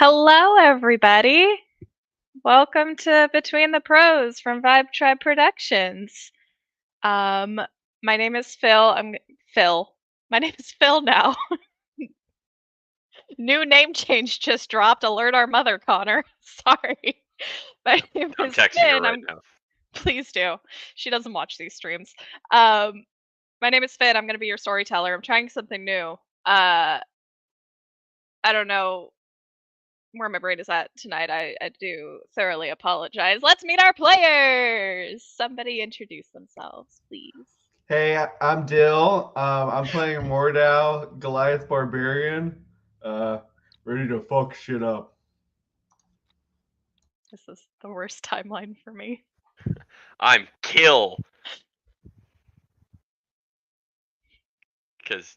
Hello, everybody. Welcome to Between the Prose from Vibe Tribe Productions. Um, my name is Phil. Phil. My name is Phil now. New name change just dropped. Alert our mother, Connor. Sorry. My name I'm is texting her Finn. right now. Please do. She doesn't watch these streams. My name is Finn. I'm going to be your storyteller. I'm trying something new. I don't know where my brain is at tonight. I do thoroughly apologize. Let's meet our players. Somebody introduce themselves, please. Hey, I'm Dill. I'm playing Mordau, Goliath Barbarian. Uh, Ready to fuck shit up. This is the worst timeline for me. I'm Kill. Because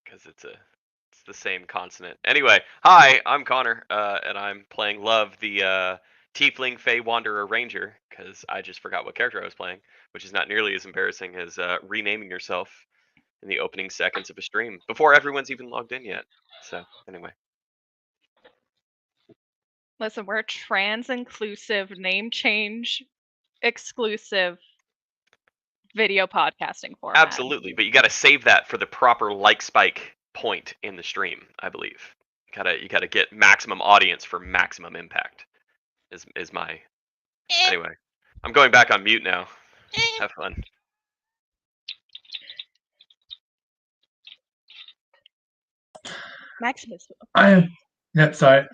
it's the same consonant. Anyway, hi, I'm Connor, and I'm playing Love, the Tiefling Fey Wanderer Ranger, because I just forgot what character I was playing, which is not nearly as embarrassing as renaming yourself in the opening seconds of a stream before everyone's even logged in yet. So anyway. Listen, we're a trans-inclusive, name change exclusive video podcasting format. Absolutely, but you got to save that for the proper like spike point in the stream, I believe. You gotta get maximum audience for maximum impact. Is my anyway. I'm going back on mute now. Have fun. Maximus. I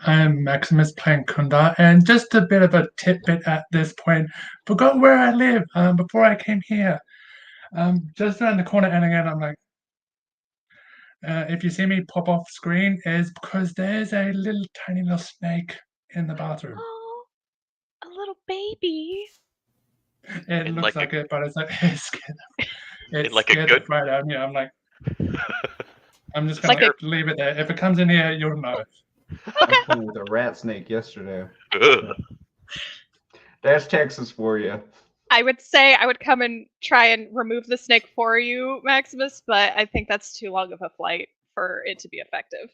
am Maximus playing Kunda, and just a bit of a tidbit at this point. Forgot where I live before I came here. Just around the corner, and again, I'm like, if you see me pop off screen, is because there's a little tiny little snake in the bathroom. Oh, a little baby. It looks like it, but it's like it's scared. like a scared good the fright out of me. I'm like, I'm just gonna leave it there. If it comes in here, you'll know. I was playing with a rat snake yesterday. That's Texas for you. I would say I would come and try and remove the snake for you, Maximus, but I think that's too long of a flight for it to be effective.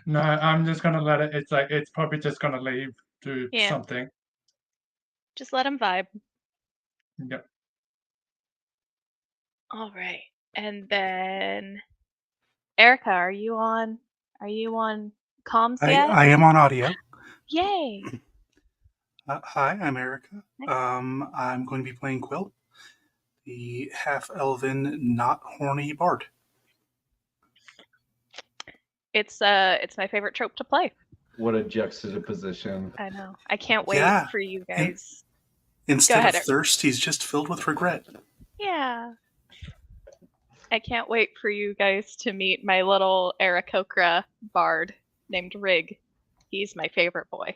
No, I'm just gonna let it. It's probably just gonna leave do something. Just let him vibe. Yep. All right, and then Erica, are you on comms yet? I am on audio. Yay! Hi, I'm Erica. I'm going to be playing Quill, the half-elven, not horny bard. It's my favorite trope to play. What a juxtaposition. I know. I can't wait for you guys. Instead of thirst, he's just filled with regret. Yeah. I can't wait for you guys to meet my little Aarakocra bard named Rig. He's my favorite boy.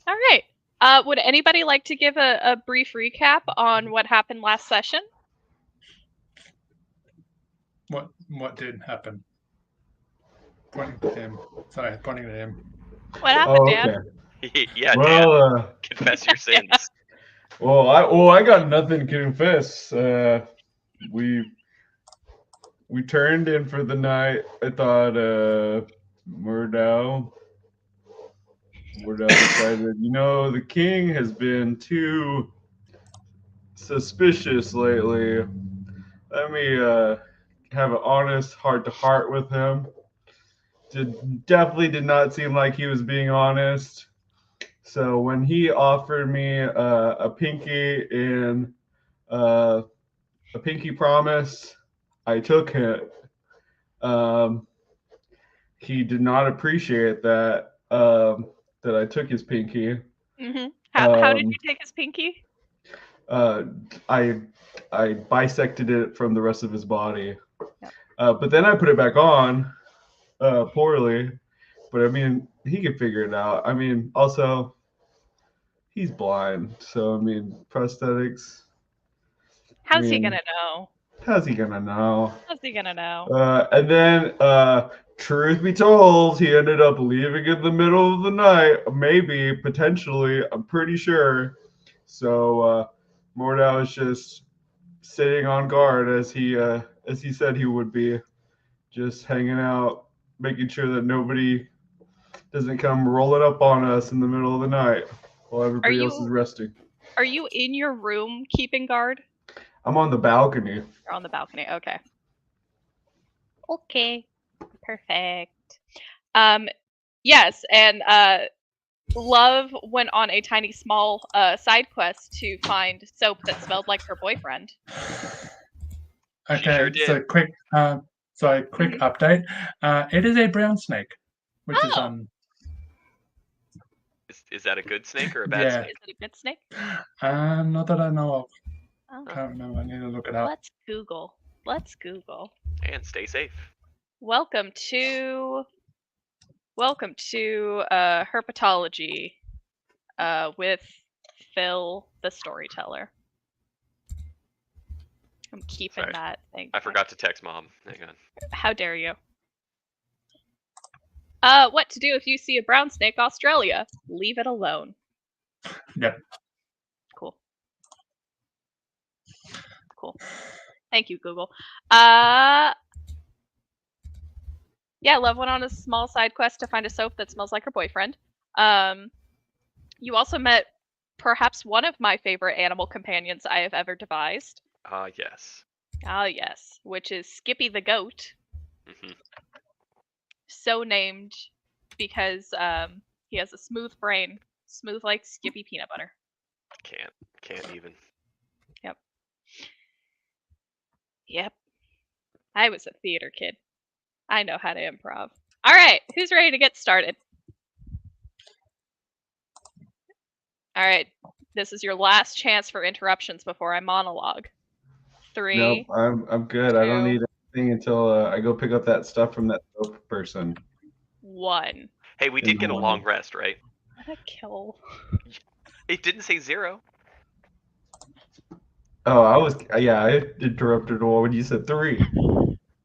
All right. Would anybody like to give a brief recap on what happened last session? What did happen? Pointing to him. Sorry, pointing to him. What happened, Dan? Yeah, well, Dan. Confess your sins. Well, I got nothing to confess. We turned in for the night. I thought Mordau decided, the king has been too suspicious lately. Let me have an honest heart-to-heart with him. Definitely did not seem like he was being honest. So when he offered me a pinky and a pinky promise, I took it. He did not appreciate that I took his pinky. Mm-hmm. How did you take his pinky? I bisected it from the rest of his body. But then I put it back on poorly. But I mean, he could figure it out. I mean, also, he's blind. So, I mean, prosthetics. How's he gonna know? How's he gonna know? How's he gonna know? And then, truth be told, he ended up leaving in the middle of the night. Maybe, potentially, I'm pretty sure. So, Mordau is just sitting on guard as he said he would be, Just hanging out, making sure that nobody doesn't come rolling up on us in the middle of the night while everybody else is resting. Are you in your room keeping guard? I'm on the balcony. You're on the balcony. Okay. Okay. Perfect. Yes, and Love went on a tiny small side quest to find soap that smelled like her boyfriend. She sure Okay, did. so quick update. It is a brown snake, which Oh. Is that a good snake or a bad Yeah. snake? Is it a good snake? Not that I know of. Oh. Can't remember. I need to look it up. Let's Google. And stay safe. Welcome to herpetology with Phil the storyteller. I'm keeping that thing. I forgot to text Mom. Hang on. How dare you? What to do if you see a brown snake, Australia? Leave it alone. Yep. Cool. Thank you, Google. Yeah, Love went on a small side quest to find a soap that smells like her boyfriend. You also met perhaps one of my favorite animal companions I have ever devised. Yes. Yes, which is Skippy the goat. Mm-hmm. So named because he has a smooth brain, smooth like Skippy peanut butter. Can't even. Yep. I was a theater kid. I know how to improv. All right, who's ready to get started? All right, this is your last chance for interruptions before I monologue. 3. Nope, I'm good. 2, I don't need anything until I go pick up that stuff from that soap person. 1. Hey, we did get a long rest, right? What a kill. It didn't say 0. Oh, I interrupted when you said 3.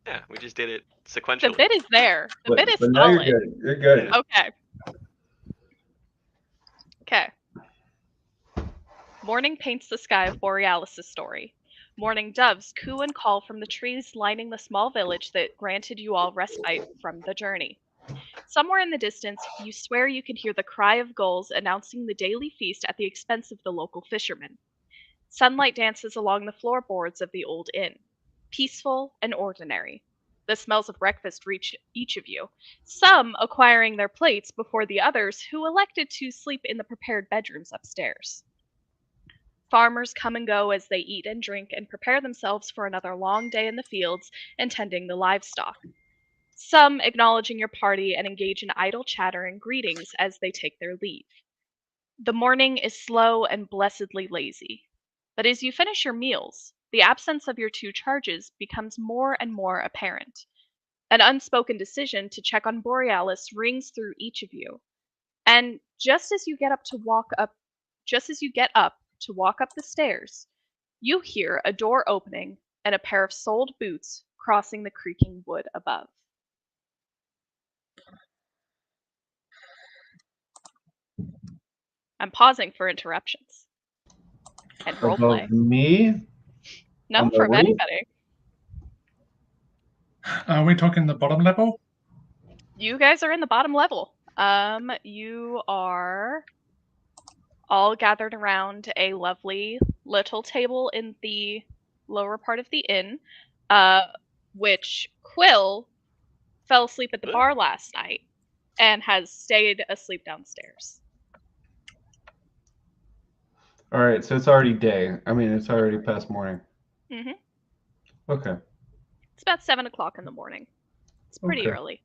Yeah, we just did it sequentially. The bit is there. The bit is but solid. Now you're good. Okay. Okay. Morning paints the sky of Borealis' story. Morning doves coo and call from the trees lining the small village that granted you all respite from the journey. Somewhere in the distance, you swear you can hear the cry of gulls announcing the daily feast at the expense of the local fishermen. Sunlight dances along the floorboards of the old inn, peaceful and ordinary. The smells of breakfast reach each of you, some acquiring their plates before the others who elected to sleep in the prepared bedrooms upstairs. Farmers come and go as they eat and drink and prepare themselves for another long day in the fields and tending the livestock. Some acknowledging your party and engage in idle chatter and greetings as they take their leave. The morning is slow and blessedly lazy. But as you finish your meals, the absence of your 2 charges becomes more and more apparent. An unspoken decision to check on Borealis rings through each of you. And just as you get up to walk up the stairs, you hear a door opening and a pair of soled boots crossing the creaking wood above. I'm pausing for interruptions. And roleplay. Above me? No, from anybody. Are we talking the bottom level? You guys are in the bottom level. You are all gathered around a lovely little table in the lower part of the inn, which Quill fell asleep at the bar last night and has stayed asleep downstairs. All right, so it's already day. I mean, it's already past morning. Mm-hmm. Okay. It's about 7 o'clock in the morning. It's pretty early.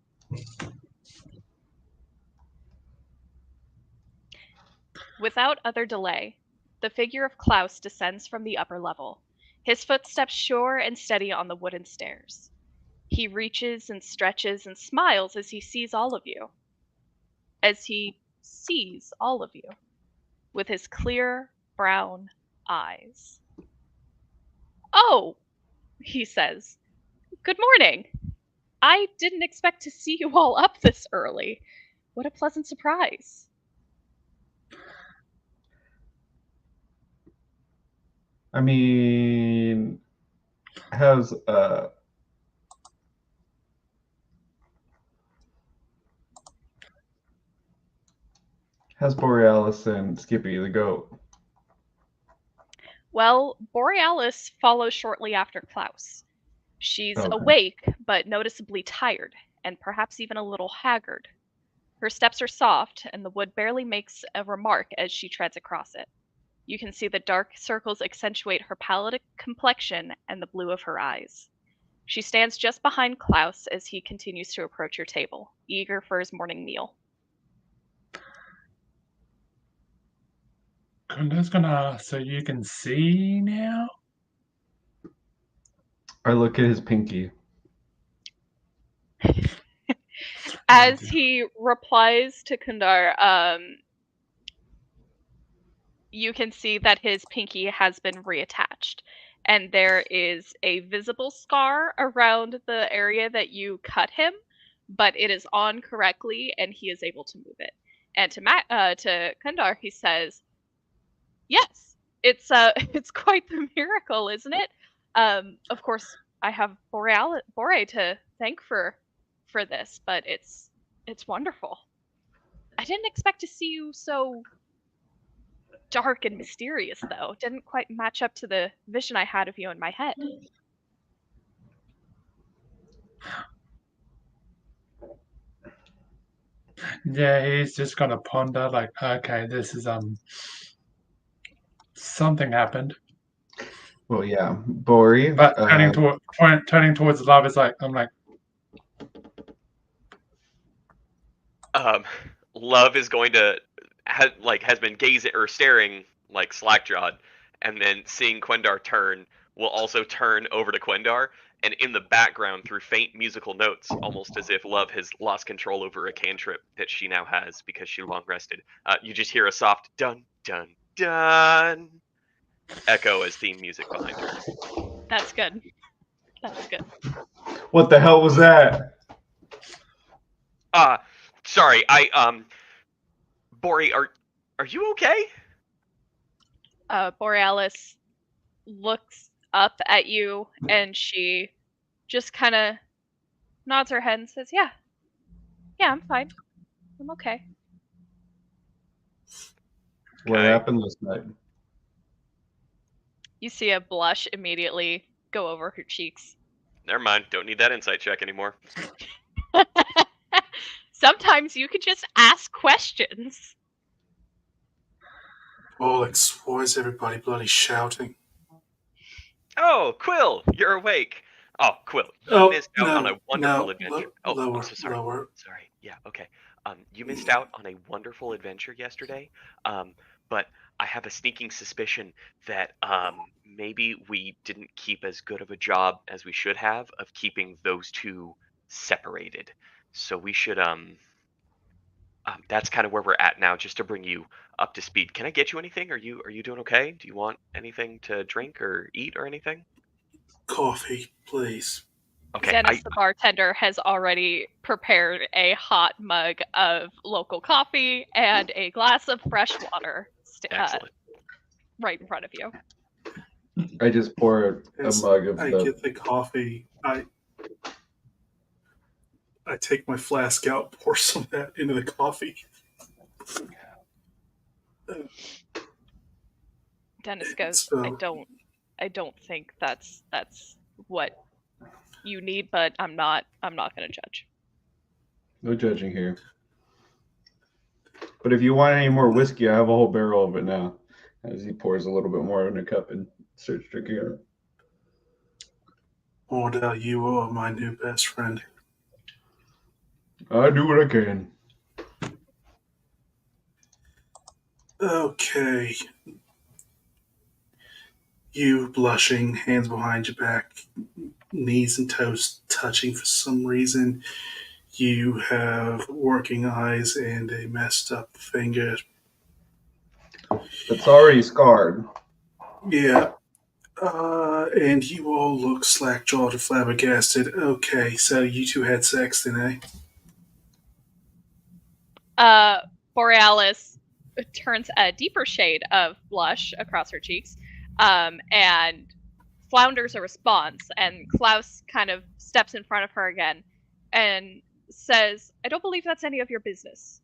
Without other delay, the figure of Klaus descends from the upper level, his footsteps sure and steady on the wooden stairs. He reaches and stretches and smiles as he sees all of you. With his clear brown eyes. "Oh," he says. "Good morning. I didn't expect to see you all up this early. What a pleasant surprise." I mean, how's How's Borealis and Skippy the goat? Well, Borealis follows shortly after Klaus. She's Okay. awake, but noticeably tired, and perhaps even a little haggard. Her steps are soft, and the wood barely makes a remark as she treads across it. You can see the dark circles accentuate her pallid complexion and the blue of her eyes. She stands just behind Klaus as he continues to approach your table, eager for his morning meal. Kunda's gonna ask, so you can see now? I look at his pinky. As he replies to Kundar, you can see that his pinky has been reattached, and there is a visible scar around the area that you cut him, but it is on correctly, and he is able to move it. And to Kundar, he says, "Yes, it's it's quite the miracle, isn't it? Of course, I have Bore to thank for this, but it's wonderful. I didn't expect to see you so dark and mysterious, though. Didn't quite match up to the vision I had of you in my head." Yeah, he's just gonna ponder like, okay, this is something happened. Well, yeah, Bori. But turning towards love is like, I'm like, Love is going to has been gazing or staring like slack-jawed, and then seeing Quendar turn will also turn over to Quendar, and in the background through faint musical notes, almost as if Love has lost control over a cantrip that she now has because she long rested. You just hear a soft dun dun dun echo as theme music behind her. That's good. That's good. What the hell was that? Sorry, Bori, are you okay? Borealis looks up at you, and she just kind of nods her head and says, "Yeah, I'm fine. I'm okay." What Okay. happened last night? You see a blush immediately go over her cheeks. Never mind, don't need that insight check anymore. Sometimes you can just ask questions. Bollocks, why is everybody bloody shouting? Oh, Quill, you're awake. Oh, Quill, you missed out on a wonderful adventure. Lower, I'm so sorry. lower. Sorry. Yeah, okay. You missed out on a wonderful adventure yesterday. But I have a sneaking suspicion that maybe we didn't keep as good of a job as we should have of keeping those two separated. So we should that's kind of where we're at now, just to bring you up to speed. Can I get you anything? Are you doing okay? Do you want anything to drink or eat or anything? Coffee, please. Okay. Dennis, the bartender, has already prepared a hot mug of local coffee and a glass of fresh water Excellent. right in front of you. I just pour a mug of I get the coffee. I take my flask out, pour some of that into the coffee. Dennis goes, I don't think that's what you need, but I'm not gonna judge. No judging here. But if you want any more whiskey, I have a whole barrel of it now. As he pours a little bit more in a cup and starts drinking it. Ordell, you are my new best friend. I do what I can. Okay. You blushing, hands behind your back, knees and toes touching for some reason. You have working eyes and a messed up finger. It's already scarred. Yeah. And you all look slack-jawed and flabbergasted. Okay, so you two had sex then, eh? Borealis turns a deeper shade of blush across her cheeks, and flounders a response, and Klaus kind of steps in front of her again and says, "I don't believe that's any of your business."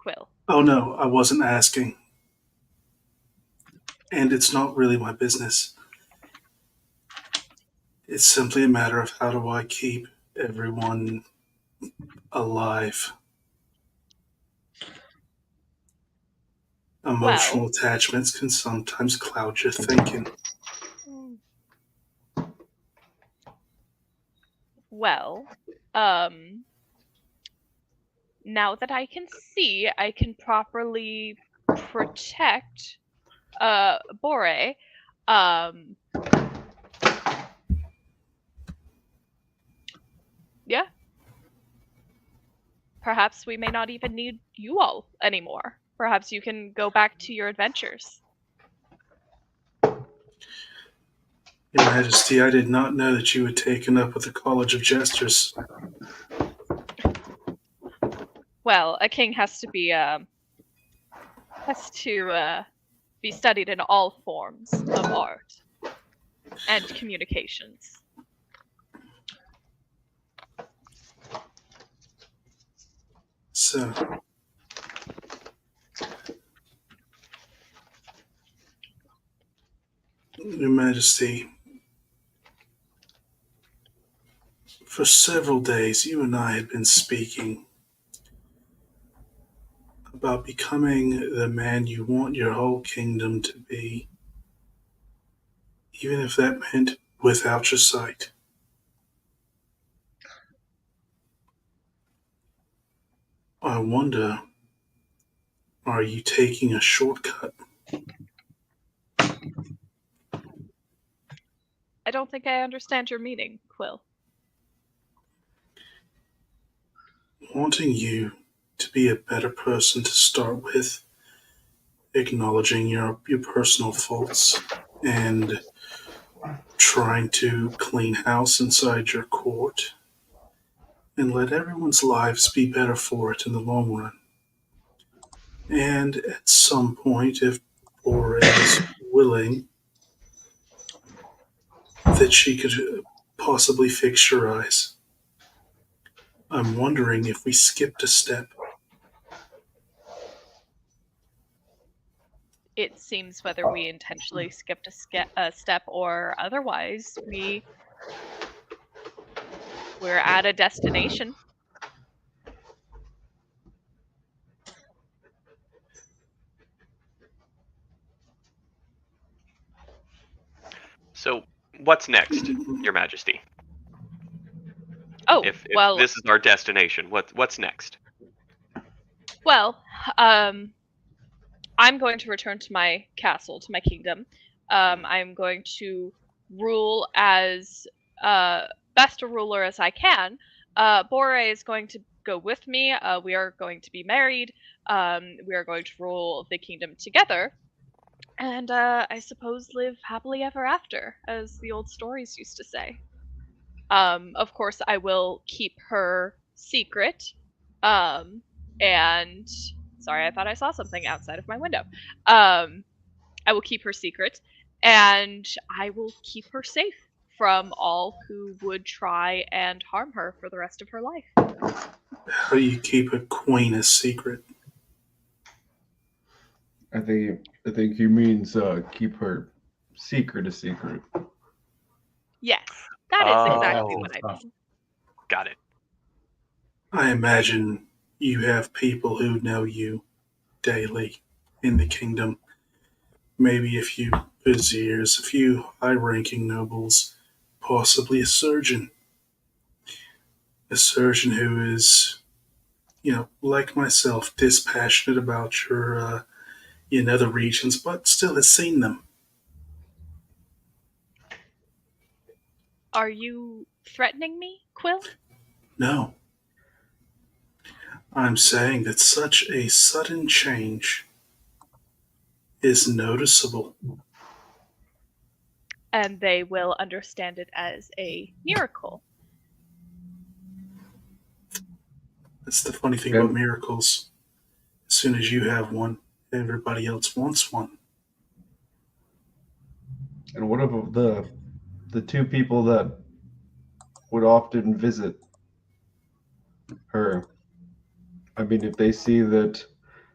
Quill. Oh no, I wasn't asking. And it's not really my business. It's simply a matter of how do I keep everyone alive. Emotional Well, attachments can sometimes cloud your thinking. well, now that I can see, I can properly protect Bore. Um, yeah. Perhaps we may not even need you all anymore. Perhaps you can go back to your adventures. Your Majesty, I did not know that you had taken up with the College of Jesters. Well, a king has to be studied in all forms of art and communications. So, Your Majesty, for several days you and I had been speaking about becoming the man you want your whole kingdom to be, even if that meant without your sight. I wonder, are you taking a shortcut? I don't think I understand your meaning, Quill. Wanting you to be a better person to start with, acknowledging your personal faults, and trying to clean house inside your court, and let everyone's lives be better for it in the long run. And at some point, if Bore is willing, that she could possibly fix your eyes. I'm wondering if we skipped a step. It seems whether we intentionally skipped a step or otherwise, we're at a destination. So, what's next, Your Majesty? Oh, If well, this is our destination, what's next? well, I'm going to return to my castle, to my kingdom. I'm going to rule as best a ruler as I can. Bore is going to go with me. We are going to be married. We are going to rule the kingdom together. And I suppose live happily ever after, as the old stories used to say. Of course, I will keep her secret. And sorry, I thought I saw something outside of my window. I will keep her secret, and I will keep her safe from all who would try and harm her for the rest of her life. How do you keep a queen a secret? I think he means keep her secret a secret. Yes, that is exactly Oh. what I mean. Got it. I imagine you have people who know you daily in the kingdom. Maybe a few viziers, a few high ranking nobles, possibly a surgeon. A surgeon who is, like myself, dispassionate about your in other regions, but still has seen them. Are you threatening me, Quill? No. I'm saying that such a sudden change is noticeable. And they will understand it as a miracle. That's the funny thing Yeah. about miracles. As soon as you have one, everybody else wants one. And what about the two people that would often visit her? I mean, if they see that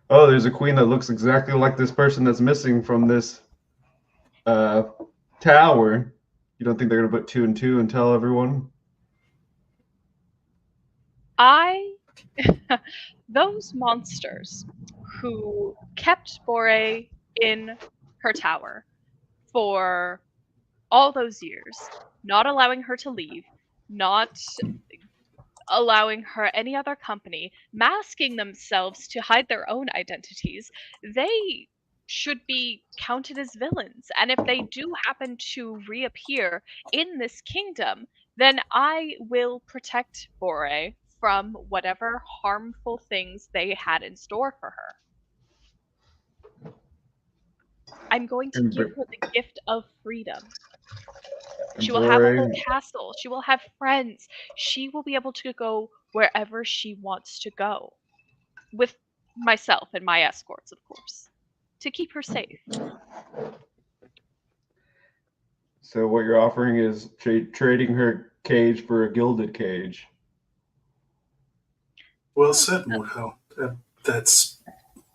Oh, there's a queen that looks exactly like this person that's missing from this tower. You don't think they're gonna put 2 and 2 and tell everyone? Those monsters who kept Bore in her tower for all those years, not allowing her to leave, not allowing her any other company, masking themselves to hide their own identities, they should be counted as villains. And if they do happen to reappear in this kingdom, then I will protect Bore from whatever harmful things they had in store for her. I'm going to And, give her the gift of freedom. and She will have a Bore, whole castle. She will have friends. She will be able to go wherever she wants to go. With myself and my escorts, of course. To keep her safe. so what you're offering is trading her cage for a gilded cage. Well said, Morhel. That's.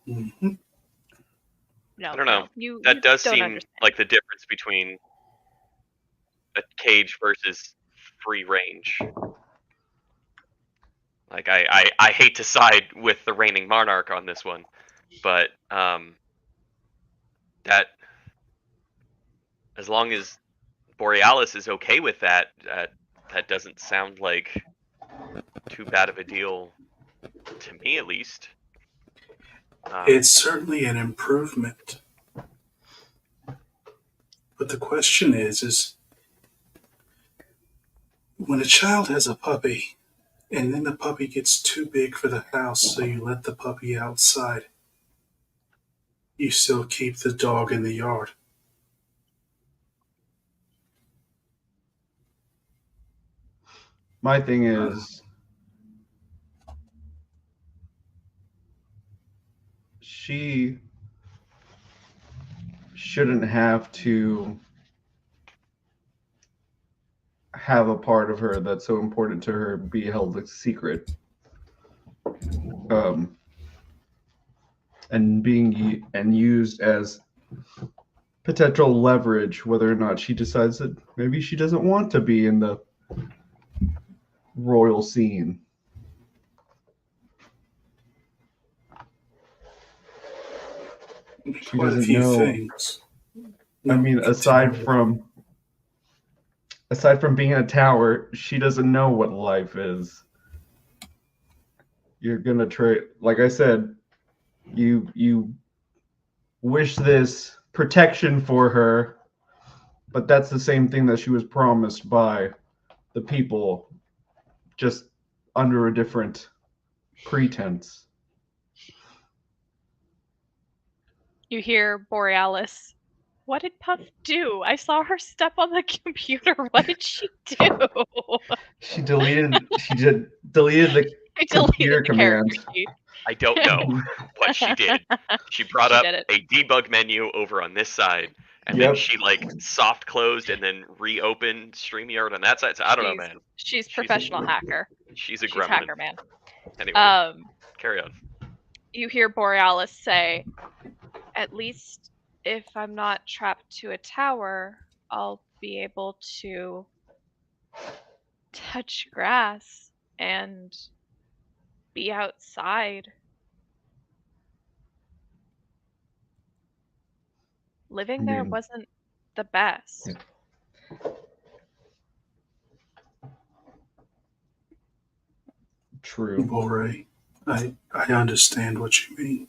Mhm. No, I don't know. no, you That does don't seem understand. like the difference between a cage versus free range. Like I hate to side with the reigning monarch on this one, but that as long as Borealis is okay with that, that doesn't sound like too bad of a deal to me, at least. It's certainly an improvement. But the question is when a child has a puppy and then the puppy gets too big for the house, so you let the puppy outside, you still keep the dog in the yard. My thing is, she shouldn't have to have a part of her that's so important to her be held a secret. And being and used as potential leverage, whether or not she decides that maybe she doesn't want to be in the royal scene. She Quite a doesn't few know. things. I mean, aside from being in a tower, she doesn't know what life is. You're gonna trade, like I said, you wish this protection for her, but that's the same thing that she was promised by the people, just under a different pretense. You hear Borealis. What did Puff do? I saw her step on the computer. What did she do? She deleted the I computer deleted the character command. sheet. I don't know what she did. She brought She up did it. a debug menu over on this side, and Yep. then she like soft closed and then reopened StreamYard on that side. So I don't know, man. She's professional hacker. She's a She's gremlin. hacker man. Anyway, carry on. You hear Borealis say, "At least if I'm not trapped to a tower, I'll be able to touch grass and be outside." Living there wasn't the best. True. Bore, I understand what you mean.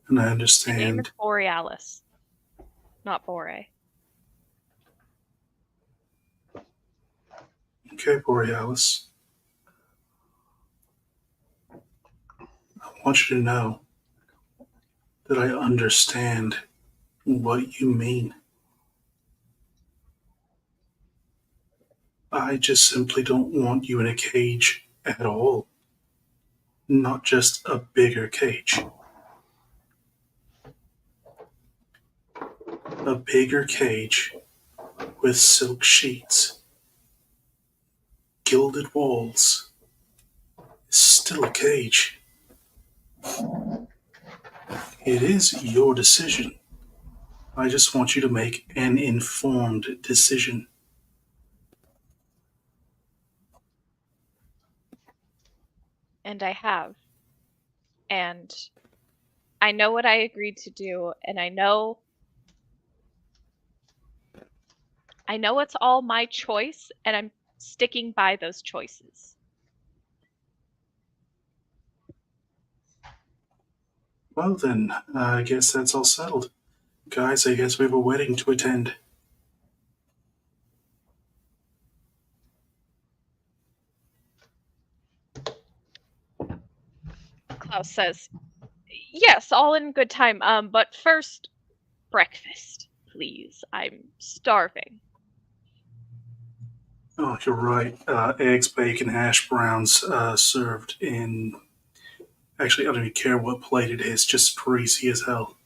And I My name understand. is Borealis, not Bore. Okay, Borealis. I want you to know that I understand what you mean. I just simply don't want you in a cage at all. Not just a bigger cage. A bigger cage with silk sheets, gilded walls is still a cage. It is your decision. I just want you to make an informed decision. And I have. And I know what I agreed to do, and I know it's all my choice, and I'm sticking by those choices. Well then, I guess that's all settled. Guys, I guess we have a wedding to attend. Klaus says, yes, all in good time. But first, breakfast, please. I'm starving. Oh, you're right. Eggs, bacon, hash browns served in. Actually, I don't even care what plate it is, just greasy as hell.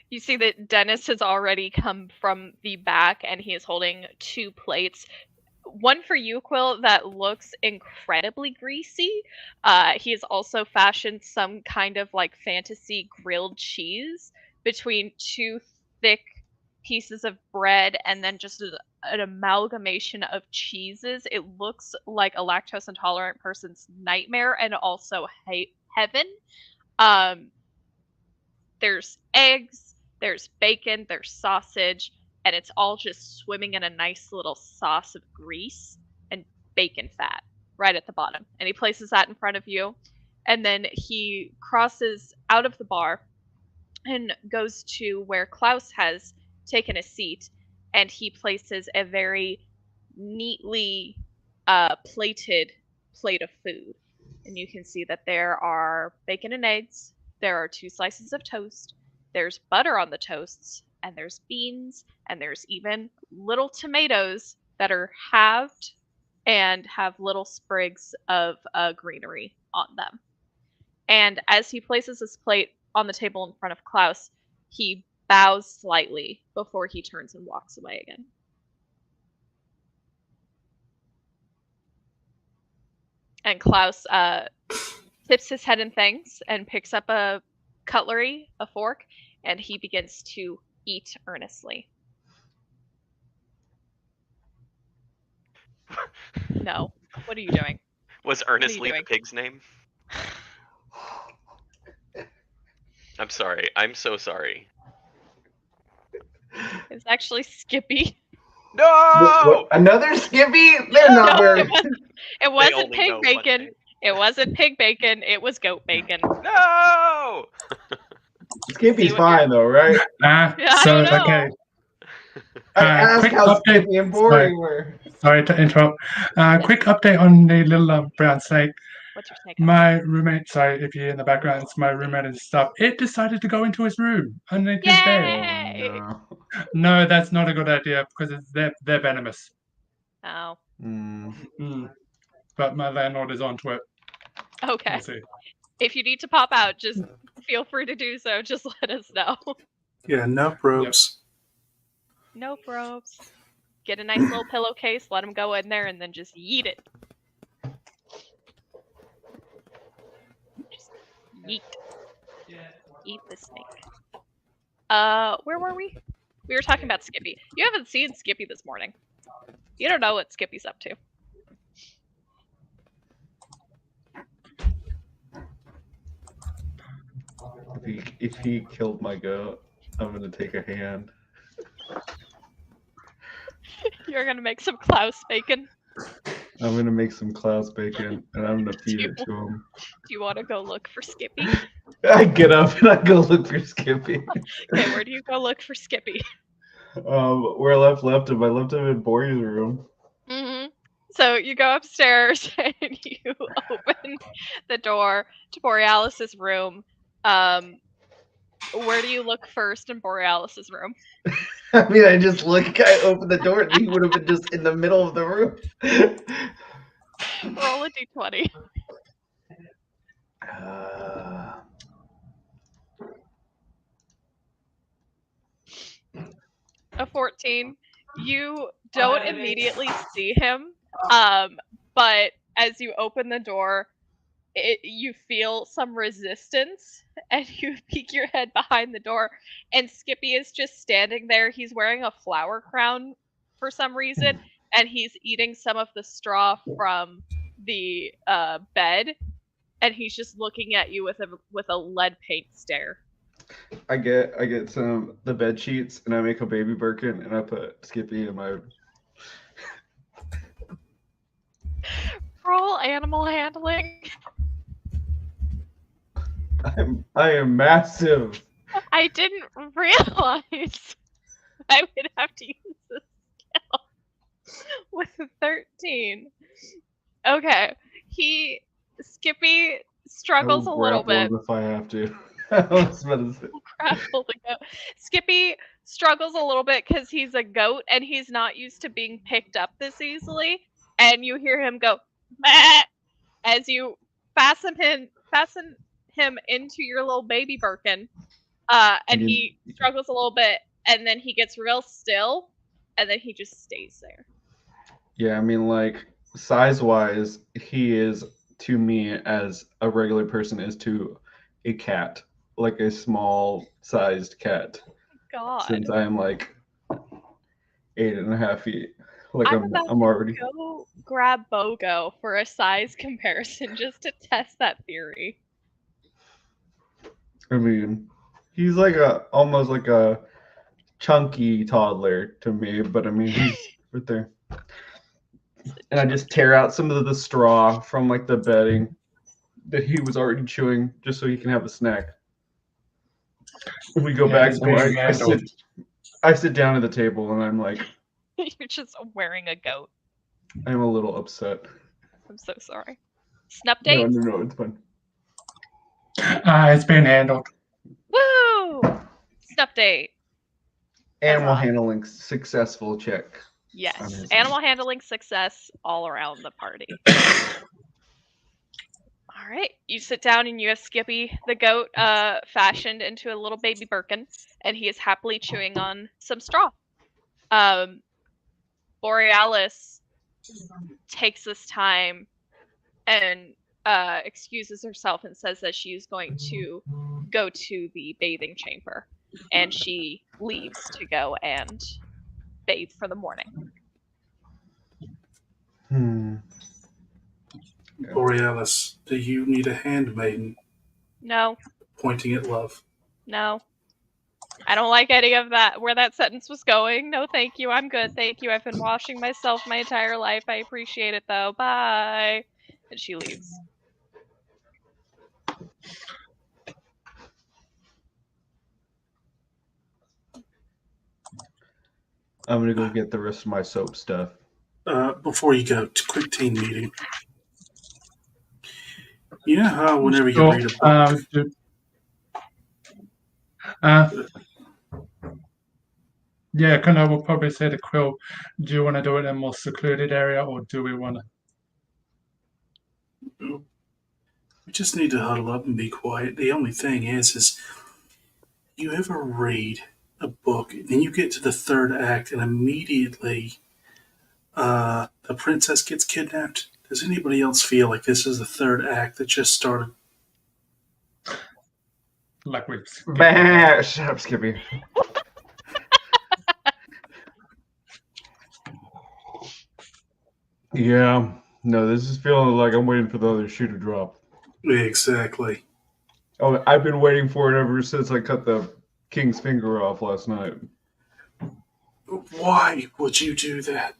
You see that Dennis has already come from the back and he is holding 2 plates. One for you, Quill, that looks incredibly greasy. He has also fashioned some kind of like fantasy grilled cheese between 2 thick pieces of bread and then just an amalgamation of cheeses. It looks like a lactose intolerant person's nightmare and also heaven. There's eggs, there's bacon, there's sausage, and it's all just swimming in a nice little sauce of grease and bacon fat right at the bottom. And he places that in front of you, and then he crosses out of the bar and goes to where Klaus has taken a seat, and he places a very neatly plated plate of food. And you can see that there are bacon and eggs, there are 2 slices of toast, there's butter on the toasts, and there's beans, and there's even little tomatoes that are halved and have little sprigs of greenery on them. And as he places his plate on the table in front of Klaus, he bows slightly before he turns and walks away again. And Klaus tips his head and thanks and picks up a cutlery, a fork, and he begins to eat earnestly. No. What are you doing? Was earnestly the pig's name? I'm sorry. I'm so sorry. It's actually Skippy. No! What? Another Skippy? They're not very. It wasn't pig bacon. It wasn't pig bacon. It was goat bacon. No! Skippy's fine though, right? Okay. I asked quick how update. Skippy and boring were. Sorry to interrupt. Quick update on the little brown snake. What's your snake? My roommate, sorry if you're in the background, it's my roommate and stuff. It decided to go into his room underneath his bed. No. No, that's not a good idea because they're venomous. Oh. But my landlord is onto it. Okay. We'll see. If you need to pop out, just feel free to do so. Just let us know. Yeah, no probes. Yep. No probes. Get a nice little pillowcase, let him go in there, and then just yeet it. Just yeet. Eat the snake. Where were we? We were talking about Skippy. You haven't seen Skippy this morning. You don't know what Skippy's up to. If he killed my goat, I'm gonna take a hand. You're gonna make some Klaus bacon. I'm gonna make some Klaus bacon and I'm gonna feed it to him. Do you want to go look for Skippy? I get up and I go look for Skippy. Okay, where do you go look for Skippy? Where I left him. I left him in Bori's room. Mm-hmm. So you go upstairs and you open the door to Borealis's room. Where do you look first in Borealis's room? I mean, I just look. I open the door, and he would have been just in the middle of the room. Roll a d20. A 14. You don't immediately see him, but as you open the door, you feel some resistance, and you peek your head behind the door, and Skippy is just standing there. He's wearing a flower crown for some reason, and he's eating some of the straw from the bed, and he's just looking at you with a lead paint stare. I get some the bed sheets and I make a baby Birkin and I put Skippy in my. Roll animal handling. I am massive. I didn't realize I would have to use this skill with a 13. Okay, Skippy struggles a little bit. If I have to. I was about to say. Grapple the goat. Skippy struggles a little bit because he's a goat and he's not used to being picked up this easily. And you hear him go, "Bah!" as you fasten him into your little baby Birkin. And he struggles a little bit, and then he gets real still, and then he just stays there. Yeah, I mean, like, size-wise, he is to me as a regular person is to a cat, like a small-sized cat. God. Since I am like 8.5 feet, like I'm about I'm already. Go grab Bogo for a size comparison just to test that theory. I mean, he's like almost like a chunky toddler to me, but I mean, he's right there. And I just tear out some of the straw from like the bedding that he was already chewing, just so he can have a snack. We go back. I sit down at the table and I'm like, You're just wearing a goat. I'm a little upset. I'm so sorry. Snup date? No, it's fine. It's been handled. Woo! Snup date. Animal handling successful check. Yes. Animal handling success all around the party. All right. You sit down and you have Skippy, the goat, fashioned into a little baby Birkin, and he is happily chewing on some straw. Borealis takes this time and excuses herself and says that she's going to go to the bathing chamber, and she leaves to go and bathe for the morning. Borealis, do you need a handmaiden? No. Pointing at Love. No. I don't like any of that, where that sentence was going. No, thank you. I'm good. Thank you. I've been washing myself my entire life. I appreciate it, though. Bye. And she leaves. I'm going to go get the rest of my soap stuff. Before you go, quick team meeting. You know how whenever you read a book... Yeah, Connor will probably say to Quill, do you want to do it in a more secluded area, or do we want to? We just need to huddle up and be quiet. The only thing is you ever read a book, and then you get to the third act, and immediately the princess gets kidnapped? Does anybody else feel like this is the third act that just started? Like we've... Shut up, Skippy. Yeah, no, this is feeling like I'm waiting for the other shoe to drop. Exactly. Oh, I've been waiting for it ever since I cut the king's finger off last night. Why would you do that?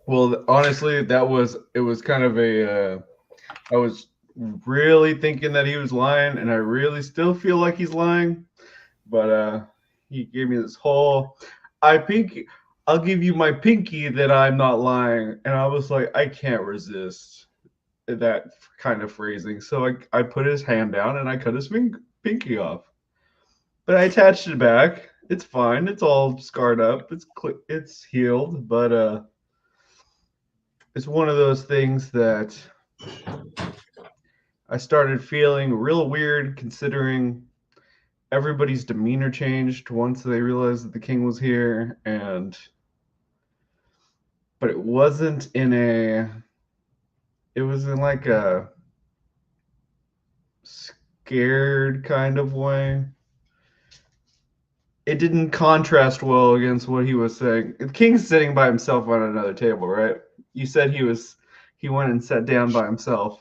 Well, honestly, it was kind of I was really thinking that he was lying, and I really still feel like he's lying, but he gave me this whole, I'll give you my pinky that I'm not lying. And I was like, I can't resist that kind of phrasing. So I put his hand down and I cut his pinky off. But I attached it back. It's fine. It's all scarred up. It's healed. But it's one of those things that I started feeling real weird, considering everybody's demeanor changed once they realized that the king was here. But it wasn't it was in like scared kind of way. It didn't contrast well against what he was saying. The king's sitting by himself on another table, right? You said he went and sat down by himself.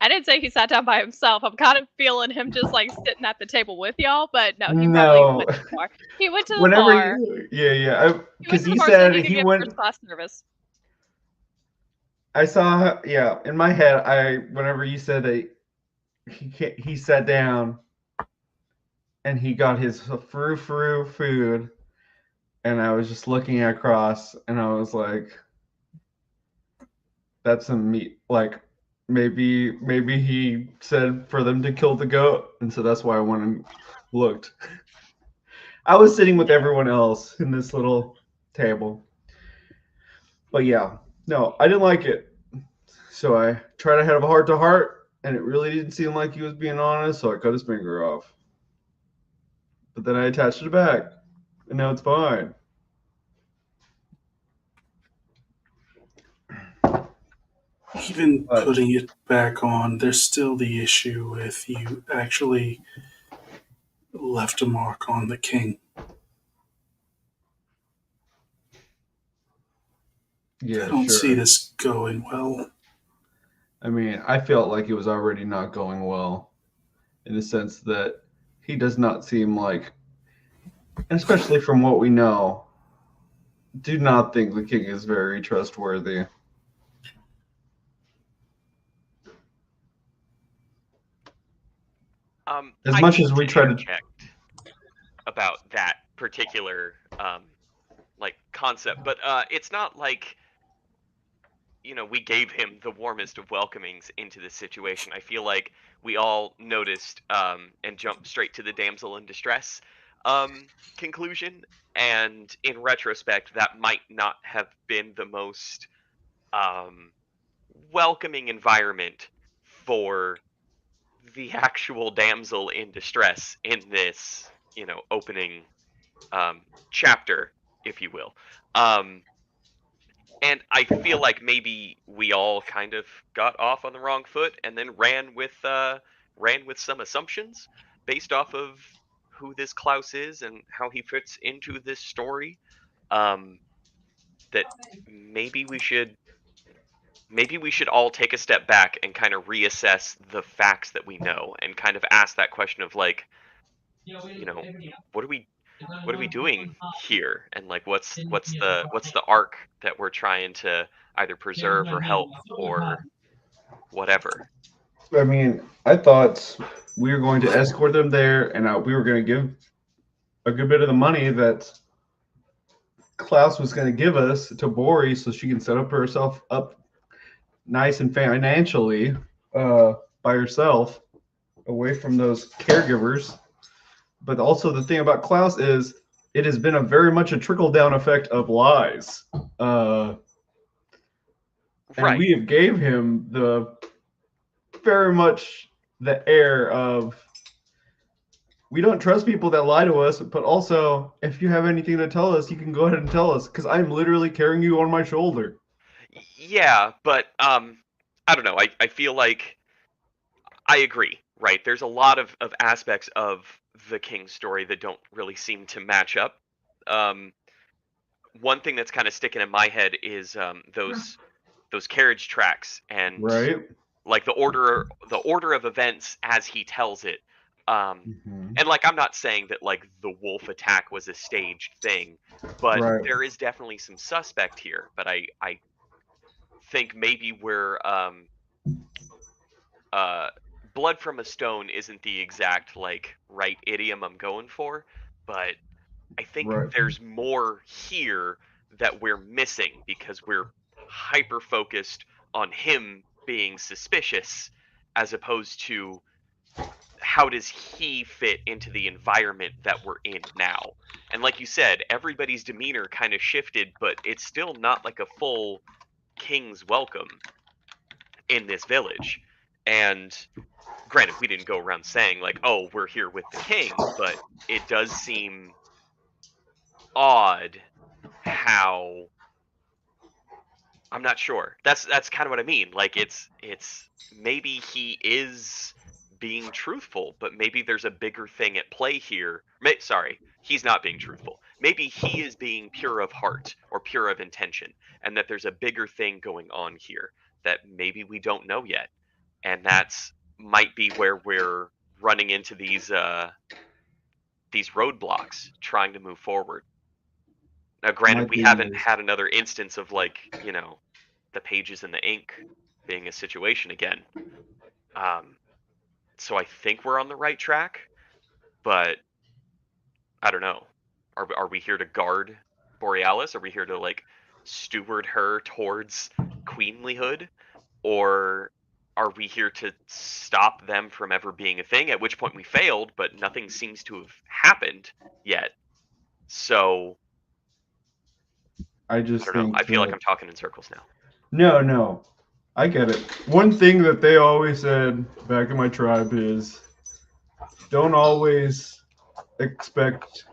I didn't say he sat down by himself. I'm kind of feeling him just like sitting at the table with y'all, but no, he probably No. went to the bar. He went to the Whenever bar. you, yeah, He went because to the he bar so said he could he get went. first class service. I saw, yeah, in my head. Whenever you said that he sat down and he got his frou food, and I was just looking across, and I was like, "That's some meat." Like maybe he said for them to kill the goat, and so that's why I went and looked. I was sitting with everyone else in this little table, but yeah, no, I didn't like it. So I tried to have a heart to heart, and it really didn't seem like he was being honest, so I cut his finger off. But then I attached it back, and now it's fine. Even But putting it back on, there's still the issue with you actually left a mark on the king. yeah, I don't see sure. this going well. I mean, I felt like it was already not going well in the sense that he does not seem like, and especially from what we know, do not think the king is very trustworthy. As I much hate as we to try to, interject about that particular like concept, but it's not like we gave him the warmest of welcomings into this situation. I feel like we all noticed and jumped straight to the damsel in distress conclusion, and in retrospect, that might not have been the most um, welcoming environment for the actual damsel in distress in this, opening chapter, if you will. Um, and I feel like maybe we all kind of got off on the wrong foot and then ran with some assumptions based off of who this Klaus is and how he fits into this story. Um, that maybe we should all take a step back and kind of reassess the facts that we know and kind of ask that question of like, you know, what are we doing here, and like what's the arc that we're trying to either preserve or help or whatever. I mean, I thought we were going to escort them there, and we were going to give a good bit of the money that Klaus was going to give us to Bori so she can set up herself up nice and financially by herself away from those caregivers. But also the thing about Klaus is it has been a very much a trickle down effect of lies. And Right. we have gave him the very much the air of we don't trust people that lie to us, but also if you have anything to tell us, you can go ahead and tell us because I'm literally carrying you on my shoulder. Yeah, but I don't know. I feel like I agree, right? There's a lot of aspects of the King's story that don't really seem to match up. Um, One thing that's kind of sticking in my head is those carriage tracks and Right? like the order of events as he tells it. Mm-hmm. And like I'm not saying that like the wolf attack was a staged thing, but Right. there is definitely some suspect here. But I think maybe we're uh blood from a stone isn't the exact like right idiom I'm going for, but I think Right. there's more here that we're missing because we're hyper focused on him being suspicious as opposed to how does he fit into the environment that we're in now. And like you said, everybody's demeanor kind of shifted, but it's still not like a full king's welcome in this village. And granted, we didn't go around saying like, "Oh, we're here with the king," but it does seem odd how I'm not sure. That's kind of what I mean. Like it's maybe he is being truthful, but maybe there's a bigger thing at play here. Sorry, he's not being truthful. Maybe he is being pure of heart or pure of intention, and that there's a bigger thing going on here that maybe we don't know yet. And that's might be where we're running into these roadblocks trying to move forward. Now, granted, My we thing haven't is- had another instance of, like, the pages and the ink being a situation again. So I think we're on the right track, but I don't know. Are we here to guard Borealis? Are we here to, like, steward her towards queenlyhood? Or are we here to stop them from ever being a thing? At which point we failed, but nothing seems to have happened yet. So I just I don't know. think I feel like that- I'm talking in circles now. No, I get it. One thing that they always said back in my tribe is don't always expect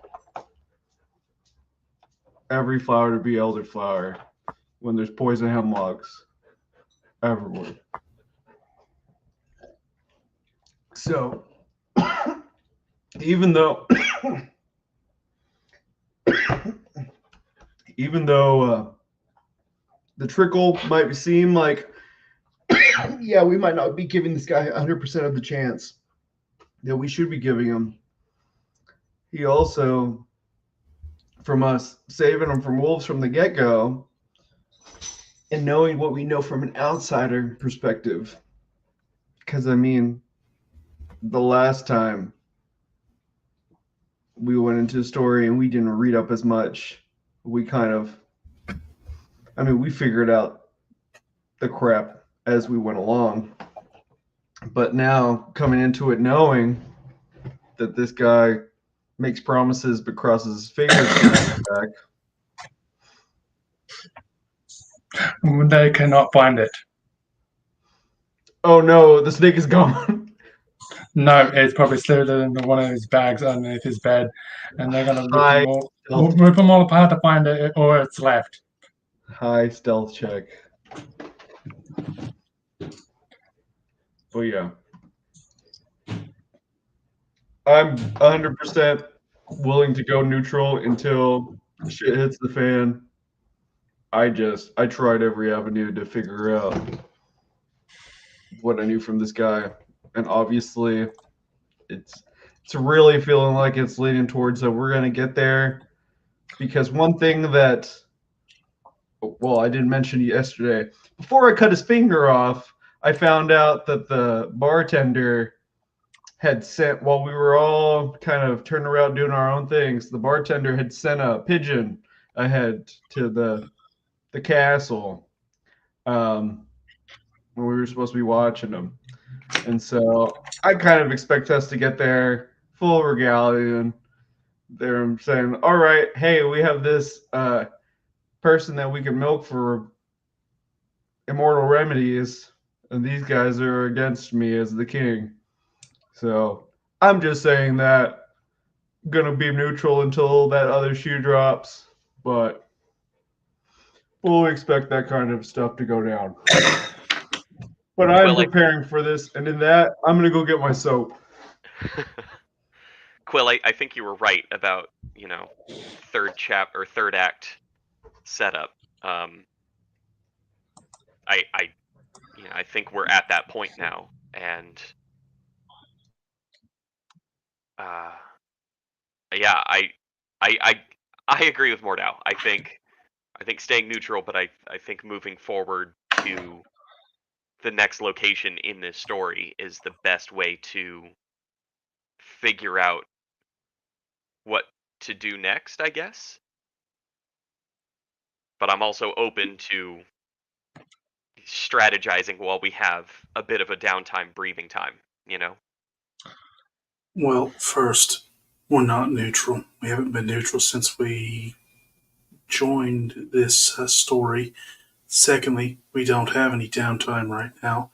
every flower to be elderflower when there's poison hemlocks everywhere. So, even though the trickle might seem like, yeah, we might not be giving this guy 100% of the chance that we should be giving him. He also, from us saving him from wolves from the get-go, and knowing what we know from an outsider perspective. Because, I mean, the last time we went into the story and we didn't read up as much, we we figured out the crap as we went along. But now, coming into it knowing that this guy makes promises but crosses his fingers back. They cannot find it. Oh no, the snake is gone. No, it's probably slithered into one of his bags underneath his bed, and they're gonna High rip them all apart to find it, or it's left. High stealth check. But yeah. I'm 100% willing to go neutral until shit hits the fan. I tried every avenue to figure out what I knew from this guy, and obviously it's really feeling like it's leading towards that we're gonna get there. Because one thing that, well, I didn't mention yesterday, before I cut his finger off, I found out that the bartender had sent, while we were all kind of turning around doing our own things, the bartender had sent a pigeon ahead to the castle when we were supposed to be watching them. And so I kind of expect us to get there full regalia, and they're saying, all right, hey, we have this person that we can milk for immortal remedies, and these guys are against me as the king. So I'm just saying that I'm gonna be neutral until that other shoe drops, but we'll expect that kind of stuff to go down. But I'm preparing for this, and in that, I'm gonna go get my soap. Quill, I think you were right about, third act setup. I think we're at that point now, and yeah, I agree with Mordau. I think staying neutral, but I think moving forward to the next location in this story is the best way to figure out what to do next, I guess. But I'm also open to strategizing while we have a bit of a downtime, breathing time, Well, first, we're not neutral. We haven't been neutral since we joined this story. Secondly, we don't have any downtime right now.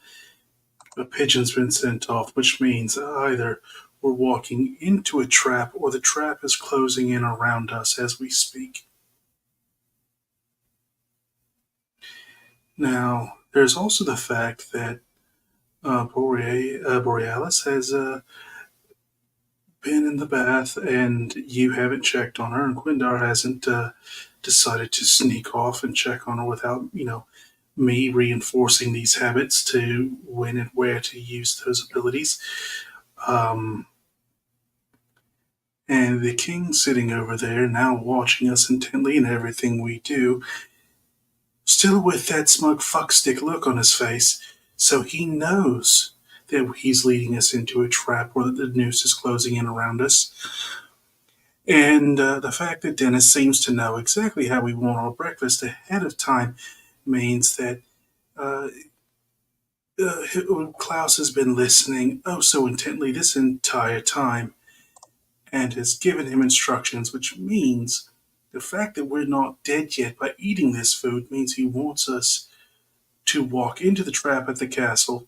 A pigeon's been sent off, which means either we're walking into a trap or the trap is closing in around us as we speak. Now, there's also the fact that Borealis has been in the bath, and you haven't checked on her, and Quindar hasn't decided to sneak off and check on her without, me reinforcing these habits to when and where to use those abilities. Um, and the king sitting over there now watching us intently and everything we do, still with that smug fuckstick look on his face, so he knows that he's leading us into a trap or that the noose is closing in around us. And the fact that Dennis seems to know exactly how we want our breakfast ahead of time means that uh, Klaus has been listening oh so intently this entire time and has given him instructions, which means the fact that we're not dead yet by eating this food means he wants us to walk into the trap at the castle.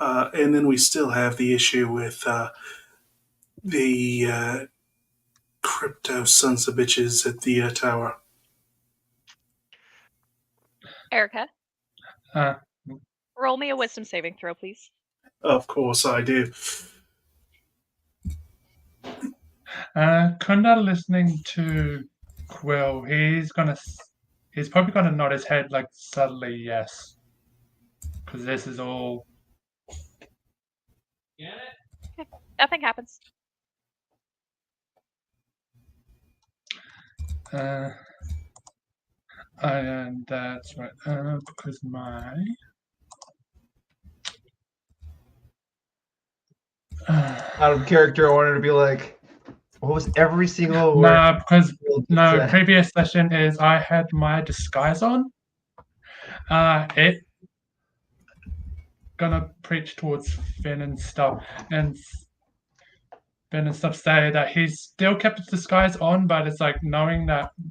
And then we still have the issue with the crypto sons of bitches at the tower. Erica, Uh, roll me a wisdom saving throw, please. Of course I do. Kunda listening to Quill, he's probably gonna nod his head like subtly yes, because this is all. Nothing happens. And that's right. Because my. Out of character, I wanted to be like, what was every single word? No, because Will no, said? previous session is I had my disguise on. It gonna preach towards Finn and stuff, and Finn and stuff say that he's still kept his disguise on, but it's like knowing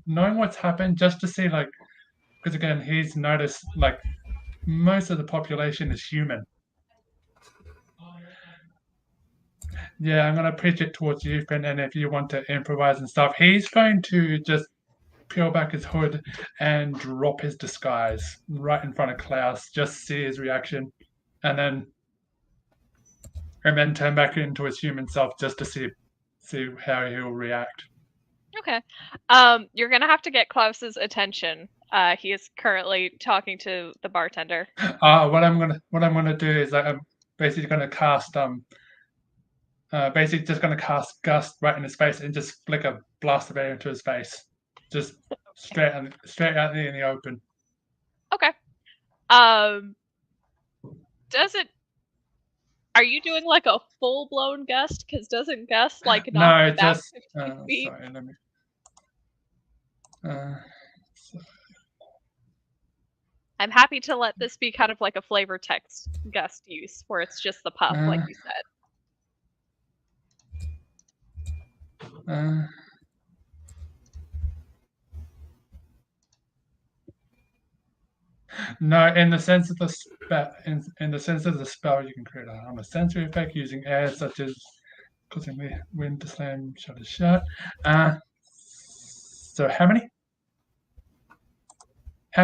what's happened, just to see like, because again he's noticed like most of the population is human. Yeah, I'm gonna preach it towards you, Finn, and if you want to improvise and stuff, he's going to just peel back his hood and drop his disguise right in front of Klaus, just see his reaction, and then turn back into his human self just to see how he'll react. Okay. You're gonna have to get Klaus's attention. He is currently talking to the bartender. What I'm gonna do is I'm basically gonna cast basically just gonna cast Gust right in his face and just flick a blast of air into his face, just straight out in the open. Okay. Does it? Are you doing like a full blown gust? Because doesn't gust like knock No, you back just 15 feet? sorry, let me. I'm happy to let this be kind of like a flavor text gust use, where it's just the puff, like you said. No, in the sense of the spell, in the sense of the spell, you can create a sensory effect using air, such as causing the wind to slam shutters shut. So how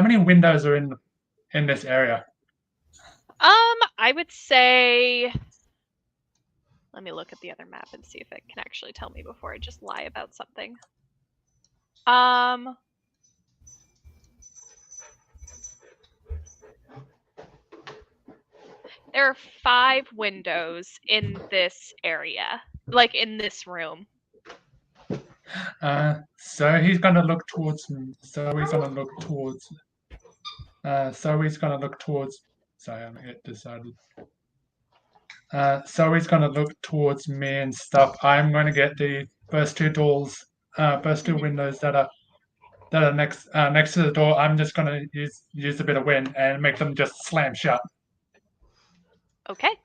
many windows are in this area? I would say. Let me look at the other map and see if it can actually tell me before I just lie about something. There are 5 windows in this area, like in this room. So he's gonna look towards. So he's gonna look towards. Sorry, I'm gonna get decided. So he's gonna look towards me and stuff. I'm gonna get the first 2 doors, first 2 windows that are next to the door. I'm just gonna use a bit of wind and make them just slam shut. Okay.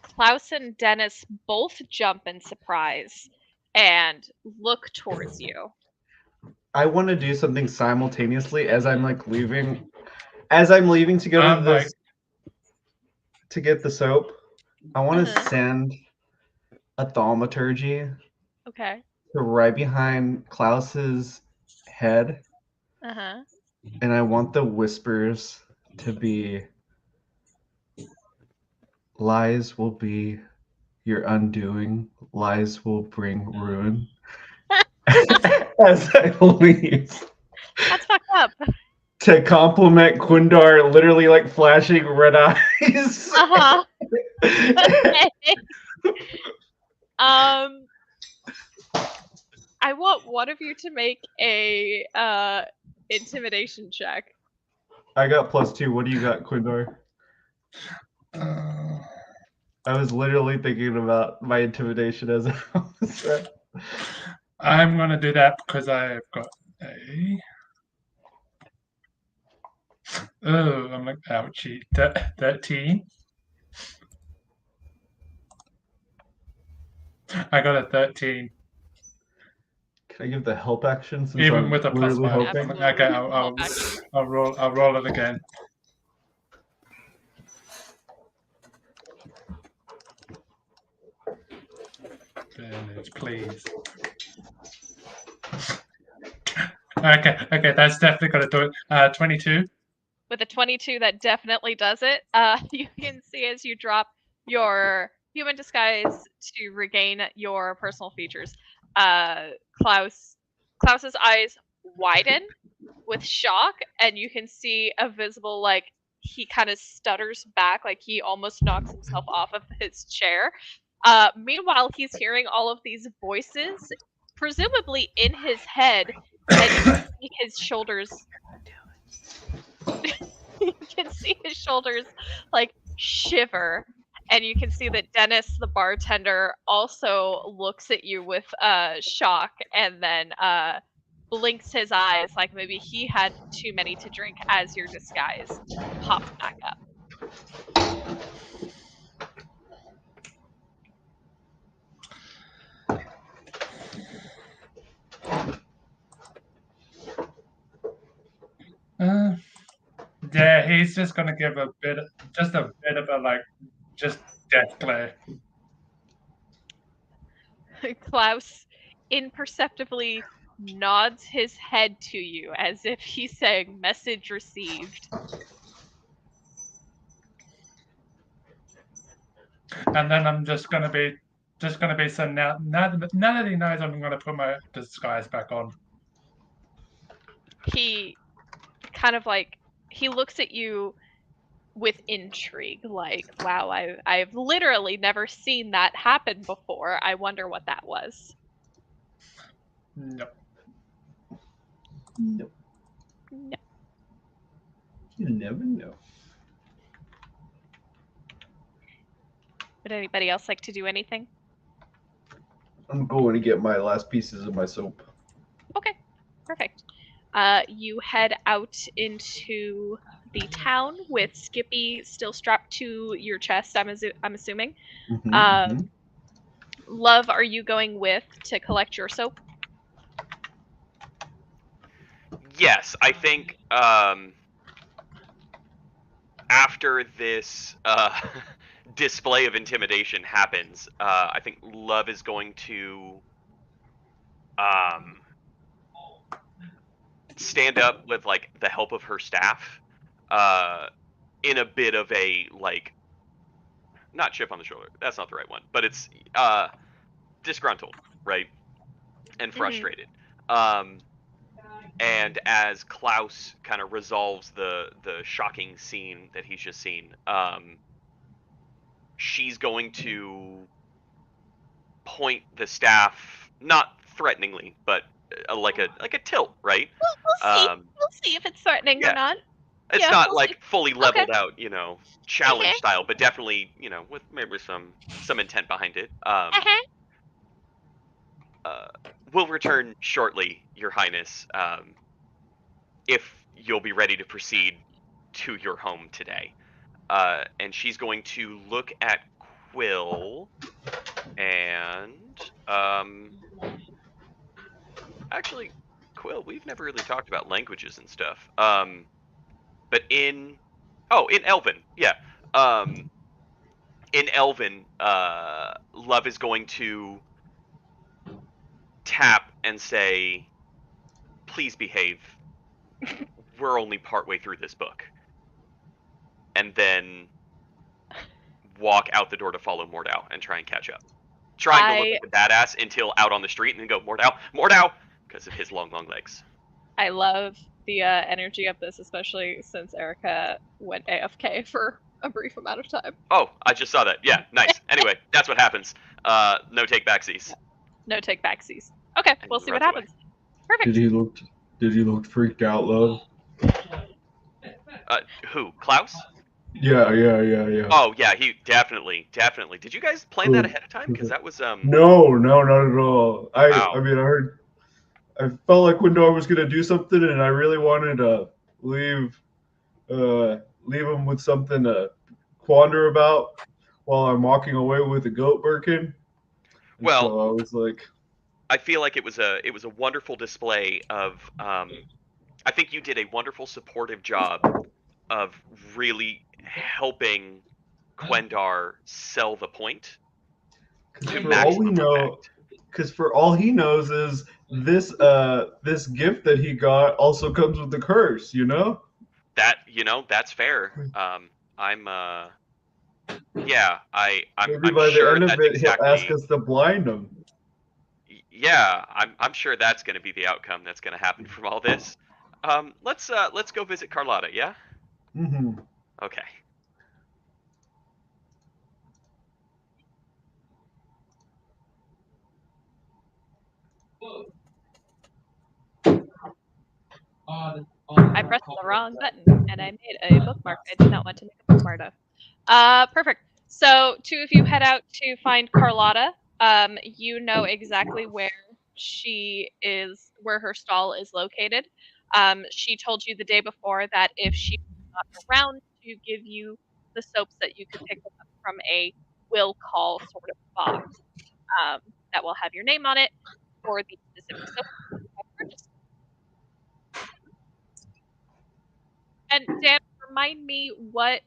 Klaus and Dennis both jump in surprise and look towards you. I want to do something simultaneously as I'm like leaving. As I'm leaving to go to this to get the soap, I want to send a thaumaturgy. Okay. To right behind Klaus's head. And I want the whispers to be lies will be your undoing, lies will bring ruin. As I leave. That's fucked up. To compliment Quindar, literally like flashing red eyes. Uh-huh. Okay. I want one of you to make a intimidation check. I got +2. What do you got, Quindar? Uh, I was literally thinking about my intimidation as I was there. I'm gonna do that because I've got a. Oh, I'm like, ouchie. 13. I got a 13. Can I give the help action since Even I'm with a literally +5. hoping? Absolutely. Okay, Help action. I'll roll it again. Finish, please. Okay, that's definitely gonna do it. 22. With a 22, that definitely does it. You can see as you drop your human disguise to regain your personal features, Klaus's eyes widen with shock, and you can see a visible, like, he kind of stutters back, like he almost knocks himself off of his chair. Meanwhile, he's hearing all of these voices, presumably in his head, and you can see his shoulders. You can see his shoulders like shiver, and you can see that Dennis, the bartender, also looks at you with shock, and then blinks his eyes like maybe he had too many to drink as your disguise pops back up. Yeah, he's just gonna give a bit of a like, just death glare. Klaus imperceptibly nods his head to you as if he's saying message received. And then I'm just gonna be so now that he knows, I'm gonna put my disguise back on. He kind of like, he looks at you with intrigue, like, wow, I've literally never seen that happen before. I wonder what that was. No. No. No. You never know. Would anybody else like to do anything? I'm going to get my last pieces of my soap. Okay, perfect. You head out into the town with Skippy still strapped to your chest, I'm assuming. Love, are you going with to collect your soap? Yes, I think after this display of intimidation happens, I think Love is going to stand up with like the help of her staff in a bit of a like, not chip on the shoulder, that's not the right one, but it's disgruntled, right, and frustrated. And as Klaus kind of resolves the shocking scene that he's just seen, she's going to point the staff, not threateningly, but like a tilt, right? We'll see. We'll see if it's threatening yeah. or not. It's Yeah, not we'll like see. fully leveled Okay. out, challenge Okay. style, but definitely, with maybe some intent behind it. We'll return shortly, Your Highness, if you'll be ready to proceed to your home today. And she's going to look at Quill and actually, Quill, we've never really talked about languages and stuff. But in Elven, yeah. In Elven, Love is going to tap and say, "Please behave. We're only partway through this book." and then walk out the door to follow Mordau and try and catch up. Trying to look like a badass until out on the street and then go, Mordau, because of his long legs. I love the energy of this, especially since Erica went AFK for a brief amount of time. Oh, I just saw that. Yeah, nice. Anyway, that's what happens. No take backsies. No take backsies. Okay, And we'll he see what runs happens. Perfect. Did he look freaked out, love? Who? Klaus? Yeah. Oh yeah, he definitely. Did you guys plan that ahead of time? Because that was No, not at all. Wow. I mean, I felt like Windor was gonna do something, and I really wanted to leave him with something to quander about while I'm walking away with the goat Birkin. And Well, so I was like, I feel like it was a wonderful display of I think you did a wonderful supportive job of really helping Quendar sell the point to for all we maximum know, effect. because for all he knows is this gift that he got also comes with the curse, you know? That that's fair. I'm Maybe I'm by the sure end of that's it, he'll ask exactly us to blind him. yeah, I'm sure that's going to be the outcome that's going to happen from all this. Let's go visit Carlotta, yeah? Mm-hmm. Okay. I pressed the wrong button, and I made a bookmark I did not want to make a bookmark of. Perfect. So, two of you head out to find Carlotta. You know exactly where where her stall is located. She told you the day before that if she was not around to give you the soaps that you could pick up from a will call sort of box that will have your name on it for the specific soap you have purchased. And Dan, remind me what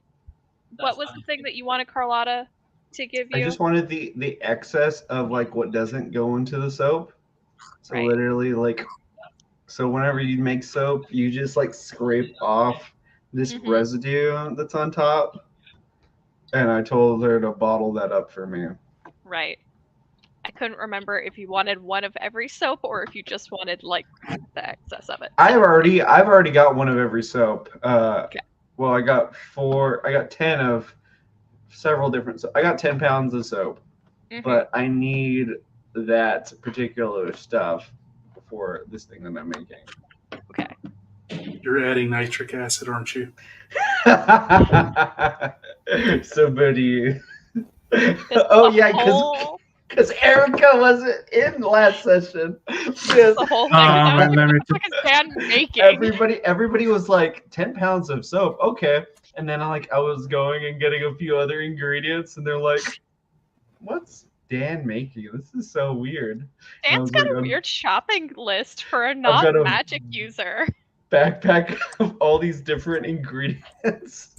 was the thing that you wanted Carlotta to give I you? just wanted the excess of like what doesn't go into the soap. So Right. literally so whenever you make soap, you just like scrape off this Mhm. residue that's on top. And I told her to bottle that up for me. Right. I couldn't remember if you wanted one of every soap or if you just wanted like the excess of it. I've already got one of every soap. Okay. Well, I got 10 of several different I got 10 pounds of soap. Mhm. But I need that particular stuff for this thing that I'm making. Okay. You're adding nitric acid, aren't you? Somebody. Oh yeah, because Erica wasn't in last session. Yes. The whole thing. I was let me like, what the fuck is Dan making? Everybody was like 10 pounds of soap. Okay, and then I was going and getting a few other ingredients, and they're like, "What's Dan making? This is so weird." Dan's got a weird shopping list for a got a- non-magic user. Backpack of all these different ingredients.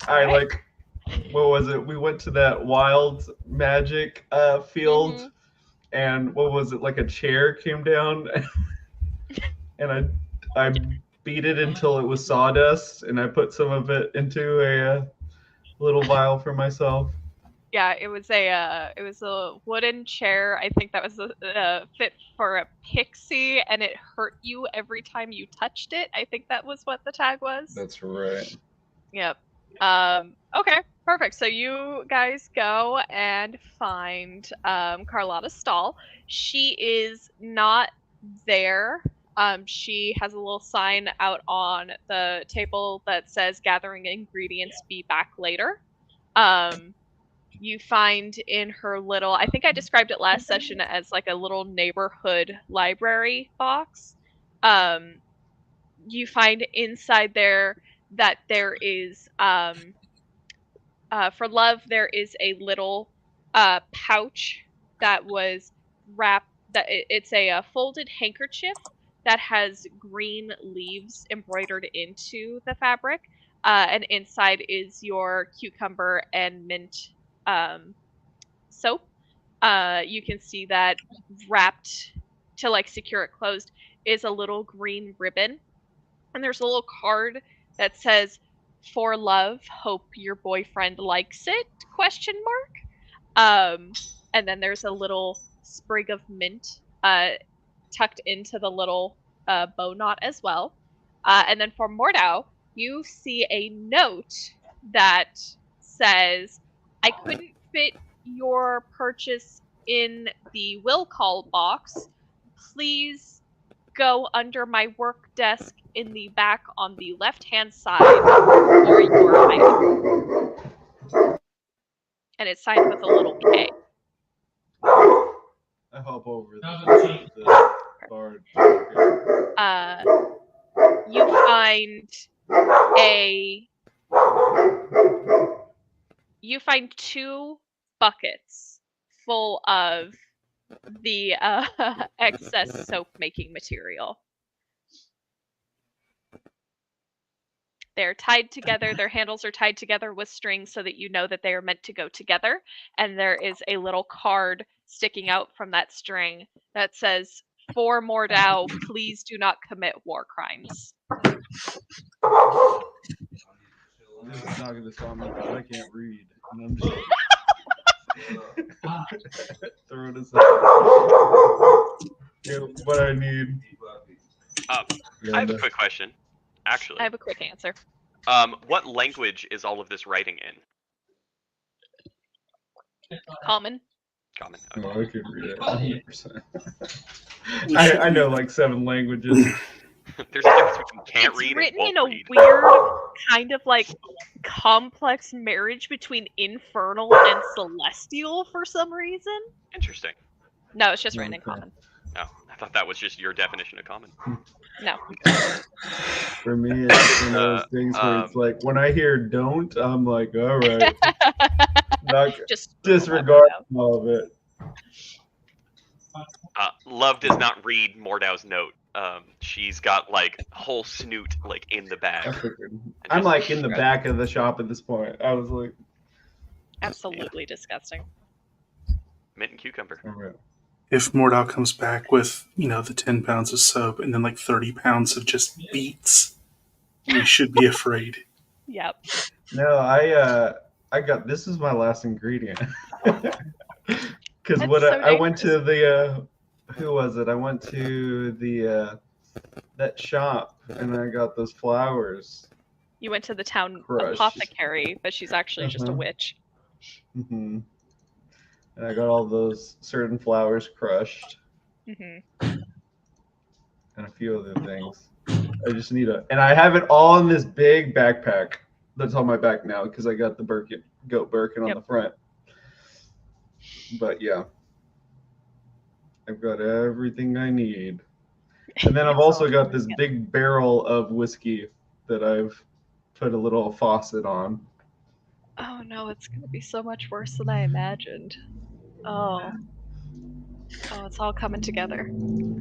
Right. What was it? We went to that wild magic field, Mhm. and what was it? Like a chair came down, and I beat it until it was sawdust, and I put some of it into a little vial for myself. Yeah, it was a wooden chair. I think that was fit for a pixie, and it hurt you every time you touched it. I think that was what the tag was. That's right. Yep. Okay, perfect. So you guys go and find Carlotta's stall. She is not there. She has a little sign out on the table that says "Gathering ingredients. Be back later." You find in her little, I think I described it last session as like a little neighborhood library box. You find inside there that there is for love there is a little pouch that was wrapped it's a folded handkerchief that has green leaves embroidered into the fabric, and inside is your cucumber and mint soap. You can see that wrapped to like secure it closed is a little green ribbon and there's a little card that says, "For love, hope your boyfriend likes it?" ? And then there's a little sprig of mint tucked into the little bow knot as well. And then for Mordau, you see a note that says, "I couldn't fit your purchase in the will call box. Please go under my work desk in the back on the left-hand side for your item." And it's signed with a little K. I hop over the bard. You find you find 2 buckets full of the excess soap making material. They're tied together. Their handles are tied together with strings so that you know that they are meant to go together. And there is a little card sticking out from that string that says, "For Mordau, please do not commit war crimes." This is not going to stop me because I can't read. And I'm just throw this out. Get what I need. I have a quick question, actually. I have a quick answer. What language is all of this writing in? Common. Common. Oh, Okay. I could read it 100%. I know like 7 languages. There's a difference between can't It's read written and in a won't read. weird kind of like complex marriage between infernal and celestial for some reason. Interesting. No, it's just written in Okay. common. Oh, I thought that was just your definition of common. No. For me, it's just one of those things where it's like when I hear "don't," I'm like, all right, not Just disregard all of it. Love does not read Mordau's note. She's got like whole snoot like in the I bag. figured. I'm like in the back of the shop at this point. I was like, absolutely disgusting. Mint and cucumber. all right. If Mordau comes back with, the 10 pounds of soap and then like 30 pounds of just beets, we should be afraid. Yep. No, I got this is my last ingredient. Because That's what so I went to the who was it? I went to the that shop and I got those flowers. You went to the town Crushed. apothecary, but she's actually just a Uh-huh. witch. Hmm. And I got all those certain flowers crushed Hmm. and a few other things. I just need and I have it all in this big backpack that's on my back now because I got the goat Birkin on Yep. the front. But yeah, I've got everything I need. And then I've It's also all got coming this together. big barrel of whiskey that I've put a little faucet on. Oh no, it's gonna be so much worse than I imagined. Oh, it's all coming together.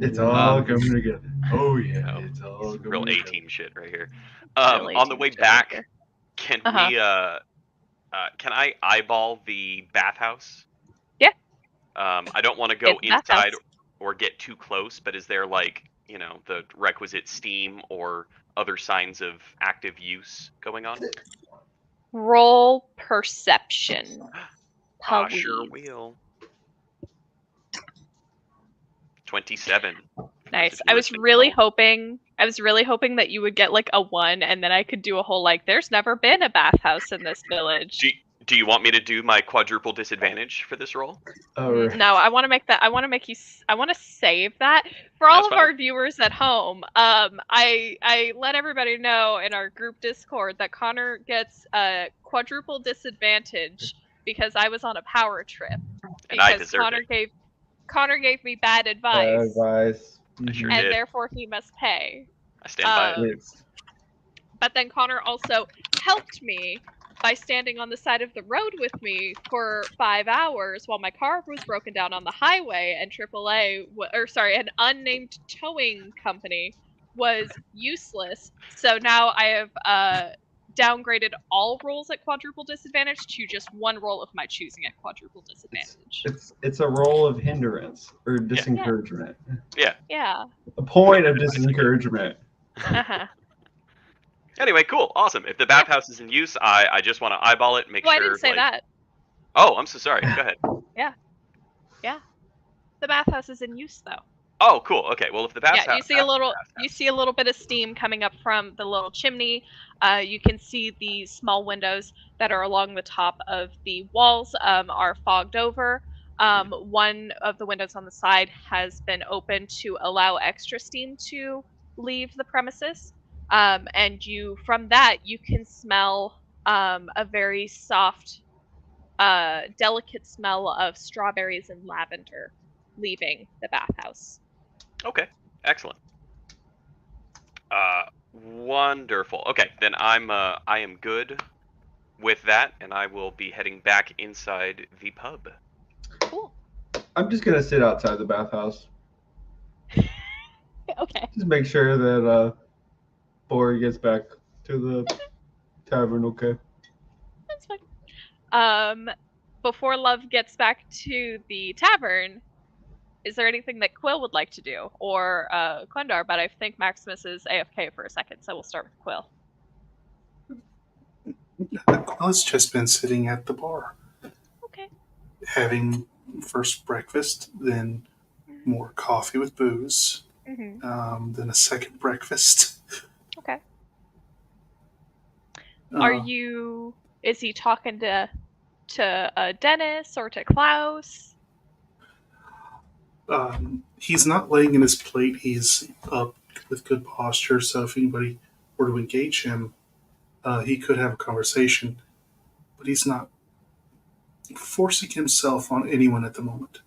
It's all coming together. Oh yeah, No, it's all coming Real together. A-team shit right here. Real On the A-team way shit right back, here. can Uh-huh. we can I eyeball the bathhouse? Yeah. I don't want to go It's a bathhouse. inside or get too close, but is there like, the requisite steam or other signs of active use going on? Roll perception. I sure Please. will. 27. Nice. If you I was listen really well. hoping that you would get like a 1, and then I could do a whole like, "There's never been a bathhouse in this village." Do you want me to do my quadruple disadvantage for this roll? Oh, right. No, I want to make that. I want to save that for all That's of fine. our viewers at home. I let everybody know in our group Discord that Connor gets a quadruple disadvantage because I was on a power trip. And I Because deserve it. Connor gave me bad advice, Advice. I sure and did. therefore he must pay. I stand by it. Yes. But then Connor also helped me by standing on the side of the road with me for 5 hours while my car was broken down on the highway, and an unnamed towing company was useless. So now I have downgraded all rolls at quadruple disadvantage to just one roll of my choosing at quadruple disadvantage. It's a role of hindrance or disencouragement. Yeah. A point of disencouragement. Uh-huh. Anyway, cool, awesome. If the bathhouse is in use, I just want to eyeball it, make Well, sure. I didn't say that. Oh, I'm so sorry. Go ahead. Yeah. The bathhouse is in use though. Oh, cool. Okay. Well, if the bathhouse, Yeah, you see a little bit of steam coming up from the little chimney. You can see the small windows that are along the top of the walls are fogged over. One of the windows on the side has been opened to allow extra steam to leave the premises. And from that you can smell a very soft, delicate smell of strawberries and lavender leaving the bathhouse. Okay. Excellent. Wonderful. Okay, then I am good with that, and I will be heading back inside the pub. Cool. I'm just gonna sit outside the bathhouse. Okay. Just make sure that Bori gets back to the tavern. Okay. That's fine. Before Love gets back to the tavern, is there anything that Quill would like to do? Or Quendar, but I think Maximus is AFK for a second, so we'll start with Quill. Quill's just been sitting at the bar, Okay. having first breakfast, then more coffee with booze, Mm-hmm. then a second breakfast. Okay. Uh, Is he talking to Dennis or to Klaus? He's not laying in his plate. He's up with good posture, so if anybody were to engage him, he could have a conversation, but he's not forcing himself on anyone at the moment.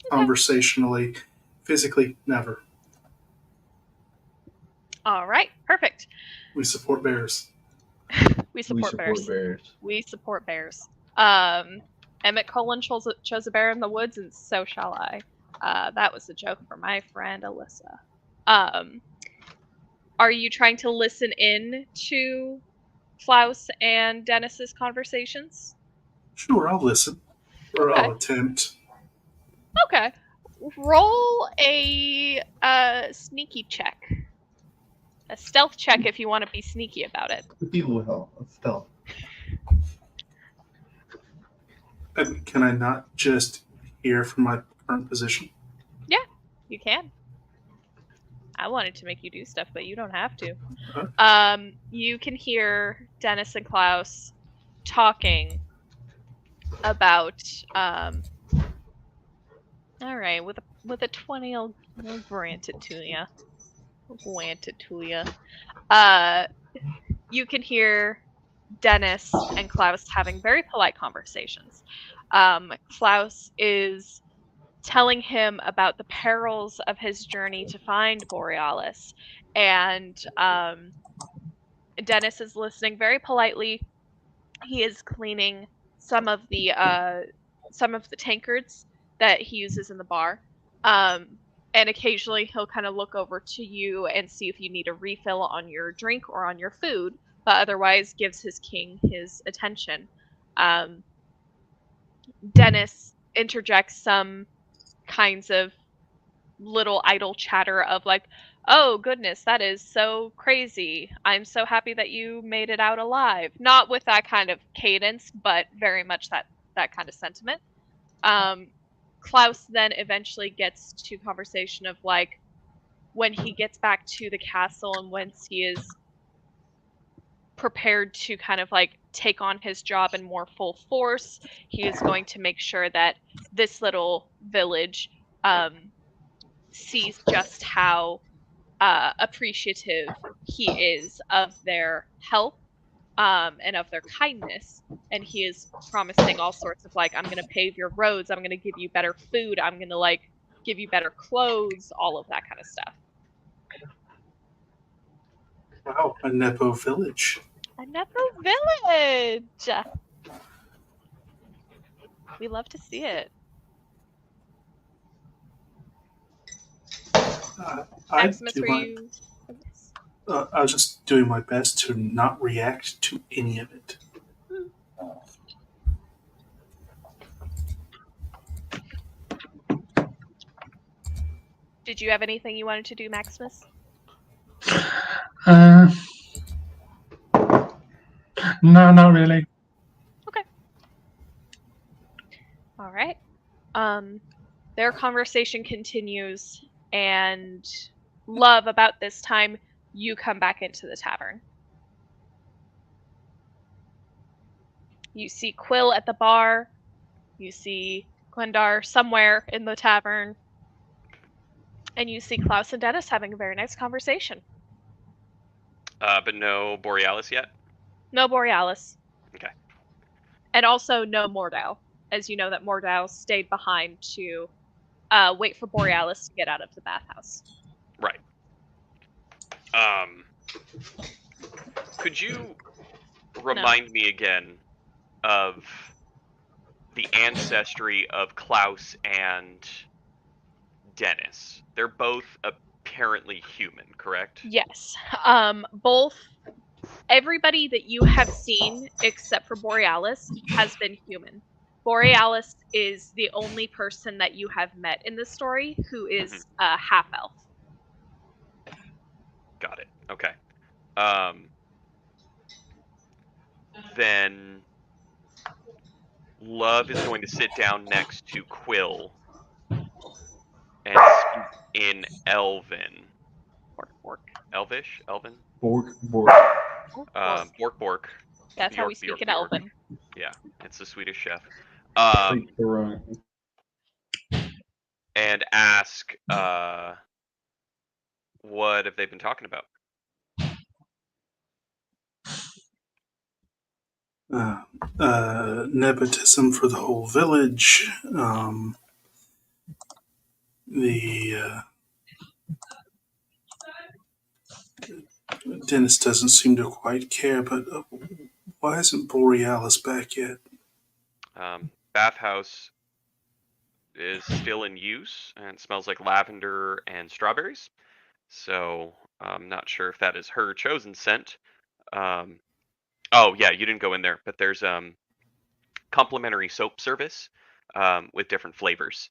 Okay. Conversationally, physically, never. All right, perfect. We support bears. We support bears. bears. We support bears. Emmett Cullen chose a bear in the woods, and so shall I. That was a joke for my friend Alyssa. Are you trying to listen in to Klaus and Dennis's conversations? Sure, I'll listen. Or Okay. I'll attempt. Okay. Roll a sneaky check. A stealth check if you want to be sneaky about it. Be well. Stealth. Can I not just hear from my current position? You can. I wanted to make you do stuff, but you don't have to. Okay. You can hear Dennis and Klaus talking about. All right, with a 20, I'll grant it to you. You can hear Dennis and Klaus having very polite conversations. Klaus is telling him about the perils of his journey to find Borealis, and Dennis is listening very politely. He is cleaning some of the tankards that he uses in the bar, and occasionally he'll kind of look over to you and see if you need a refill on your drink or on your food, but otherwise gives his king his attention. Dennis interjects some kinds of little idle chatter of like, oh goodness, that is so crazy, I'm so happy that you made it out alive, not with that kind of cadence, but very much that kind of sentiment. Klaus then eventually gets to conversation of like, when he gets back to the castle and once he is prepared to kind of like take on his job in more full force, he is going to make sure that this little village sees just how appreciative he is of their help and of their kindness. And he is promising all sorts of like, I'm going to pave your roads, I'm going to give you better food, I'm going to like give you better clothes, all of that kind of stuff. Wow, a Nepo village. A Nepo village! We love to see it. Maximus, were you... I was just doing my best to not react to any of it. Did you have anything you wanted to do, Maximus? No, not really. All right. Their conversation continues, and Love, about this time, you come back into the tavern. You see Quill at the bar. You see Glendarr somewhere in the tavern. And you see Klaus and Dennis having a very nice conversation. But no Borealis yet? No Borealis. Okay. And also no Mordau, as you know that Mordau stayed behind to wait for Borealis to get out of the bathhouse. Right. Could you remind me again of the ancestry of Klaus and Dennis? They're both apparently human, correct? Yes. Everybody that you have seen, except for Borealis, has been human. Borealis is the only person that you have met in this story who is half-elf. Got it. Okay. Then Love is going to sit down next to Quill and speak in Elven. Bork. Elvish? Elven? Bork. Bork. That's how we Bjork, speak in Bjork. Elven. Yeah, it's the Swedish chef. Take the run. And ask, what have they been talking about? Nepotism for the whole village. Dennis doesn't seem to quite care, but why isn't Borealis back yet? Bathhouse is still in use and smells like lavender and strawberries. So I'm not sure if that is her chosen scent. Oh yeah, you didn't go in there, but there's complimentary soap service with different flavors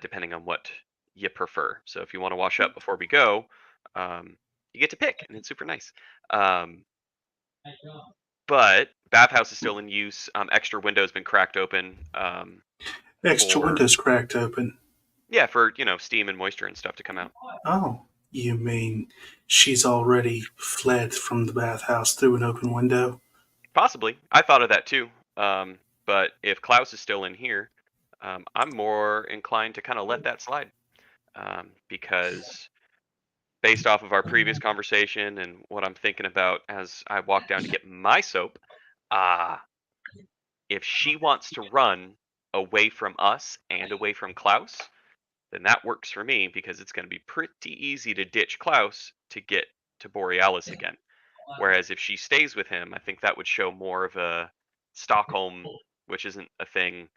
depending on what you prefer. So if you want to wash up before we go, you get to pick, and it's super nice. But bathhouse is still in use. Extra window's been cracked open. Extra windows cracked open. Yeah, for steam and moisture and stuff to come out. Oh, you mean she's already fled from the bathhouse through an open window? Possibly. I thought of that too. But if Klaus is still in here, I'm more inclined to kind of let that slide. Because based off of our previous conversation and what I'm thinking about as I walk down to get my soap, if she wants to run away from us and away from Klaus, then that works for me because it's going to be pretty easy to ditch Klaus to get to Borealis again. Whereas if she stays with him, I think that would show more of a Stockholm, which isn't a thing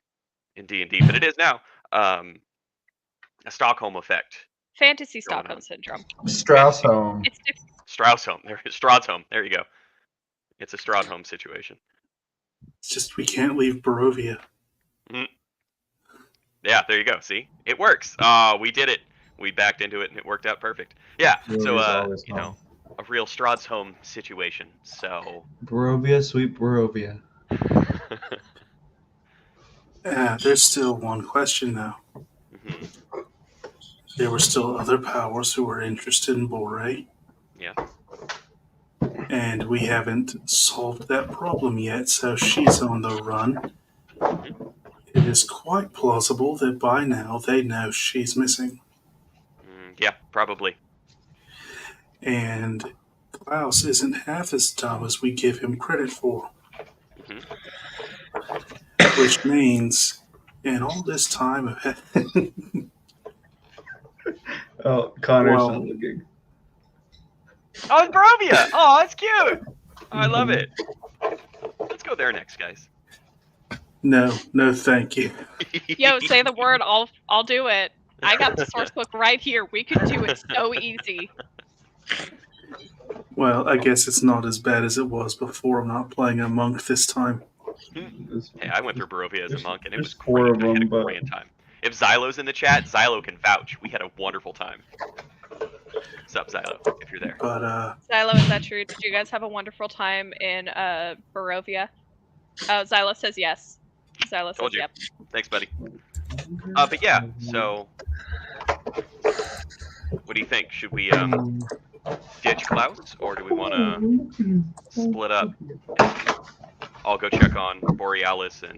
in D&D, but it is now, a Stockholm effect. Fantasy Stockholm Syndrome. Straussholm. It's different. Strahdholm. There you go. It's a Strahdholm situation. It's just we can't leave Barovia. Yeah, there you go. See? It works. We did it. We backed into it and it worked out perfect. Yeah, so, a real Strahdholm situation, so... Barovia, sweet Barovia. There's still one question, though. There were still other powers who were interested in Bore. Yeah. And we haven't solved that problem yet, so she's on the run. It is quite plausible that by now they know she's missing. Yeah, probably. And Klaus isn't half as dumb as we give him credit for. Which means, in all this time of... Oh, Connor's not looking. Oh, it's Barovia! Oh, that's cute! Oh, I love it. Let's go there next, guys. No, thank you. Yo, say the word, I'll do it. I got the source book right here. We could do it so easy. Well, I guess it's not as bad as it was before. I'm not playing a monk this time. Hey, I went through Barovia as a monk, and it was four great. of I had a them, but- grand time. If Xylo's in the chat, Xylo can vouch. We had a wonderful time. Sup, Xylo, if you're there. But Xylo, is that true? Did you guys have a wonderful time in Barovia? Oh, Xylo says yes. Xylo Told says you. yep. Thanks, buddy. But yeah, so what do you think? Should we ditch Klaus, or do we want to split up and all go check on Borealis and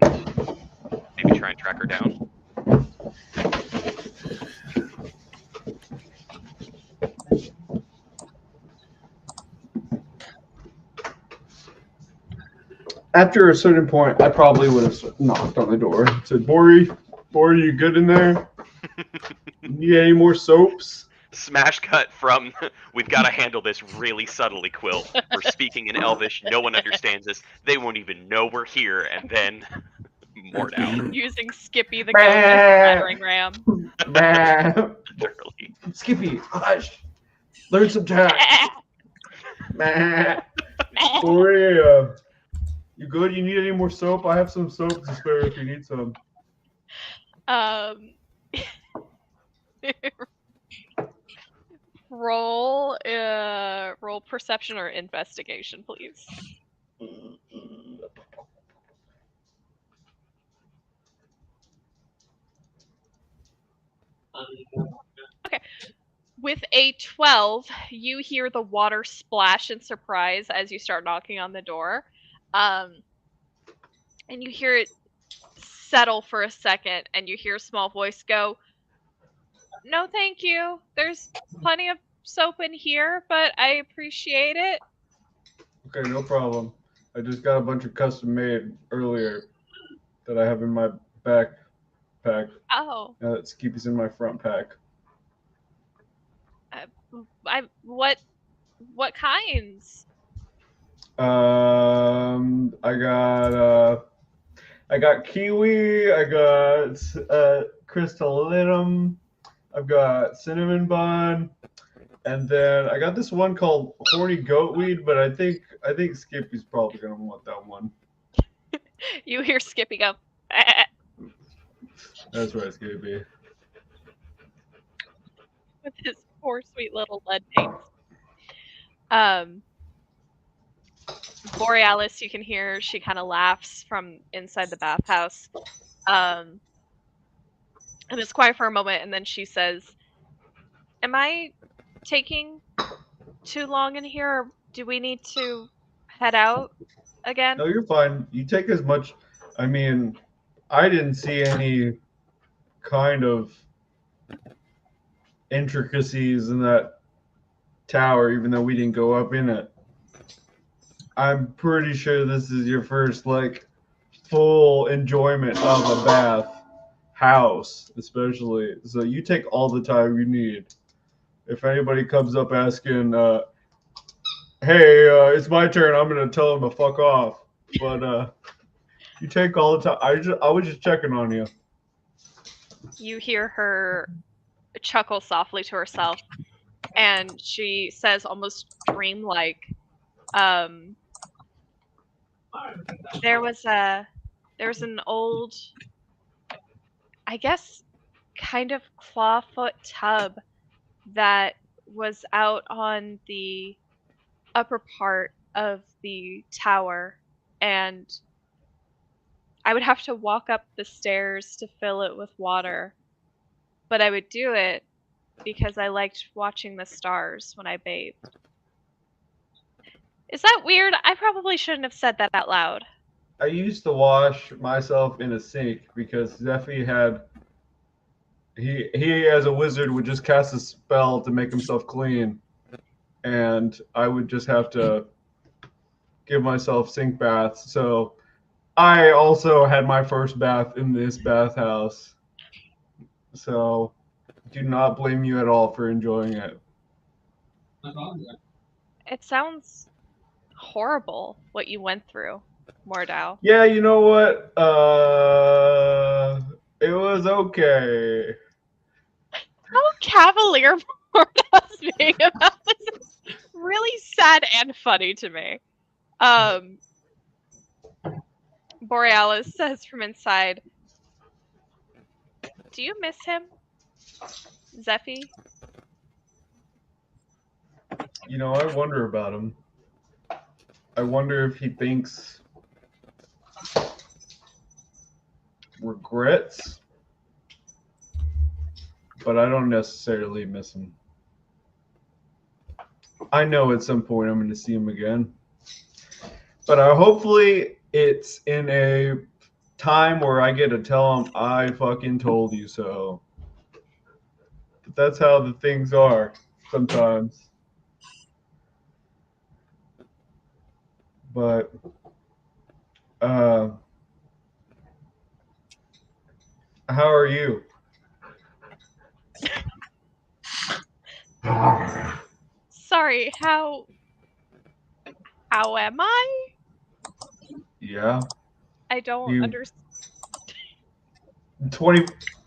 maybe try and track her down? After a certain point, I probably would have knocked on the door. Said, Bori, you good in there? Need any more soaps? Smash cut from we've got to handle this really subtly, Quill. We're speaking in Elvish. No one understands us. They won't even know we're here. And then Mordau. Using Skippy the goat as a battering ram. Literally. Skippy, hush. Learn some tact. Bori, you good? You need any more soap? I have some soap to spare if you need some. Roll perception or investigation, please. Okay. With a 12, you hear the water splash in surprise as you start knocking on the door. And you hear it settle for a second, and you hear a small voice go, "No, thank you. There's plenty of soap in here, but I appreciate it." Okay, no problem. I just got a bunch of custom made earlier that I have in my backpack. Oh, Now that Skippy's in my front pack. what kinds? I got kiwi. I got crystallinum. I've got cinnamon bun, and then I got this one called horny goatweed. But I think Skippy's probably gonna want that one. You hear Skippy go, That's right, Skippy. with his poor sweet little lead paints. Borealis, you can hear she kind of laughs from inside the bathhouse. And it's quiet for a moment, and then she says, "Am I taking too long in here, or do we need to head out again?" No, you're fine. You take as much. I mean, I didn't see any kind of intricacies in that tower, even though we didn't go up in it. I'm pretty sure this is your first full enjoyment of a bath house, especially. So you take all the time you need. If anybody comes up asking, "Hey, it's my turn," I'm gonna tell them to fuck off. But you take all the time. I was just checking on you. You hear her chuckle softly to herself, and she says, almost dreamlike, there was an old, I guess, kind of clawfoot tub that was out on the upper part of the tower, and I would have to walk up the stairs to fill it with water, but I would do it because I liked watching the stars when I bathed. Is that weird? I probably shouldn't have said that out loud. I used to wash myself in a sink because Zephy had he as a wizard would just cast a spell to make himself clean, and I would just have to give myself sink baths. So I also had my first bath in this bathhouse. So do not blame you at all for enjoying it. It sounds horrible what you went through, Mordau. Yeah, you know what? It was okay. How cavalier Mordau's being about this is really sad and funny to me. Borealis says from inside, "Do you miss him, Zephy?" You know, I wonder about him. I wonder if he thinks regrets, but I don't necessarily miss him. I know at some point I'm going to see him again, but hopefully it's in a time where I get to tell him I fucking told you so. But that's how the things are sometimes. But how are you? Sorry, how am I? Yeah. I don't You understand.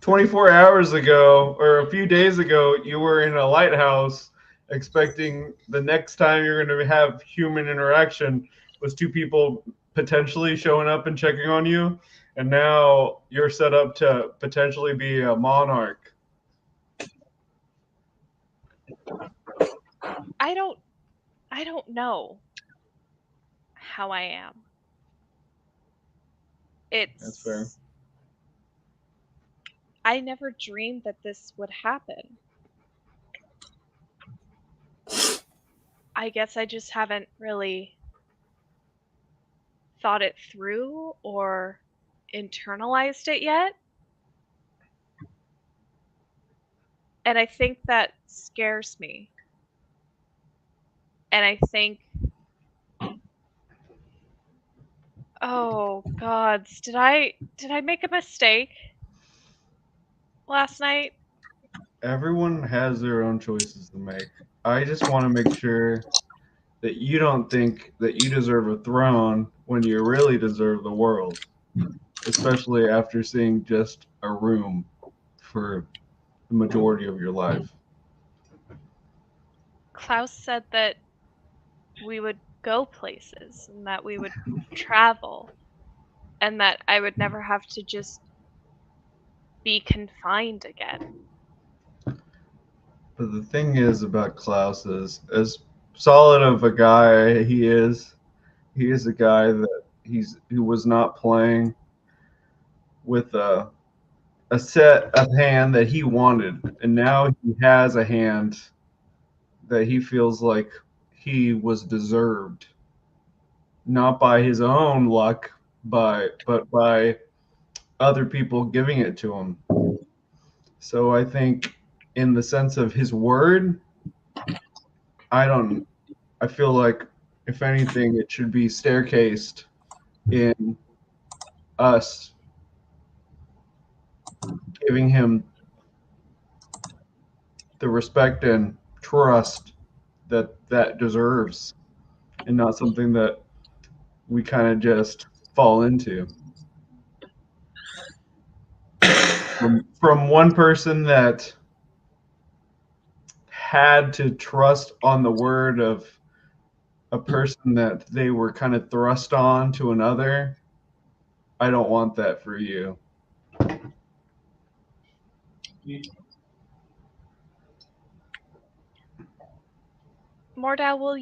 24 hours ago or a few days ago, you were in a lighthouse expecting the next time you're going to have human interaction was two people potentially showing up and checking on you. And now you're set up to potentially be a monarch. I don't know how I am. That's fair. It's I never dreamed that this would happen. I guess I just haven't really thought it through or internalized it yet. And I think that scares me. And I think, oh gods, did I make a mistake last night? Everyone has their own choices to make. I just want to make sure that you don't think that you deserve a throne when you really deserve the world, especially after seeing just a room for the majority of your life. Klaus said that we would go places and that we would travel and that I would never have to just be confined again. But the thing is about Klaus is, as solid of a guy he is a guy that who was not playing with a set of hand that he wanted, and now he has a hand that he feels like he was deserved, not by his own luck, but by other people giving it to him. So I think, in the sense of his word, I feel like, if anything, it should be staircased in us giving him the respect and trust that deserves, and not something that we kind of just fall into. From one person that had to trust on the word of a person that they were kind of thrust on to another, I don't want that for you. Mordau, will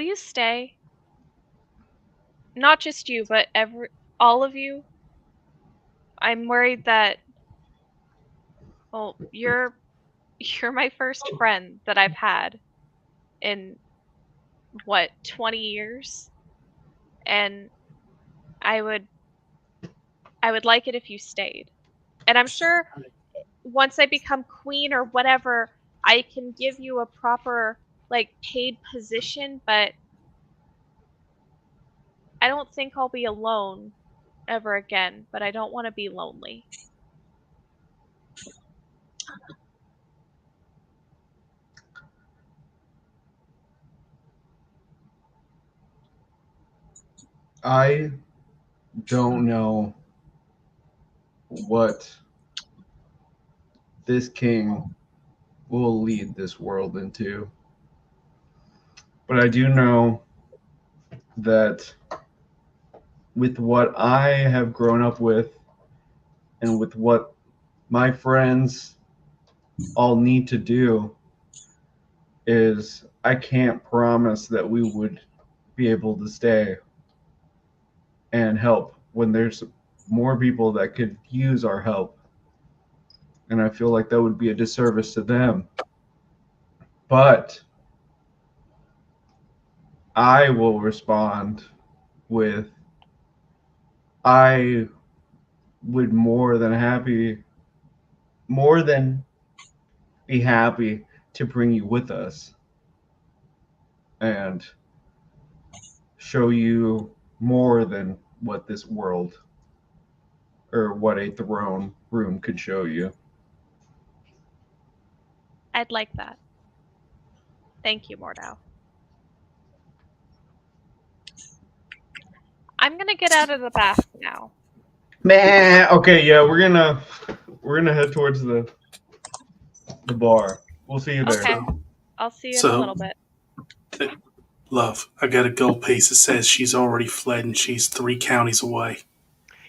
you stay? Not just you, but all of you. I'm worried that, well, you're my first friend that I've had in what, 20 years? And I would like it if you stayed. And I'm sure once I become queen or whatever, I can give you a proper like paid position, but I don't think I'll be alone ever again, but I don't want to be lonely. I don't know what this king will lead this world into, but I do know that with what I have grown up with and with what my friends all need to do, is I can't promise that we would be able to stay and help when there's more people that could use our help. And I feel like that would be a disservice to them. But I will respond with I would more than be happy to bring you with us and show you more than what this world or what a throne room could show you. I'd like that. Thank you, Mordau. I'm gonna get out of the bath now. Man, okay, yeah, we're gonna head towards the bar. We'll see you there. Okay. I'll see you in a So- little bit. Love, I got a gold piece that says she's already fled and she's 3 counties away.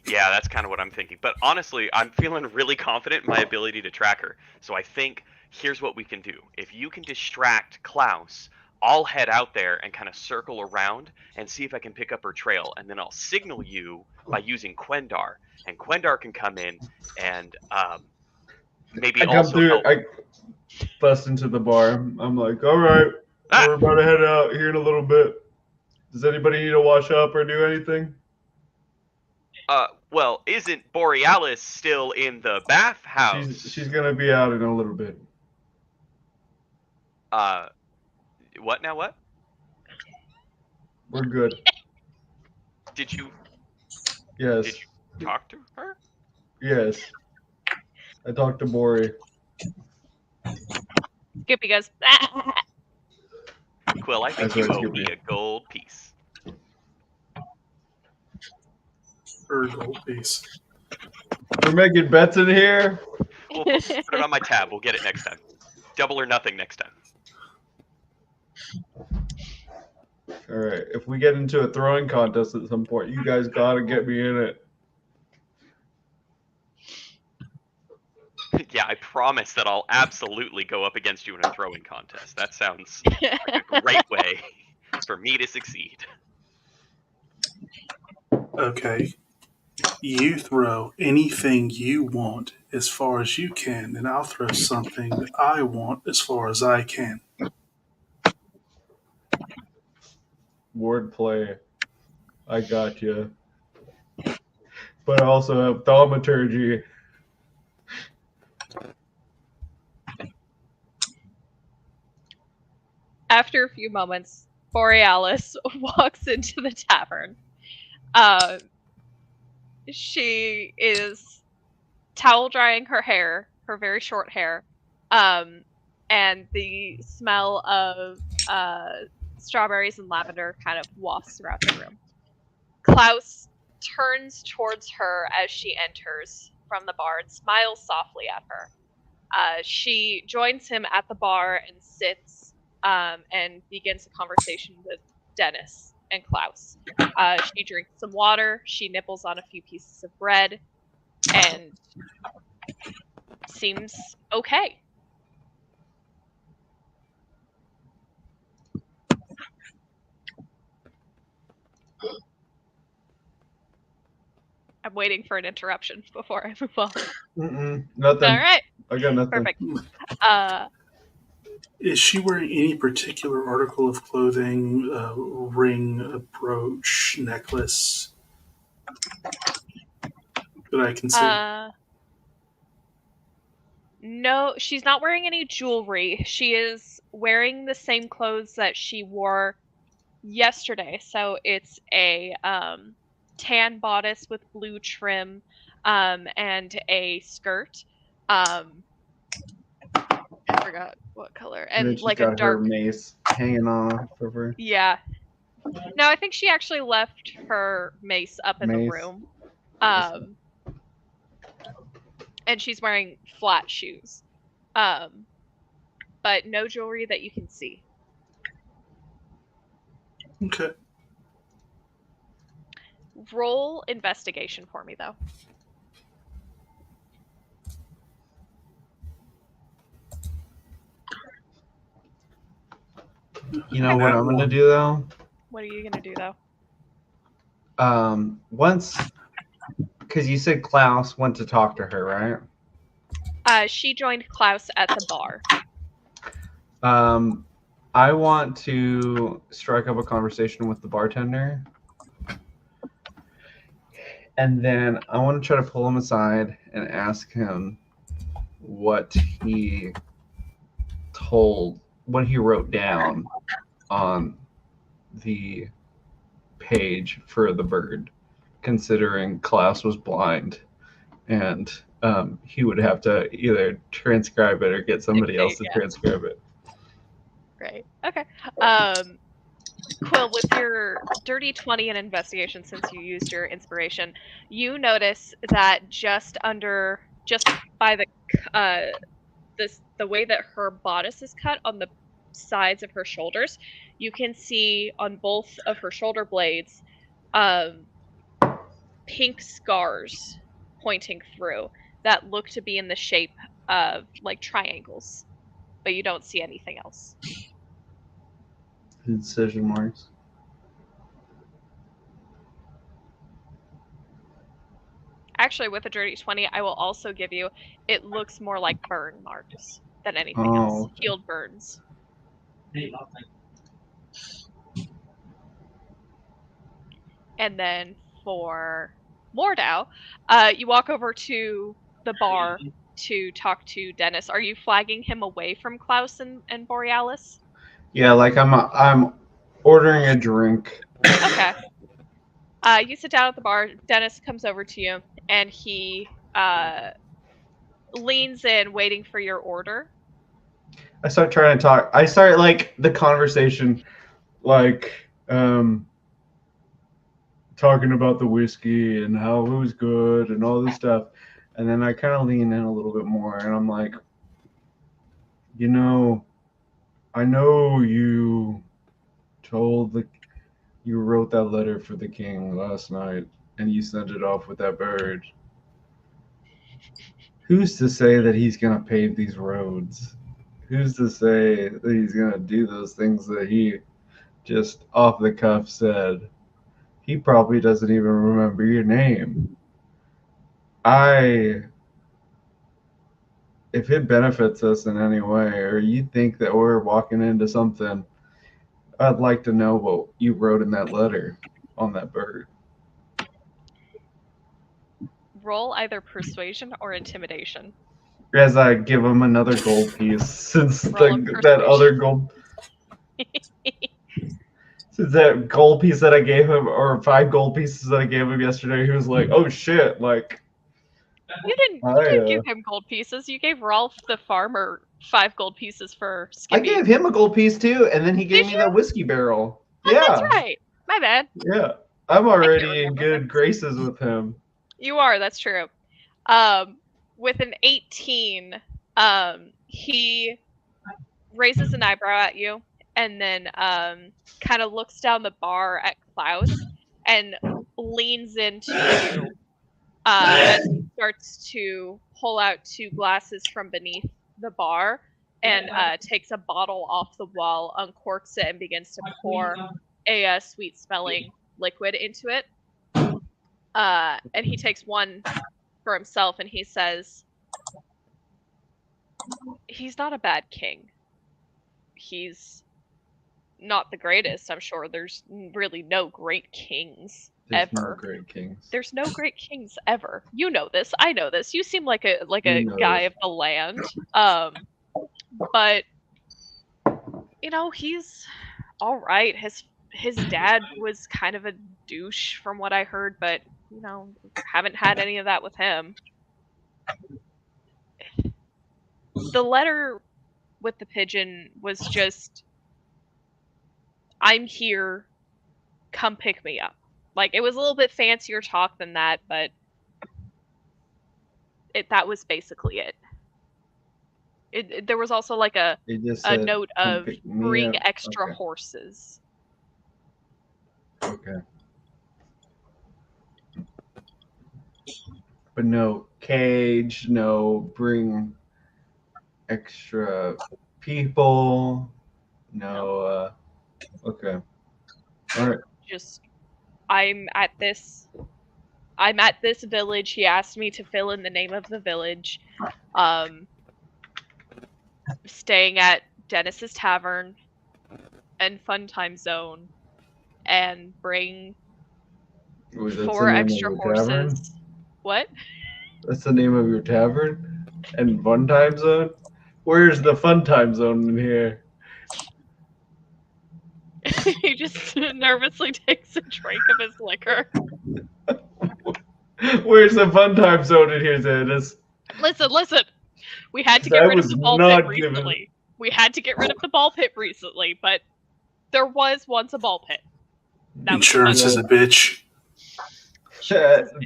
Yeah, that's kind of what I'm thinking. But honestly, I'm feeling really confident in my ability to track her. So I think here's what we can do. If you can distract Klaus, I'll head out there and kind of circle around and see if I can pick up her trail. And then I'll signal you by using Quendar. And Quendar can come in and maybe I come also through. help. I bust into the bar. I'm like, all right, we're about to head out here in a little bit. Does anybody need to wash up or do anything? Well, isn't Borealis still in the bathhouse? She's gonna be out in a little bit. What now? What? We're good. Did you Yes. talk to her? Yes. I talked to Bori. Skippy goes, Quill, I think That's you right, owe Skippy. me a gold piece. Her gold piece. We're making bets in here. We'll put it on my tab. We'll get it next time. Double or nothing next time. All right. If we get into a throwing contest at some point, you guys gotta get me in it. Yeah, I promise that I'll absolutely go up against you in a throwing contest. That sounds like a great way for me to succeed. Okay. You throw anything you want as far as you can, and I'll throw something that I want as far as I can. Wordplay. I got you. But I also have thaumaturgy. After a few moments, Borealis walks into the tavern. She is towel drying her hair, her very short hair, and the smell of strawberries and lavender kind of wafts throughout the room. Klaus turns towards her as she enters from the bar and smiles softly at her. She joins him at the bar and sits and begins a conversation with Dennis and Klaus. She drinks some water, she nibbles on a few pieces of bread, and seems okay. I'm waiting for an interruption before I move on. Nothing. All right, I got nothing. perfect. Is she wearing any particular article of clothing, ring, a brooch, necklace that I can see? No, she's not wearing any jewelry. She is wearing the same clothes that she wore yesterday. So it's a tan bodice with blue trim and a skirt. I forgot what color. And then And she's like got a dark her mace hanging off of her. Yeah. No, I think she actually left her mace up in the Mace. room. And she's wearing flat shoes. But no jewelry that you can see. Okay. Roll investigation for me, though. You know what I'm gonna do though? What are you gonna do though? Once, because you said Klaus went to talk to her, right? She joined Klaus at the bar. I want to strike up a conversation with the bartender. And then I want to try to pull him aside and ask him what he wrote down on the page for the bird, considering Klaus was blind and he would have to either transcribe it or get somebody else to transcribe it. Right. Okay. Quill, with your dirty 20 in investigation, since you used your inspiration, you notice that just by the way that her bodice is cut on the sides of her shoulders, you can see on both of her shoulder blades pink scars pointing through that look to be in the shape of like triangles, but you don't see anything else. Incision marks. Actually, with a dirty 20, I will also give you, it looks more like burn marks than anything else. Okay. Healed burns. And then for Mordau, you walk over to the bar to talk to Dennis. Are you flagging him away from Klaus and Borealis? Yeah, like I'm ordering a drink. Okay. You sit down at the bar. Dennis comes over to you, and he leans in, waiting for your order. I start trying to talk. I start like the conversation, like talking about the whiskey and how it was good and all this stuff, and then I kind of lean in a little bit more, and I'm like, you know, I know you wrote that letter for the king last night, and you sent it off with that bird. Who's to say that he's gonna pave these roads? Who's to say that he's gonna do those things that he just off the cuff said? He probably doesn't even remember your name. If it benefits us in any way, or you think that we're walking into something, I'd like to know what you wrote in that letter on that bird. Roll either persuasion or intimidation. As I give him another gold piece, since Roll a that other gold. Since that gold piece that I gave him, or 5 gold pieces that I gave him yesterday, he was like, "Oh shit!" Like, you didn't give him gold pieces. You gave Rolf the farmer 5 gold pieces for Skippy. I gave him a gold piece too, and then he gave me that whiskey barrel. Oh, yeah, that's right. My bad. Yeah, I'm already in good graces with him. You are. That's true. With an 18, he raises an eyebrow at you, and then kind of looks down the bar at Klaus and leans into you as he starts to pull out 2 glasses from beneath the bar and takes a bottle off the wall, uncorks it, and begins to pour a sweet-smelling liquid into it. And he takes one for himself, and he says, he's not a bad king. He's not the greatest. I'm sure there's really no great kings ever. No great kings. There's no great kings ever. You know this. I know this. You seem like a guy of the land. But you know, he's all right. His dad was kind of a douche from what I heard, but you know, haven't had any of that with him. The letter with the pigeon was just, I'm here, come pick me up. Like, it was a little bit fancier talk than that, but that was basically it. There was also like a note of bring extra horses. Okay. But no cage, no bring extra people, no Okay. All right. Just, I'm at this village. He asked me to fill in the name of the village. Staying at Dennis's Tavern and Fun Time Zone, and bring Wait, that's the 4 name of extra your tavern? horses. What? That's the name of your tavern? And Fun Time Zone? Where's the Fun Time Zone in here? He just nervously takes a drink of his liquor. Where's the Fun Time Zone in here, Dennis? Listen. We had to 'Cause get I rid of was the ball not pit given- recently. We had to get rid of the ball pit recently, but there was once a ball pit. That was Insurance fun. is a bitch.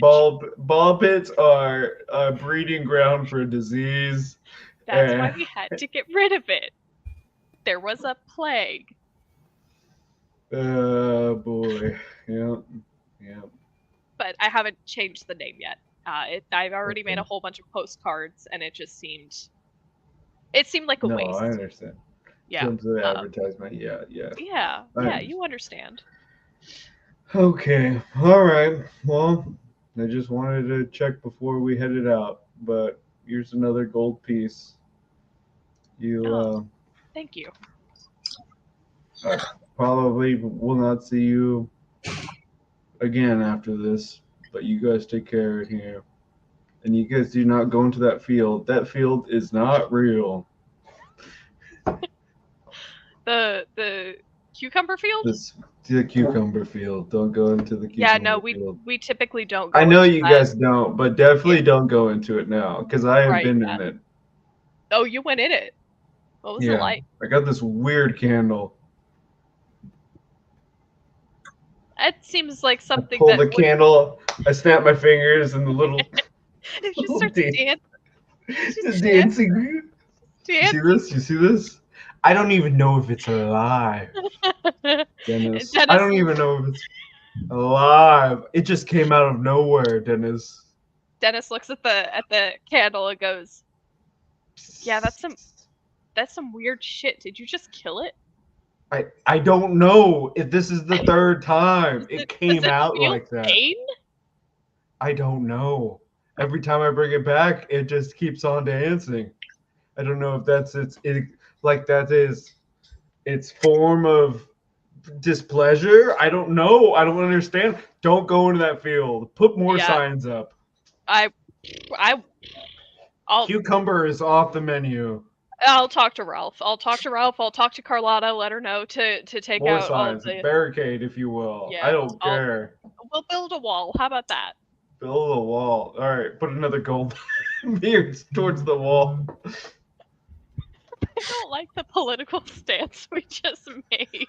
Ball pits are a breeding ground for disease. That's why we had to get rid of it. There was a plague. Oh boy. Yep. But I haven't changed the name yet. I've already made a whole bunch of postcards, and it seemed like a No, waste. I understand. Yeah. In terms of the advertisement, yeah. Yeah, you understand. Okay. All right. Well, I just wanted to check before we headed out, but here's another gold piece. You Thank you. probably will not see you again after this, but you guys take care in here. And you guys do not go into that field. That field is not real. The cucumber field? The cucumber field. Don't go into the cucumber Yeah, no, field. we typically don't go I know into you that. guys don't, but definitely don't go into it now, because I have Right, been yeah. in it. Oh, you went in it. What was it like? I got this weird candle. It seems like I something pull that the candle, I snap my fingers, and the little it just little starts dan- dancing. dancing. You see this? I don't even know if it's alive, Dennis. I don't even know if it's alive. It just came out of nowhere, Dennis. Dennis looks at the candle and goes, "Yeah, that's some weird shit. Did you just kill it? I don't know if this is the third time it came out feel like that. pain? I don't know. Every time I bring it back, it just keeps on dancing. I don't know if that's its form of displeasure. I don't know. I don't understand. Don't go into that field. Put more signs up. I'll Cucumber is off the menu. I'll talk to Ralph. I'll talk to Carlotta, let her know to take More out signs. all the Barricade, if you will. Yeah, I don't care. We'll build a wall. How about that? Build a wall. All right. Put another gold beard towards the wall. I don't like the political stance we just made.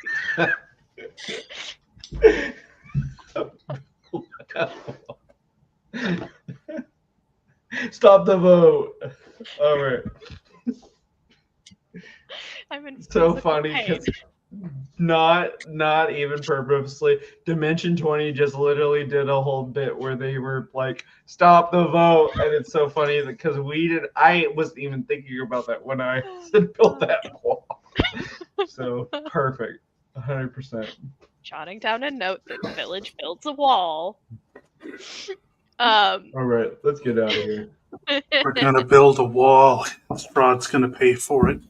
Stop the vote. All right. I'm in So physical funny pain. because not even purposely. Dimension 20 just literally did a whole bit where they were like, stop the vote. And it's so funny because I wasn't even thinking about that when I said build that wall. So perfect. 100%. Jotting down a note that the village builds a wall. All right, let's get out of here. We're gonna build a wall. Strahd's gonna pay for it.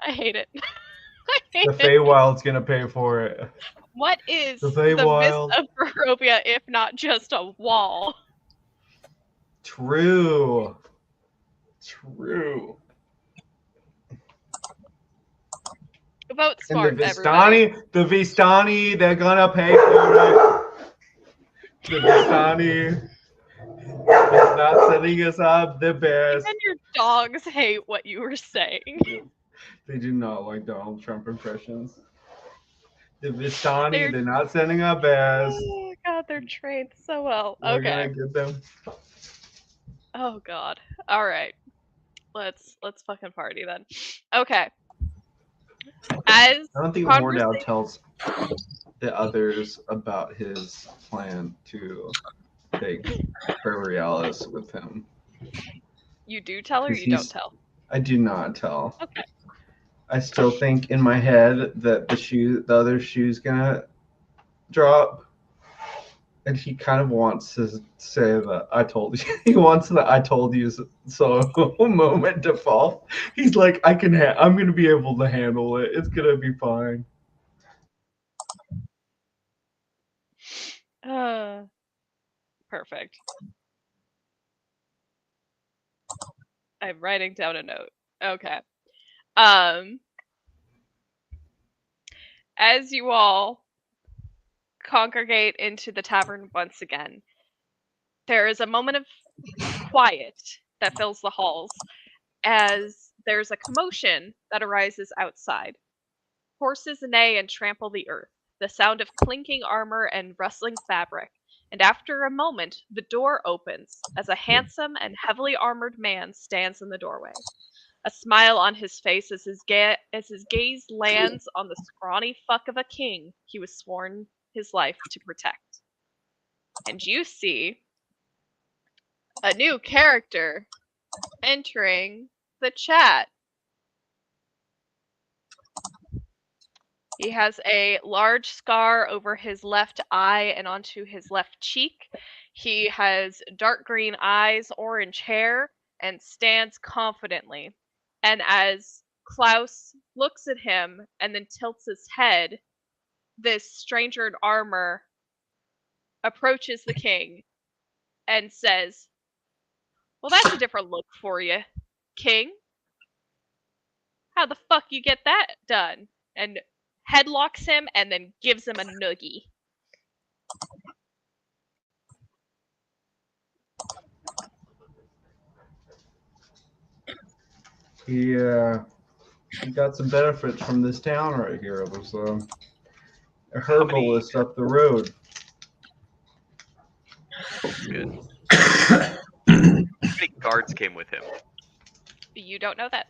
I hate it. The Feywild's gonna pay for it. What is The the Feywild. Mist of Barovia if not just a wall? True. Vote And smart, everybody. the Vistani, they're gonna pay for it. The Vistani is not sending us up the best. Even your dogs hate what you were saying. They do not like Donald Trump impressions. The Vistani, they're not sending our best. Oh god, they're trained so well. We're Okay. gonna get them. Oh god. All right. Let's fucking party then. Okay. As I don't think Mordau tells the others about his plan to take Borealis with him. You do tell or 'Cause you don't tell? I do not tell. Okay. I still think in my head that the other shoe's gonna drop, and he kind of wants to say that I told you. He wants the "I told you" so moment to fall. He's like, I'm gonna be able to handle it. It's gonna be fine. Perfect. I'm writing down a note. Okay. As you all congregate into the tavern once again, there is a moment of quiet that fills the halls as there's a commotion that arises outside. Horses neigh and trample the earth, the sound of clinking armor and rustling fabric, and after a moment the door opens as a handsome and heavily armored man stands in the doorway. A smile on his face as his gaze lands on the scrawny fuck of a king he was sworn his life to protect. And you see a new character entering the chat. He has a large scar over his left eye and onto his left cheek. He has dark green eyes, orange hair, and stands confidently. And as Klaus looks at him and then tilts his head, this stranger in armor approaches the king and says, "Well, that's a different look for you, king. How the fuck you get that done?" And headlocks him and then gives him a noogie. He got some benefits from this town right here. It was a herbalist up the road. Good. How many guards came with him? You don't know that.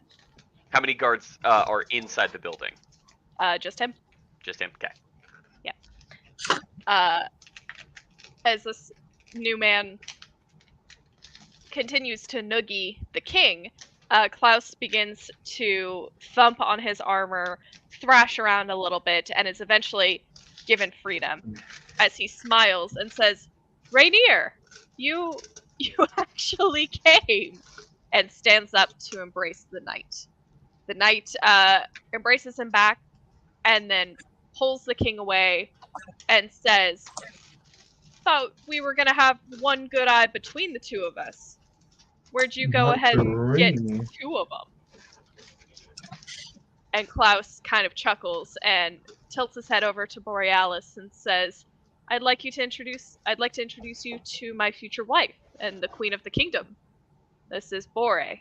How many guards are inside the building? Just him. Just him. Okay. As this new man continues to noogie the king, Klaus begins to thump on his armor, thrash around a little bit, and is eventually given freedom as he smiles and says, "Rainier, you actually came," and stands up to embrace the knight. The knight embraces him back and then pulls the king away and says, "Thought we were gonna have one good eye between the two of us. Where'd you go Not ahead and get three. two of them?" And Klaus kind of chuckles and tilts his head over to Borealis and says, I'd like to introduce you to my future wife and the queen of the kingdom. This is Bore.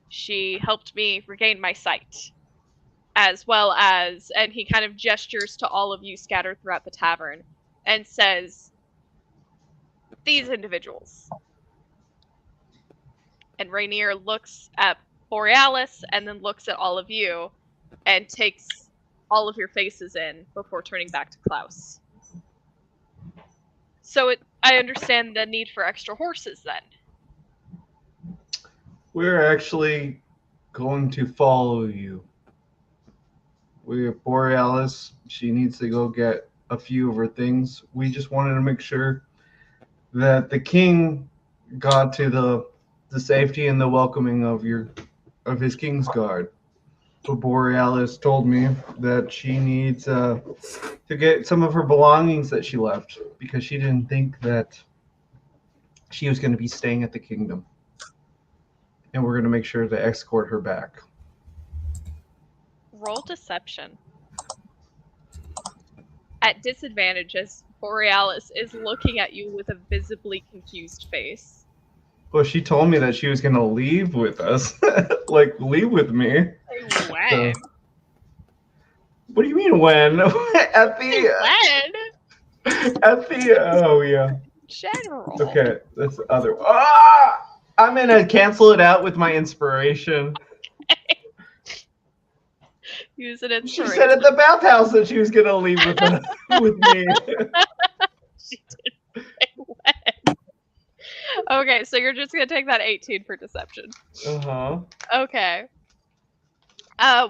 She helped me regain my sight." As well as, and he kind of gestures to all of you scattered throughout the tavern and says, "These individuals." And Rainier looks at Borealis and then looks at all of you and takes all of your faces in before turning back to Klaus. "So I understand the need for extra horses then." We're actually going to follow you. Borealis, she needs to go get a few of her things. We just wanted to make sure that the king got to the safety and the welcoming of his king's guard. But Borealis told me that she needs to get some of her belongings that she left because she didn't think that she was going to be staying at the kingdom. And we're going to make sure to escort her back. Roll deception. At disadvantage as Borealis is looking at you with a visibly confused face. Well, she told me that she was going to leave with us. Like, leave with me. When? What do you mean when? At the... Oh, yeah. General. Okay, that's the other... Ah! I'm going to cancel it out with my inspiration. Use an She inspiration. said at the bathhouse that she was going to leave with, with me. She didn't say when. Okay, so you're just going to take that 18 for deception. Uh-huh. Okay.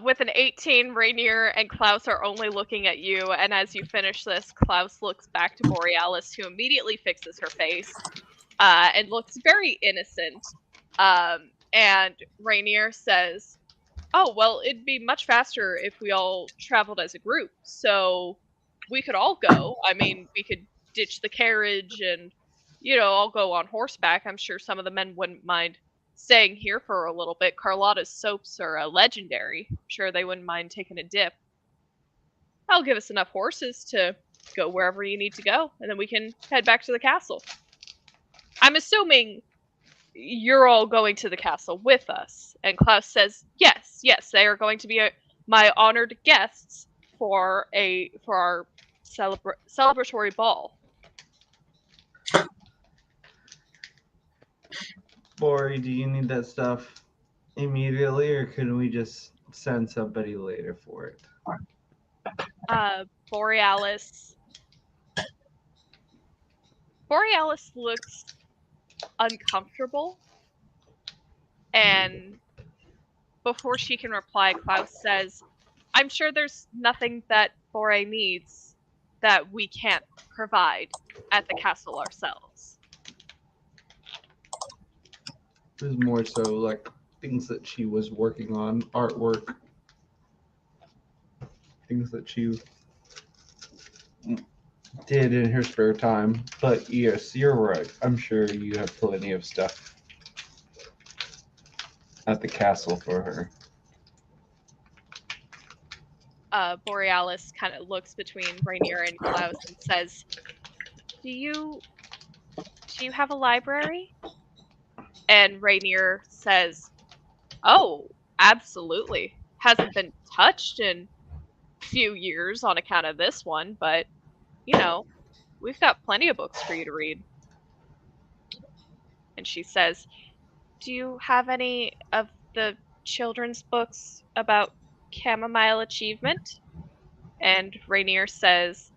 With an 18, Rainier and Klaus are only looking at you, and as you finish this, Klaus looks back to Borealis, who immediately fixes her face, and looks very innocent. And Rainier says, "Oh, well, it'd be much faster if we all traveled as a group, so we could all go. I mean, we could ditch the carriage and, all go on horseback. I'm sure some of the men wouldn't mind staying here for a little bit. Carlotta's soaps are legendary. I'm sure they wouldn't mind taking a dip. That'll give us enough horses to go wherever you need to go, and then we can head back to the castle. I'm assuming you're all going to the castle with us." And Klaus says, yes, they are going to be my honored guests for our celebratory ball. Bori, do you need that stuff immediately, or can we just send somebody later for it? Borealis looks uncomfortable, and before she can reply, Klaus says, "I'm sure there's nothing that Bore needs that we can't provide at the castle ourselves." It was more so like things that she was working on, artwork, things that she did in her spare time. But yes, you're right. I'm sure you have plenty of stuff at the castle for her. Borealis kind of looks between Rainier and Klaus and says, Do you have a library?" And Rainier says, "Oh, absolutely. Hasn't been touched in a few years on account of this one, but, we've got plenty of books for you to read." And she says, "Do you have any of the children's books about chamomile achievement?" And Rainier says,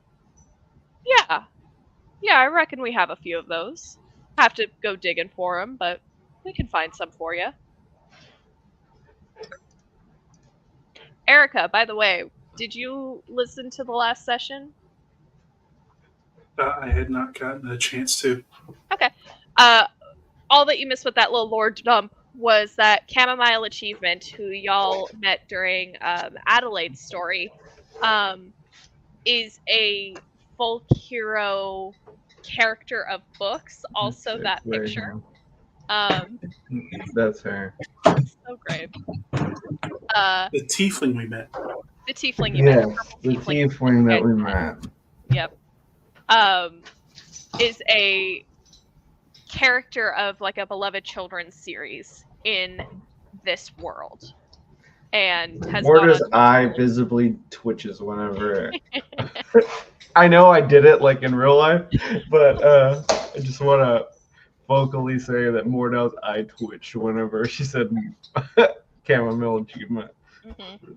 Yeah, I reckon we have a few of those. Have to go digging for them, but we can find some for you." Erica, by the way, did you listen to the last session? I had not gotten a chance to. Okay. All that you missed with that little lore dump was that Chamomile Achievement, who y'all met during Adelaide's story, is a folk hero character of books. Also, that picture. That's her. So great. The tiefling we met. The tiefling you met. The tiefling that we met. Yep. Is a character of like a beloved children's series in this world, and has Morta's eye visibly twitches whenever. I know I did it like in real life, but I just want to vocally say that Mordel's eye twitched whenever she said chamomile achievement. Mm-hmm.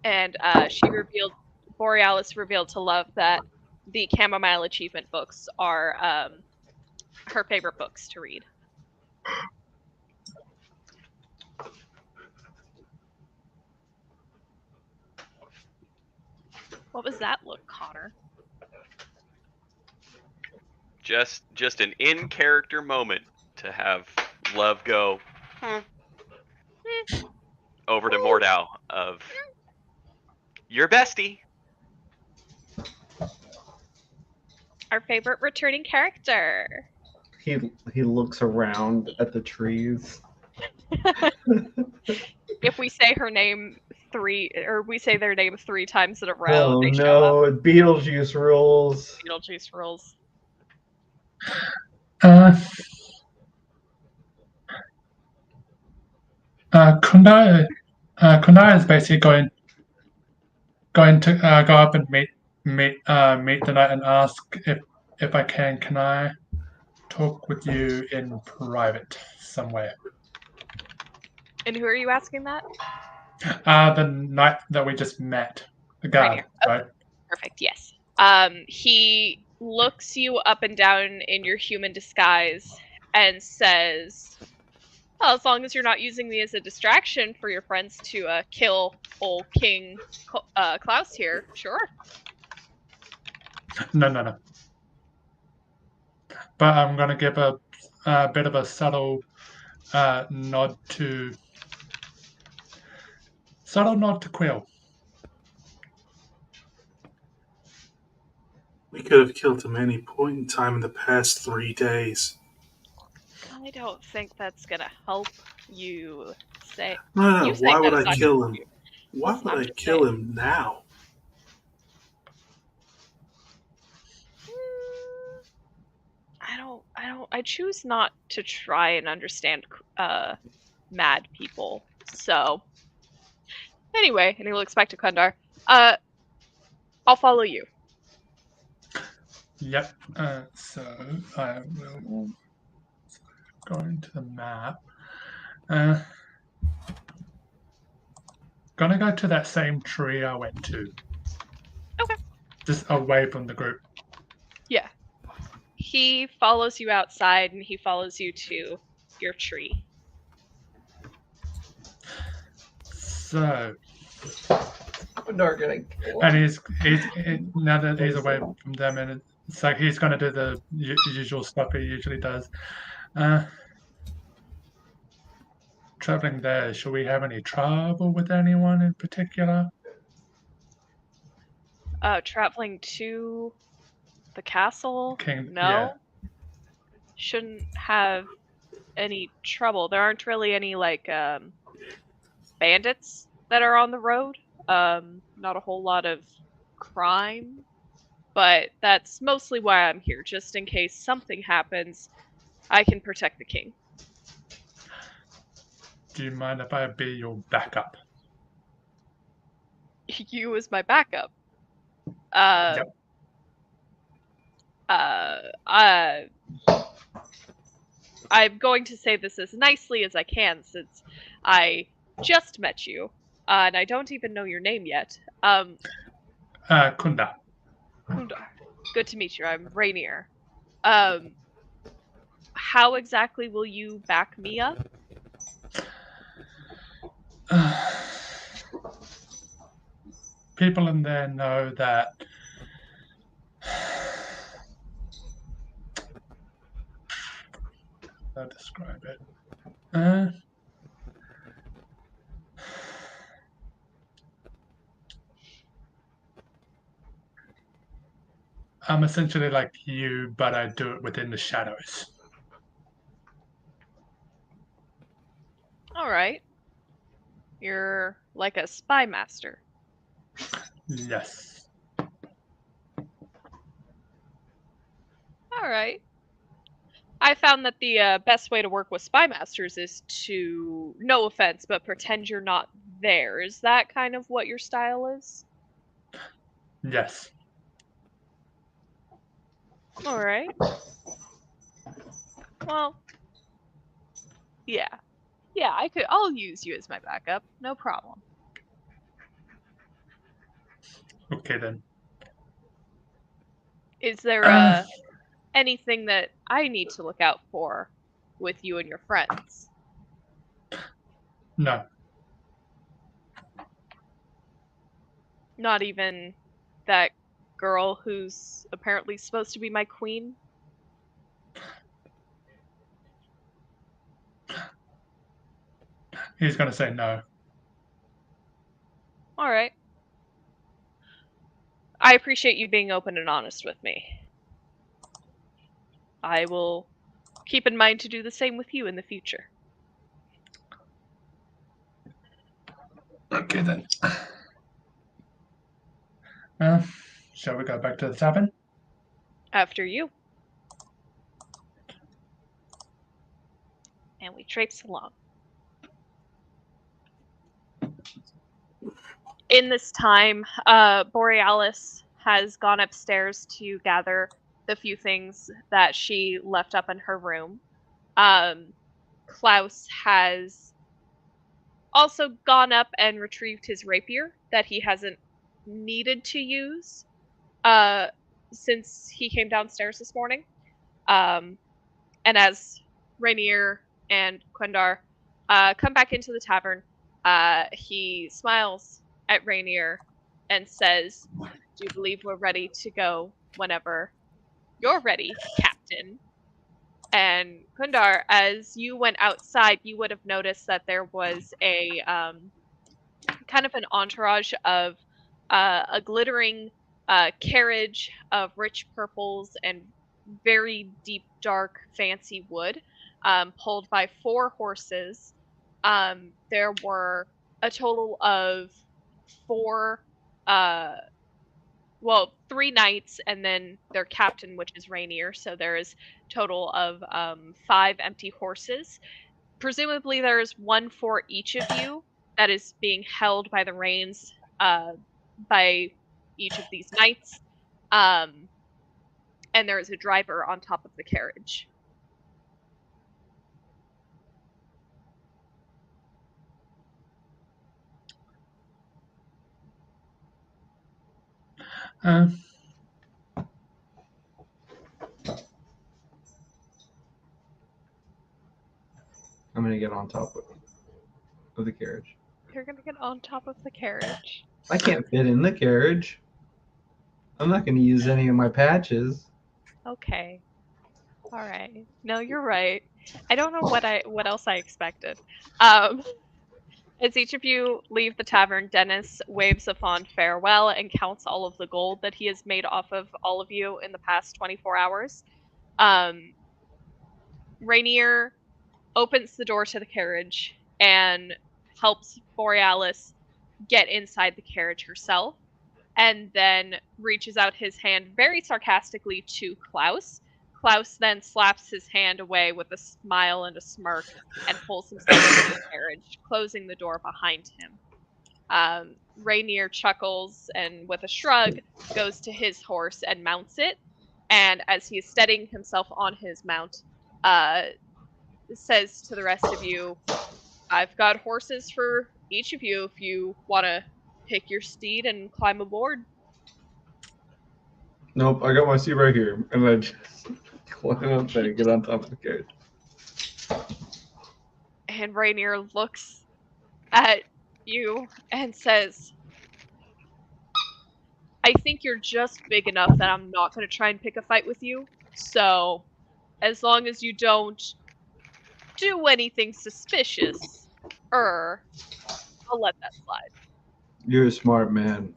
And Borealis revealed to Love that the Chamomile Achievement books are her favorite books to read. What was that look, Connor? Just an in-character moment to have Love go over to Mordau of your bestie. Our favorite returning character. He looks around at the trees. If we say her name we say their name 3 times in a row, Oh they show up. no, Beetlejuice rules. Beetlejuice rules. Kundai is basically going to go up and meet the knight and ask if I can I talk with you in private somewhere. And who are you asking that? The knight that we just met. The guard, right? Okay. Perfect, yes. He looks you up and down in your human disguise and says, well, as long as you're not using me as a distraction for your friends to kill old King Klaus here, sure. No. But I'm going to give a bit of a subtle nod to Quill. We could have killed him any point in time in the past 3 days. I don't think that's gonna help you say. No. You Why saying that would is I not kill gonna help him? you. Why Listen, would I'm I just kill saying. him now? I choose not to try and understand mad people. So anyway, and he looks back to Kundar. I'll follow you. Yep. So I will go into the map. Gonna go to that same tree I went to. Okay. Just away from the group. Yeah. He follows you outside, and he follows you to your tree. So, Kundar getting killed. and he's now that he's away from them, and it's like he's gonna do the usual stuff he usually does. Traveling there, shall we have any trouble with anyone in particular? Traveling to the castle? No. Yeah. Shouldn't have any trouble. There aren't really any, like, bandits that are on the road. Not a whole lot of crime. But that's mostly why I'm here, just in case something happens, I can protect the king. Do you mind if I be your backup? You as my backup. Yep. I'm going to say this as nicely as I can, since I just met you, and I don't even know your name yet. Kunda. Kundar. Good to meet you. I'm Rainier. How exactly will you back me up? People in there know that I'll describe it. I'm essentially like you, but I do it within the shadows. Alright. You're like a spy master. Yes. Alright. I found that the best way to work with spy masters is to, no offense, but pretend you're not there. Is that kind of what your style is? Yes. Alright. Well, yeah. Yeah, I'll use you as my backup. No problem. Okay then. Is there anything that I need to look out for with you and your friends? No. Not even that girl who's apparently supposed to be my queen? He's gonna say no. Alright. I appreciate you being open and honest with me. I will keep in mind to do the same with you in the future. Okay then. Shall we go back to the tavern? After you. And we traipse along. In this time, Borealis has gone upstairs to gather the few things that she left up in her room. Klaus has also gone up and retrieved his rapier that he hasn't needed to use since he came downstairs this morning. And as Rainier and Quendar come back into the tavern. He smiles at Rainier and says, "Do you believe we're ready to go whenever you're ready, Captain?" And Kundar, as you went outside, you would have noticed that there was a kind of an entourage of a glittering carriage of rich purples and very deep, dark, fancy wood, pulled by 4 horses. There were a total of 4, uh, 3 knights, and then their captain, which is Rainier. So there is total of 5 empty horses. Presumably, there is one for each of you that is being held by the reins by each of these knights. And there is a driver on top of the carriage. Uh, I'm gonna get on top of the carriage. You're gonna get on top of the carriage. I can't fit in the carriage. I'm not gonna use any of my patches. Okay. All right. No, you're right. I don't know what else I expected. As each of you leave the tavern, Dennis waves a fond farewell and counts all of the gold that he has made off of all of you in the past 24 hours. Rainier opens the door to the carriage and helps Borealis get inside the carriage herself, and then reaches out his hand very sarcastically to Klaus. Klaus then slaps his hand away with a smile and a smirk and pulls himself into the carriage, closing the door behind him. Rainier chuckles and, with a shrug, goes to his horse and mounts it. And as he is steadying himself on his mount, says to the rest of you, "I've got horses for each of you if you want to pick your steed and climb aboard." Nope, I got my seat right here, and I just climb up there and get on top of the carriage. And Rainier looks at you and says, "I think you're just big enough that I'm not going to try and pick a fight with you. So, as long as you don't do anything suspicious, I'll let that slide." You're a smart man.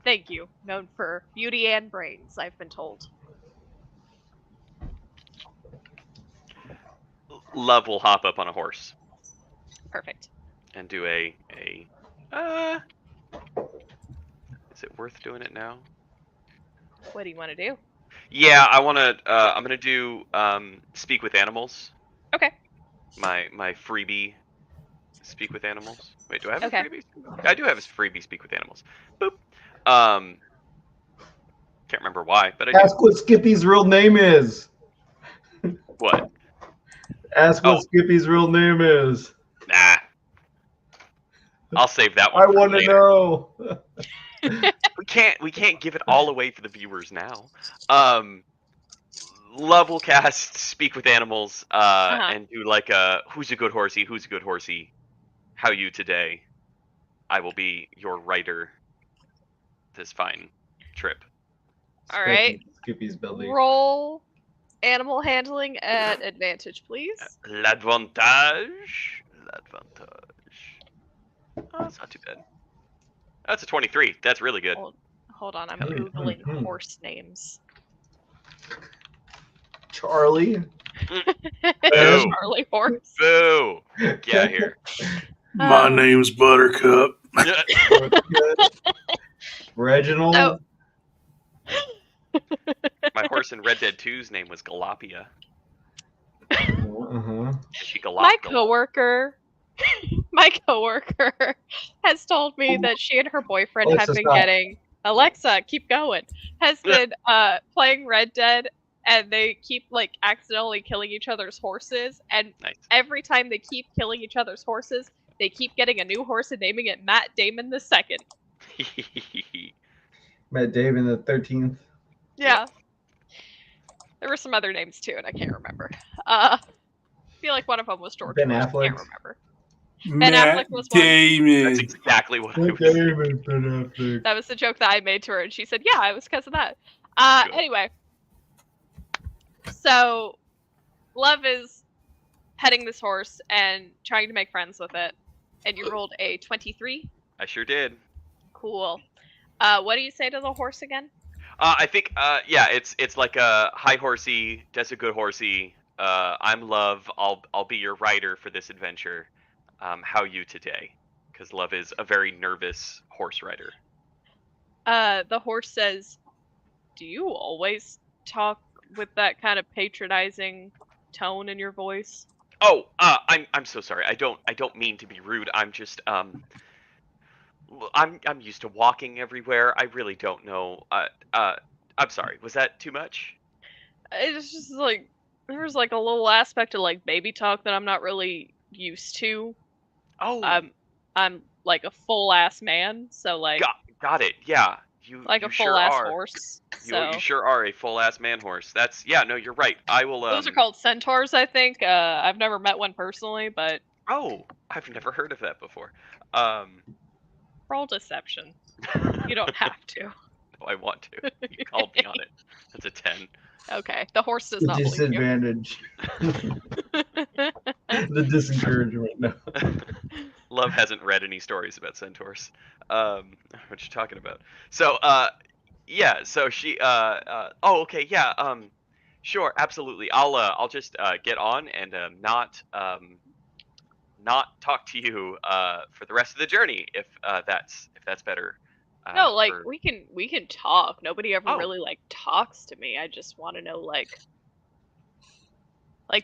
Thank you. Known for beauty and brains, I've been told. Love will hop up on a horse Perfect. and do a. Is it worth doing it now? What do you want to do? Yeah, I want to. I'm gonna do speak with animals. Okay. My freebie, speak with animals. Wait, do I have Okay. a freebie? I do have a freebie, speak with animals. Boop. Can't remember why, but I do. Ask what Skippy's real name is. What? Ask what Skippy's real name is. Nah. I'll save that one. I for want to later. know. We can't give it all away for the viewers now. Love will cast speak with animals and do like a who's a good horsey, how you today? I will be your rider this fine trip. All right. Skippy's belly. Roll animal handling at advantage, please. L'advantage. Oh, that's not too bad. That's a 23. That's really good. Hold on, I'm googling horse names. Charlie. Boo. Charlie horse. Boo. Get out of here. My name's Buttercup. Reginald. Oh. My horse in Red Dead 2's name was Galapia. Uh-huh. She My coworker has told me that she and her boyfriend Alexa, have been stop. getting Alexa, keep going. Has been playing Red Dead, and they keep like accidentally killing each other's horses, and Nice. every time they keep killing each other's horses, they keep getting a new horse and naming it Matt Damon II. Matt Damon the 13th. Yeah. There were some other names too, and I can't remember. I feel like one of them was George Ben Bush. I Affleck. can't remember. Ben Matt Affleck was one. Damon. That's exactly what I was. That was the joke that I made to her, and she said, "Yeah, it was because of that." Good. Anyway, so Love is petting this horse and trying to make friends with it, and you rolled a 23. I sure did. Cool. What do you say to the horse again? I think, yeah, it's like a high horsey, just a good horsey. I'm Love. I'll be your rider for this adventure. How you today? Because Love is a very nervous horse rider. The horse says, "Do you always talk with that kind of patronizing tone in your voice?" Oh, I'm so sorry. I don't mean to be rude. I'm just I'm used to walking everywhere. I really don't know. I'm sorry. Was that too much? It's just like there's like a little aspect of like baby talk that I'm not really used to. Oh, I'm like a full ass man, so like got it. Yeah, you like you a full sure ass are. horse. You So you sure are a full ass man horse. That's yeah. No, you're right. I will. those are called centaurs, I think. I've never met one personally, but Oh, I've never heard of that before. roll deception. You don't have to. No, I want to. You called me on it. That's a 10. Okay, the horse does The not believe you. disadvantage. The disencouragement. No. Love hasn't read any stories about centaurs. What you talking about? So, yeah. So she, oh, okay, yeah. Sure, absolutely. I'll just get on and not talk to you for the rest of the journey if that's better. No, like for- we can talk. Nobody ever Oh. really like talks to me. I just want to know like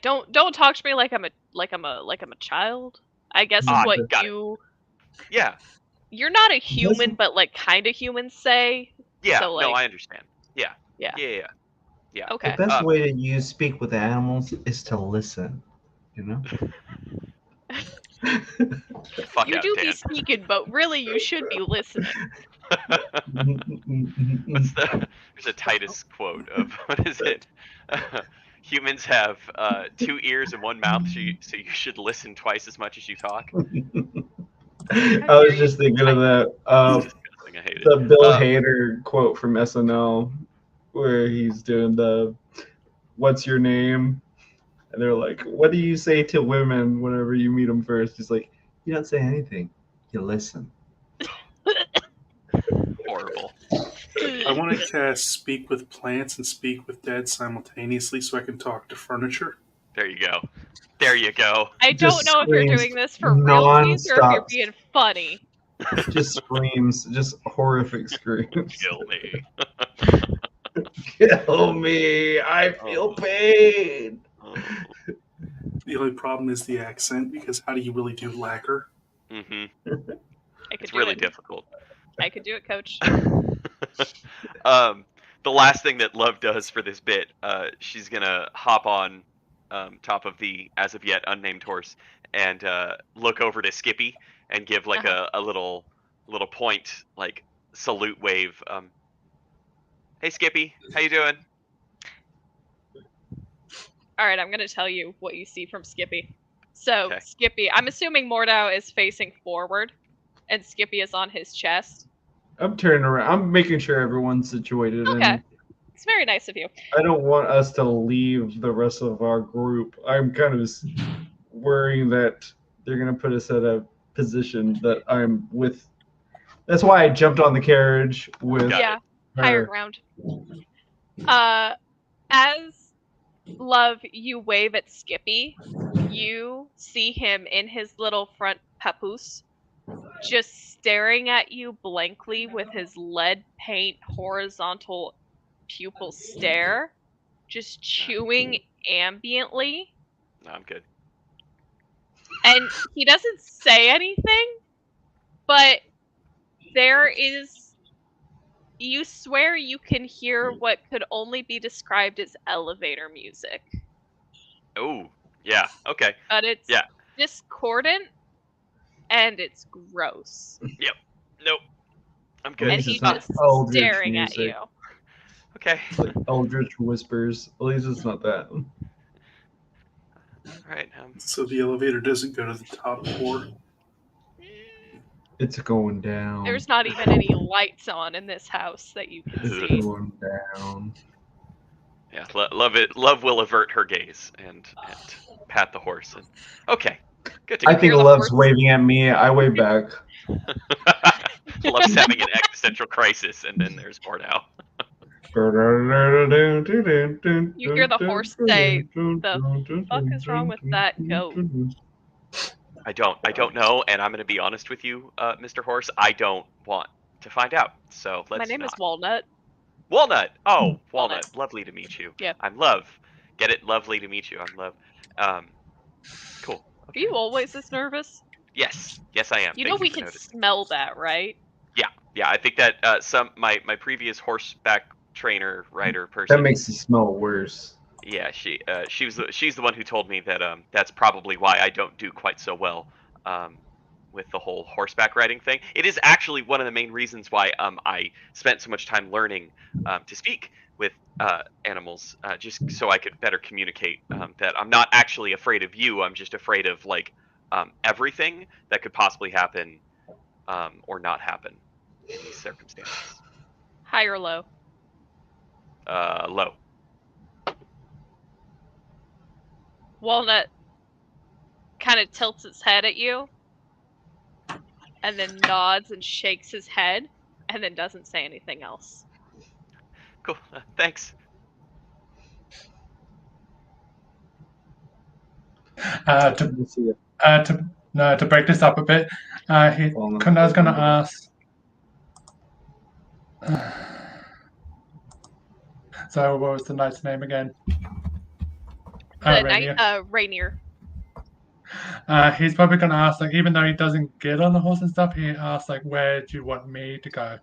don't talk to me like I'm a child. I guess is Ah, what got it. Yeah, you're not a human, but like kind of humans say. yeah. So, No, like- I understand. Yeah, Yeah. yeah. Okay. The best way to speak with animals is to listen. You know. Fuck You out, do Dan. be speaking, but really you should be listening. What's there's a Titus quote of what is it? Humans have 2 ears and 1 mouth, so you should listen twice as much as you talk. I was just thinking of that. It's disgusting. I hate it. The Bill Hader quote from SNL, where he's doing the "What's your name?" and they're like, "What do you say to women whenever you meet them first?" He's like, "You don't say anything. You listen." Horrible. I want to cast Speak with Plants and Speak with Dead simultaneously so I can talk to furniture. There you go. There you go. I don't Just know if you're screams doing this for realties or if you're nonstop. being funny. Just screams, just horrific screams. Kill me. Kill me! I feel pain. Oh. The only problem is the accent, because how do you really do lacquer? Mm-hmm. I could It's do really it. difficult. I could do it, coach. The last thing that Love does for this bit, she's gonna hop on top of the as of yet unnamed horse and look over to Skippy and give like a little point, like salute wave. Hey Skippy, how you doing? All right, I'm gonna tell you what you see from Skippy. So Okay. Skippy, I'm assuming Mordau is facing forward, and Skippy is on his chest. I'm turning around. I'm making sure everyone's situated. Okay. And It's very nice of you. I don't want us to leave the rest of our group. I'm kind of worrying that they're going to put us at a position that I'm with. That's why I jumped on the carriage with Got Yeah, her. higher ground. As Love, you wave at Skippy. You see him in his little front papoose, just staring at you blankly with his lead paint horizontal pupil stare, just chewing ambiently. No, I'm good. And he doesn't say anything, but there is, you swear you can hear what could only be described as elevator music. Oh, yeah. Okay. But it's Yeah. discordant and it's gross. Nope. I'm good. And This he's is not just Eldritch staring at music. you. Okay. It's like eldritch whispers. At least it's not that. All right. So the elevator doesn't go to the top floor. It's going down. There's not even any lights on in this house that you can It's see. going down. Yeah, Love will avert her gaze and pat the horse. And okay, good to I go. think Hear the Love's horse. waving at me. I wave back. Love's having an existential crisis, and then there's Bordow. You hear the horse say, "The fuck is wrong with that goat?" I don't know, and I'm going to be honest with you, Mr. Horse. I don't want to find out. So let's. My name not. is Walnut. Walnut. Oh, Walnut. Walnut. Lovely to meet you. Yeah. I'm Love. Get it? Lovely to meet you. I'm Love. Cool. Are you always this nervous? Yes, I am. You Thank know we for can noticing. smell that, right? Yeah. I think that my previous horseback trainer rider person. That makes it smell worse. Yeah, she's the one who told me that that's probably why I don't do quite so well with the whole horseback riding thing. It is actually one of the main reasons why I spent so much time learning to speak with animals, just so I could better communicate that I'm not actually afraid of you. I'm just afraid of like everything that could possibly happen or not happen in these circumstances. High or low? Low. Walnut kind of tilts its head at you, and then nods and shakes his head, and then doesn't say anything else. Cool. Thanks. To break this up a bit, Kunda's going to ask. So, what was the knight's name again? The Rainier. knight, Rainier. He's probably going to ask, like, even though he doesn't get on the horse and stuff, he asks, like, where do you want me to go?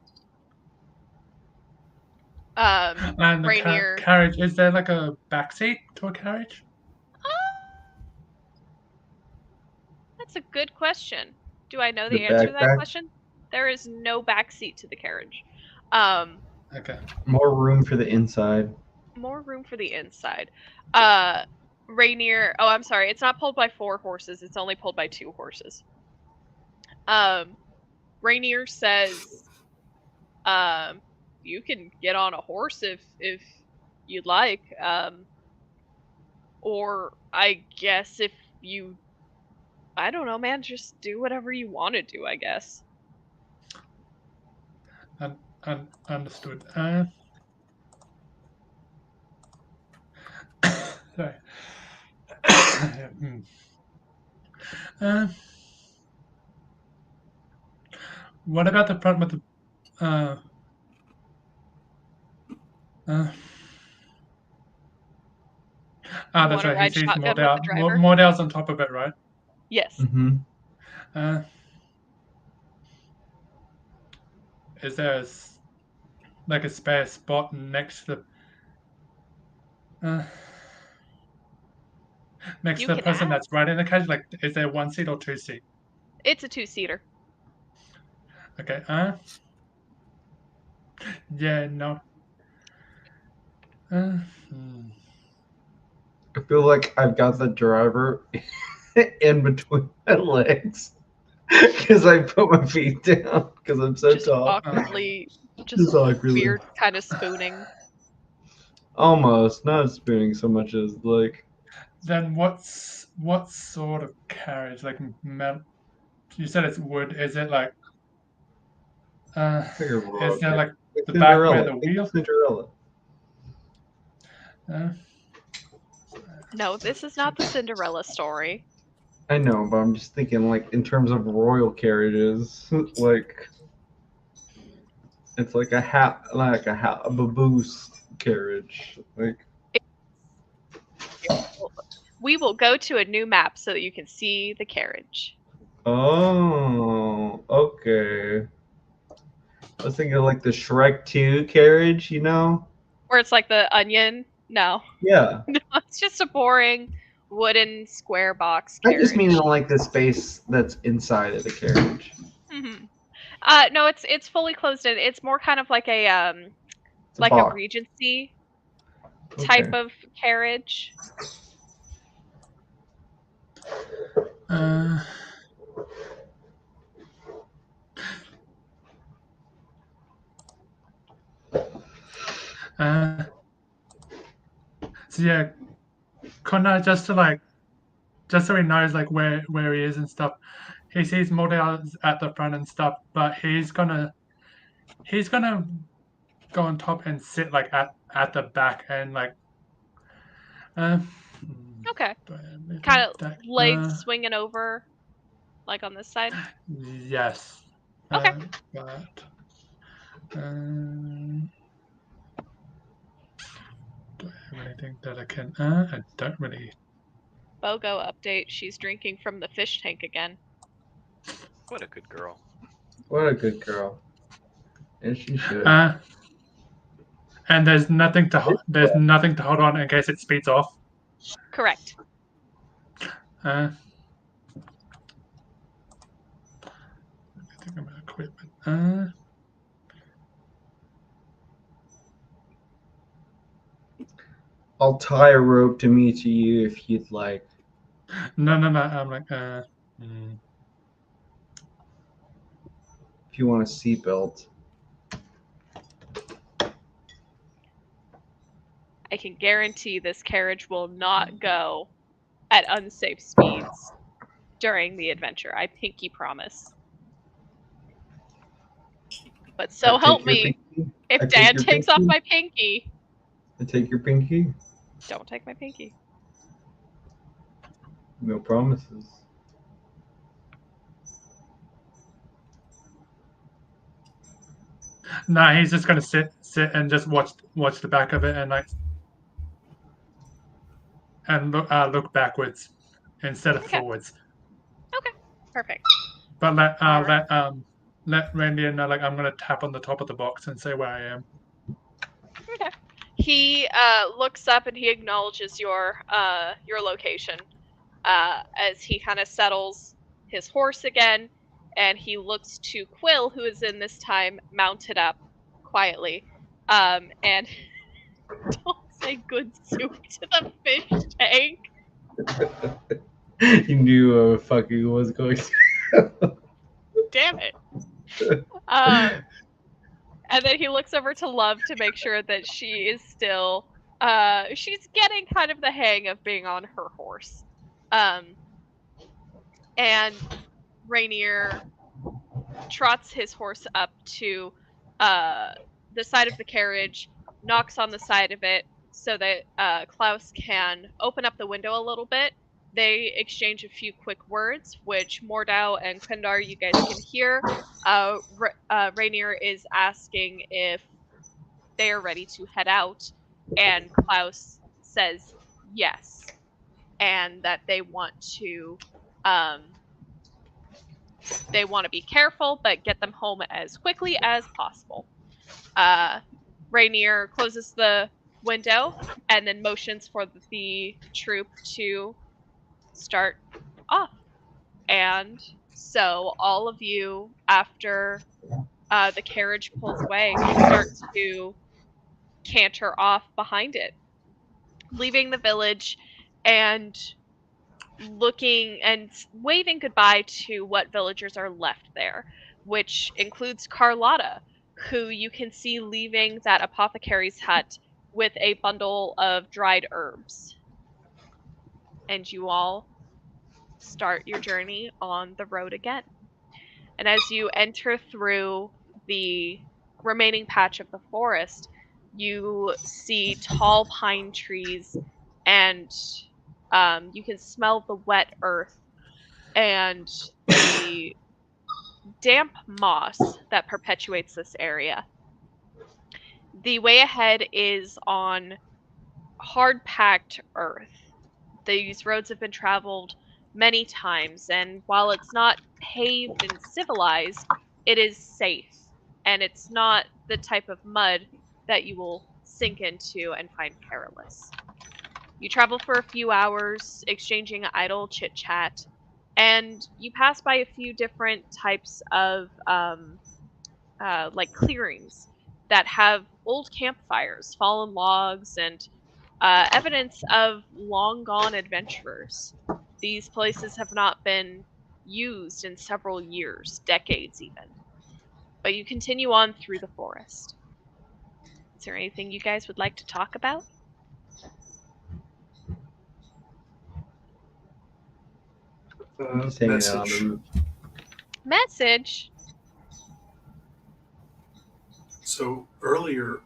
And the Rainier. carriage, is there like a backseat to a carriage? That's a good question. Do I know the The answer to that backpack? question? There is no backseat to the carriage. Okay. More room for the inside. More room for the inside. Rainier. Oh, I'm sorry. It's not pulled by 4 horses. It's only pulled by 2 horses. Rainier says, "You can get on a horse if you'd like, or I guess if you, I don't know, man. Just do whatever you want to do. I guess." Understood. Sorry. What about the front with the that's wanna right. He ride sees shotgun with the driver? Mordell's on top of it, right? Yes. Mm-hmm. Is there like a spare spot next to the next You to the can person that's riding the carriage? Like, is there 1 seat or 2 seat? It's a 2-seater. Okay. Yeah. No. I feel like I've got the driver in between my legs because I put my feet down because I'm so Just tall. awkwardly, Just just awkwardly. weird kind of spooning. Almost, not spooning so much as like. Then what sort of carriage? Like metal? You said it's wood. Is it like? Is there like the back where the wheel? Cinderella. No, this is not the Cinderella story. I know, but I'm just thinking like in terms of royal carriages, like it's like a baboose carriage, like. We will go to a new map so that you can see the carriage. Oh, okay. I was thinking of like the Shrek 2 carriage, you know? Where it's like the onion. No. Yeah. No, it's just a boring wooden square box I carriage. just mean like the space that's inside of the carriage. No, it's fully closed in. It's more kind of like a It's like a box. Regency type Okay. of carriage. Uh, uh, so yeah, Connor, just so he knows like where he is and stuff. He sees Mordell at the front and stuff, but he's gonna go on top and sit like at the back and like uh, Okay. do I have anything Kind of that- legs swinging over, like on this side. yes. Okay. But do I have anything that I can? I don't really. BOGO update. She's drinking from the fish tank again. What a good girl. What a good girl. And she should. And there's nothing to hold on in case it speeds off. Correct. I think I'm gonna quit. I'll tie a rope to me to you if you'd like. No. I'm like If you want a seatbelt. I can guarantee this carriage will not go at unsafe speeds during the adventure. I pinky promise. But so I help take your me, pinky. if I take Dad your takes off pinky. my pinky, I take your pinky. don't take my pinky. No promises. no. He's just gonna sit and just watch the back of it and like and look backwards instead of Okay. forwards. Okay. Perfect. But Alright. let Rainier know like I'm gonna tap on the top of the box and say where I am. Okay. He looks up and he acknowledges your location as he kind of settles his horse again, and he looks to Quill, who is in this time mounted up quietly, and don't say good soup to the fish tank. You knew fucking was going to. Damn it. And then he looks over to Love to make sure that she is still she's getting kind of the hang of being on her horse. And Rainier trots his horse up to the side of the carriage, knocks on the side of it so that Klaus can open up the window a little bit. They exchange a few quick words, which Mordau and Quindar, you guys can hear. Rainier is asking if they are ready to head out, and Klaus says yes, and that they want to be careful, but get them home as quickly as possible. Rainier closes the window and then motions for the troop to start off. And so all of you, after the carriage pulls away, start to canter off behind it, leaving the village and looking and waving goodbye to what villagers are left there, which includes Carlotta, who you can see leaving that apothecary's hut with a bundle of dried herbs. And you all start your journey on the road again. And as you enter through the remaining patch of the forest, you see tall pine trees, and you can smell the wet earth and the damp moss that perpetuates this area. The way ahead is on hard-packed earth. These roads have been traveled many times, and while it's not paved and civilized, it is safe, and it's not the type of mud that you will sink into and find perilous. You travel for a few hours, exchanging idle chit-chat, and you pass by a few different types of like clearings that have old campfires, fallen logs, and evidence of long gone adventurers. These places have not been used in several years, decades even. But you continue on through the forest. Is there anything you guys would like to talk about? Just hanging out on the Message. roof. Message? So earlier,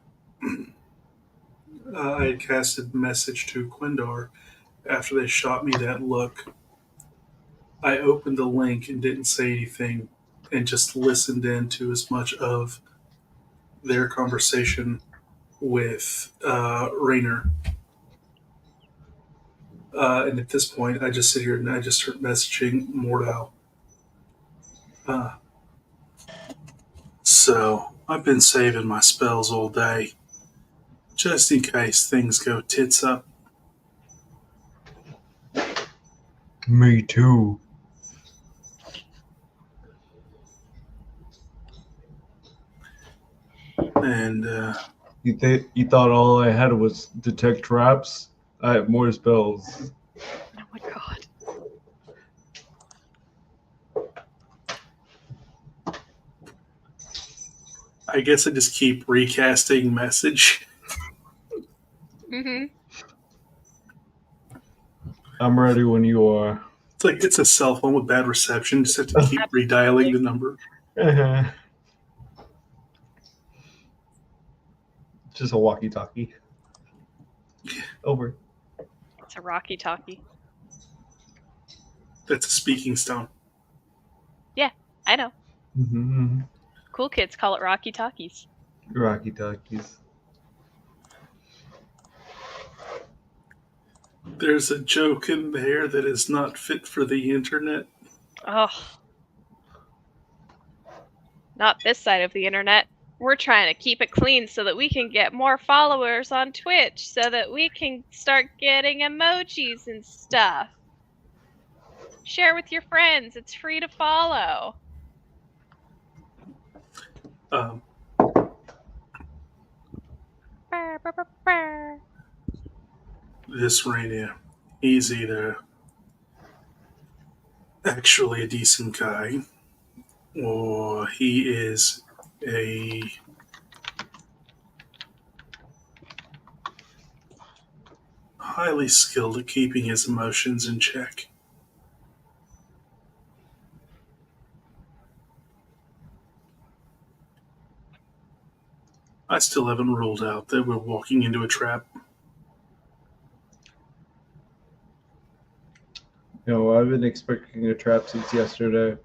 I had casted message to Quindar after they shot me that look. I opened the link and didn't say anything and just listened in to as much of their conversation with Rainier. And at this point, I just sit here and I just start messaging Mordau. So, I've been saving my spells all day, just in case things go tits up. Me too. And You thought all I had was detect traps? I have more spells. Oh my god. I guess I just keep recasting message. Mm-hmm. I'm ready when you are. It's like it's a cell phone with bad reception. Just have to keep redialing the number. Just a walkie-talkie. Over. It's a rocky talkie. That's a speaking stone. I know. Mm-hmm. Cool kids call it rocky talkies. Walkie-talkies. There's a joke in there that is not fit for the internet. Oh. Not this side of the internet. We're trying to keep it clean so that we can get more followers on Twitch, so that we can start getting emojis and stuff. Share with your friends. It's free to follow. Brr, brr, brr, brr. This Rainier, he's either actually a decent guy, or he is a highly skilled at keeping his emotions in check. I still haven't ruled out that we're walking into a trap. No, I've been expecting a trap since yesterday.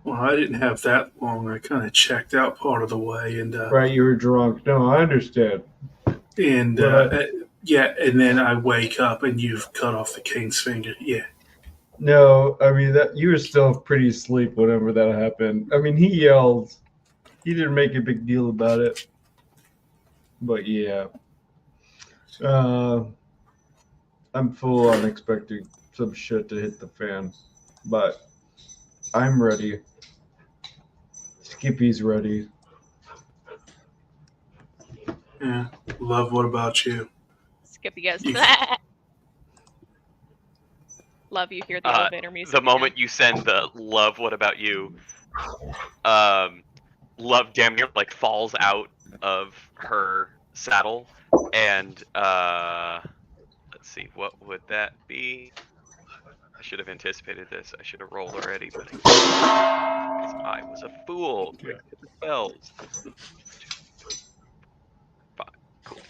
Well, I didn't have that long. I kind of checked out part of the way, and Right, you were drunk. No, I understand. and Right. yeah, and then I wake up and you've cut off the king's finger. Yeah, No, I mean that you were still pretty asleep whenever that happened. I mean, he yelled. He didn't make a big deal about it. But yeah. I'm full on expecting some shit to hit the fan. But I'm ready. Skippy's ready. yeah. Love, what about you? Skippy goes, You- Love, you hear the elevator music. The moment you send the love, what about you? Love damn near like falls out of her saddle, and let's see, what would that be? I should have anticipated this. I should have rolled already, but I was a fool. Quick, hit the spells. 5. Cool.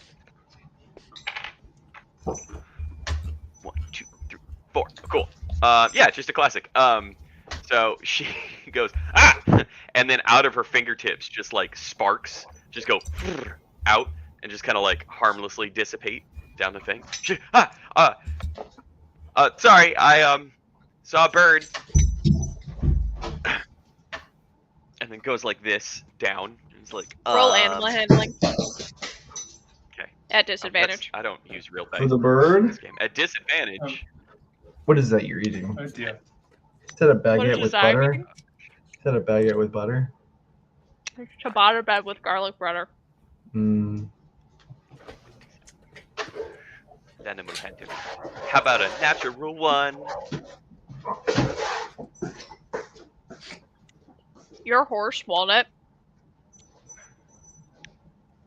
1, 2, 3, 4. Cool. Yeah, just a classic. So she goes, ah! And then out of her fingertips, just like sparks, just go out and just kind of like harmlessly dissipate down the thing. Sorry, I saw a bird. And then goes like this down. It's like Roll animal handling. Okay. At disadvantage. I don't use real dice For the in bird? this game. At disadvantage. What is that you're eating? Oh dear. Is that a What baguette is with that? butter? Is that a baguette with butter? ciabatta bread with garlic butter. Mm. Then we had to. How about a natural one? Your horse, Walnut,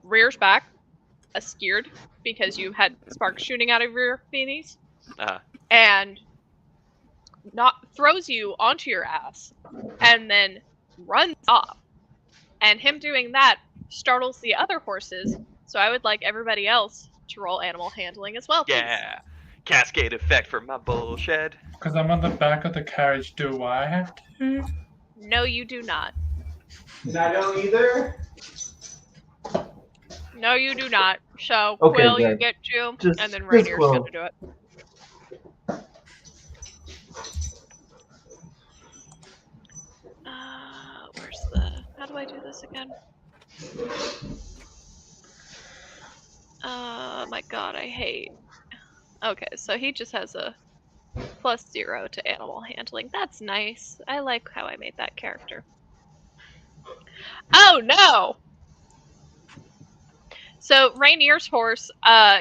rears back, scared because you had sparks shooting out of your beanies, and throws you onto your ass, and then runs off. And him doing that startles the other horses. So I would like everybody else to roll animal handling as well, please. Yeah. Cascade effect for my bullshed. Because I'm on the back of the carriage, do I have to? No, you do not. I don't either. No, you do not. So, Okay, Quill, you good. get you, Just- and then just Rainier's Quill. gonna do it. Where's the... How do I do this again? My god, I hate... Okay, so he just has a +0 to animal handling. That's nice. I like how I made that character. Oh no! So Rainier's horse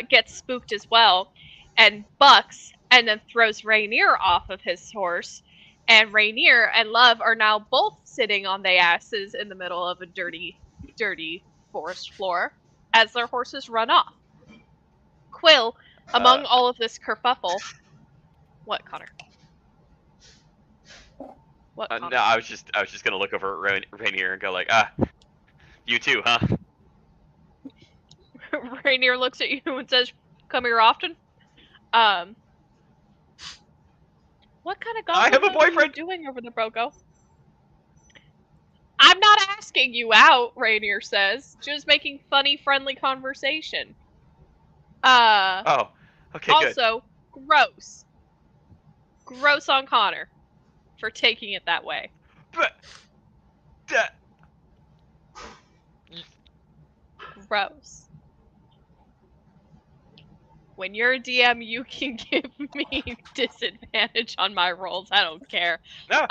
gets spooked as well and bucks and then throws Rainier off of his horse. And Rainier and Love are now both sitting on their asses in the middle of a dirty, dirty forest floor as their horses run off. Quill, among all of this kerfuffle... What, Connor? What, Connor? No, I was just gonna look over at Rainier and go like, you too, huh? Rainier looks at you and says, "Come here often." What kind of I have a goblin are you boyfriend. doing over the Brogo? I'm not asking you out, Rainier says. Just making funny, friendly conversation. Oh, okay, good. Also, gross. Gross on Connor for taking it that way. But Gross. When you're a DM, you can give me disadvantage on my rolls. I don't care. No,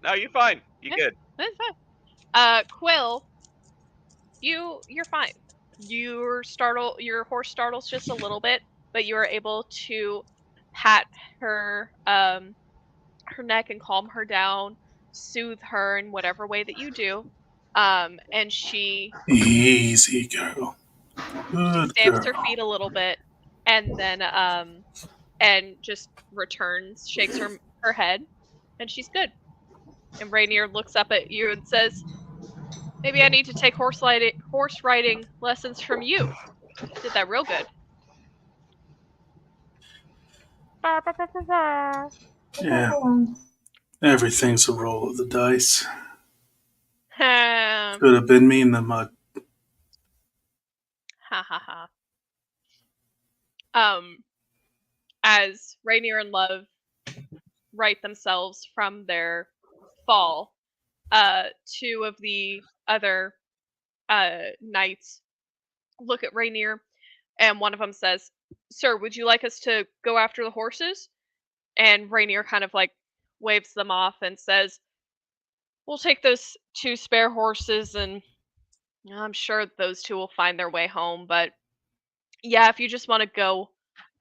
no, you're fine. You're good. That's fine. Quill, you're fine. Your horse startles just a little bit, but you are able to pat her her neck and calm her down, soothe her in whatever way that you do. And she Easy, girl. Good stamps her girl. feet a little bit, and then and just returns, shakes her head, and she's good. And Rainier looks up at you and says, "Maybe I need to take horse riding lessons from you. Did that real good." Yeah. Everything's a roll of the dice. Ha Could have been me in the mud. ha ha. As Rainier and Love right themselves from their fall, two of the other knights look at Rainier, and one of them says, "Sir, would you like us to go after the horses?" And Rainier kind of like waves them off and says, "We'll take those 2 spare horses, and I'm sure those 2 will find their way home, but yeah, if you just want to go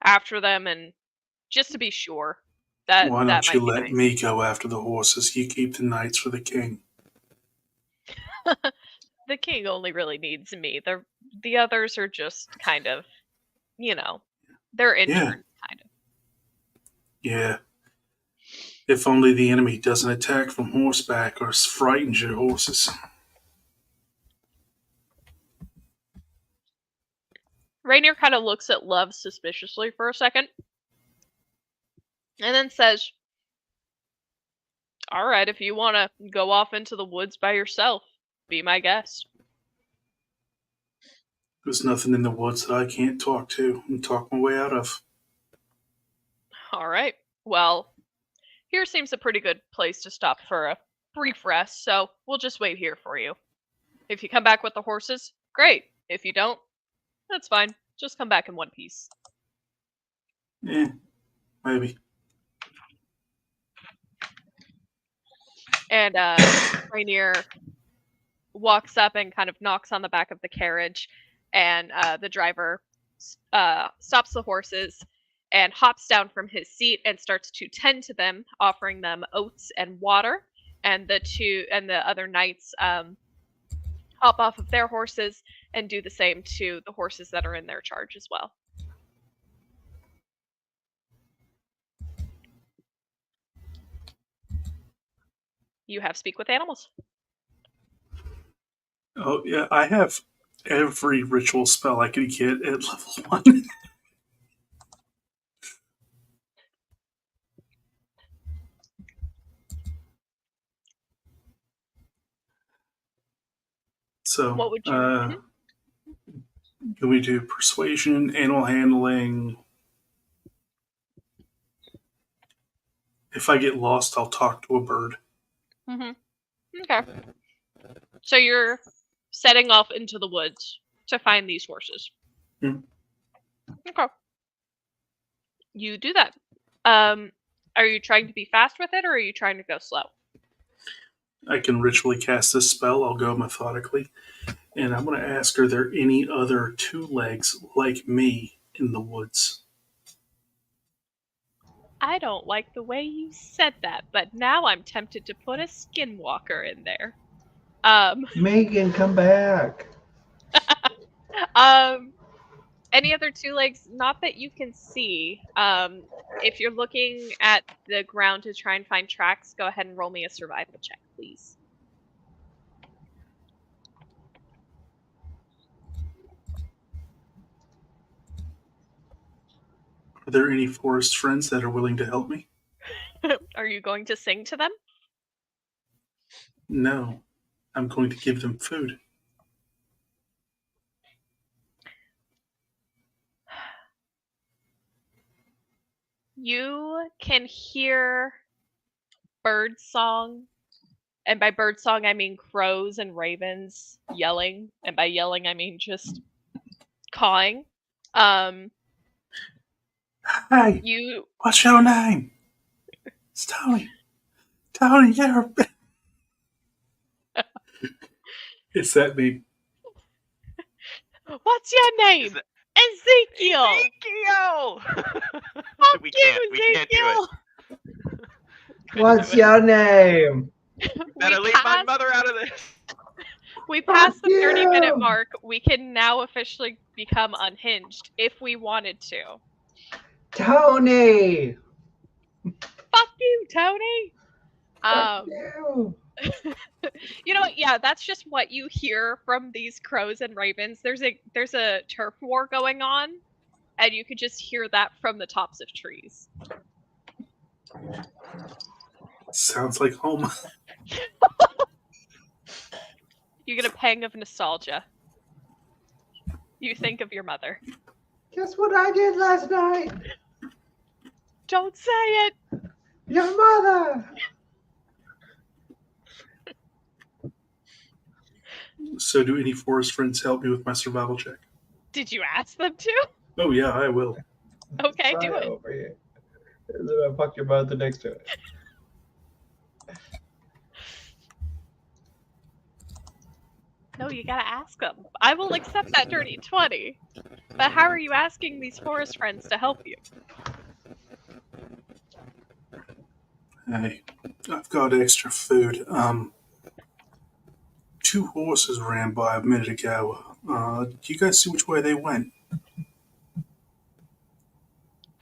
after them and just to be sure, that Why that don't you might be let nice." me go after the horses? You keep the knights for the king. The king only really needs me. The others are just kind of, they're interns, kind of. Yeah. If only the enemy doesn't attack from horseback or frightens your horses. Rainier kind of looks at Love suspiciously for a second, and then says, "All right, if you want to go off into the woods by yourself, be my guest." There's nothing in the woods that I can't talk to and talk my way out of. All right. Well, here seems a pretty good place to stop for a brief rest, so we'll just wait here for you. If you come back with the horses, great. If you don't, that's fine. Just come back in one piece. Maybe. And Rainier walks up and kind of knocks on the back of the carriage, and the driver stops the horses and hops down from his seat and starts to tend to them, offering them oats and water. And the other knights hop off of their horses and do the same to the horses that are in their charge as well. You have speak with animals. Oh, yeah, I have every ritual spell I could get at level 1. So, What would you? can we do persuasion, animal handling? If I get lost, I'll talk to a bird. Okay. So you're setting off into the woods to find these horses. Hmm. Okay. You do that. Are you trying to be fast with it, or are you trying to go slow? I can ritually cast this spell. I'll go methodically. And I'm going to ask, are there any other two legs like me in the woods? I don't like the way you said that, but now I'm tempted to put a skinwalker in there. Megan, come back. Any other two legs? Not that you can see. If you're looking at the ground to try and find tracks, go ahead and roll me a survival check, please. Are there any forest friends that are willing to help me? Are you going to sing to them? No. I'm going to give them food. You can hear bird song, and by bird song I mean crows and ravens yelling, and by yelling I mean just cawing. Hey, You what's your name? It's Tony. Tony, you're... It's that big. What's your name? Is it- Ezekiel. Ezekiel! Fuck we you, can't do Ezekiel. it. What's your name? Better leave my mother out of this. We passed the Fuck 30-minute you. mark. We can now officially become unhinged if we wanted to. Tony. Fuck you, Tony. Fuck you. You know what? Yeah, that's just what you hear from these crows and ravens. There's a turf war going on, and you could just hear that from the tops of trees. Sounds like home. You get a pang of nostalgia. You think of your mother. Guess what I did last night? Don't say it. Your mother. So do any forest friends help me with my survival check? Did you ask them to? Oh, yeah, I will. Okay, Try do it. over here. And then I'll fuck your mother next to it. No, you gotta ask them. I will accept that dirty 20. But how are you asking these forest friends to help you? Hey, I've got extra food. Two horses ran by a minute ago. Do you guys see which way they went?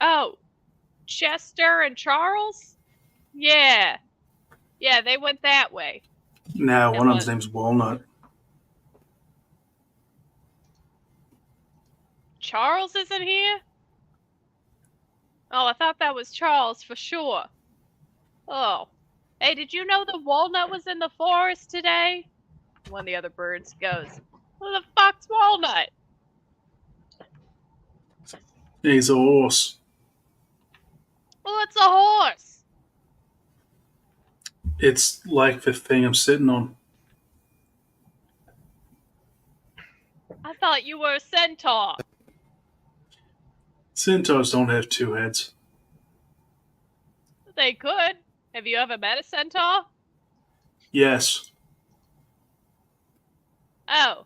Oh, Chester and Charles? Yeah. Yeah, they went that way. Now, And one of what? them's name's Walnut. Charles isn't here? Oh, I thought that was Charles for sure. Oh. Hey, did you know the Walnut was in the forest today? One of the other birds goes, who the fuck's Walnut? He's a horse. Well, it's a horse. It's like the thing I'm sitting on. I thought you were a centaur. Centaurs don't have two heads. They could. Have you ever met a centaur? Yes. Oh.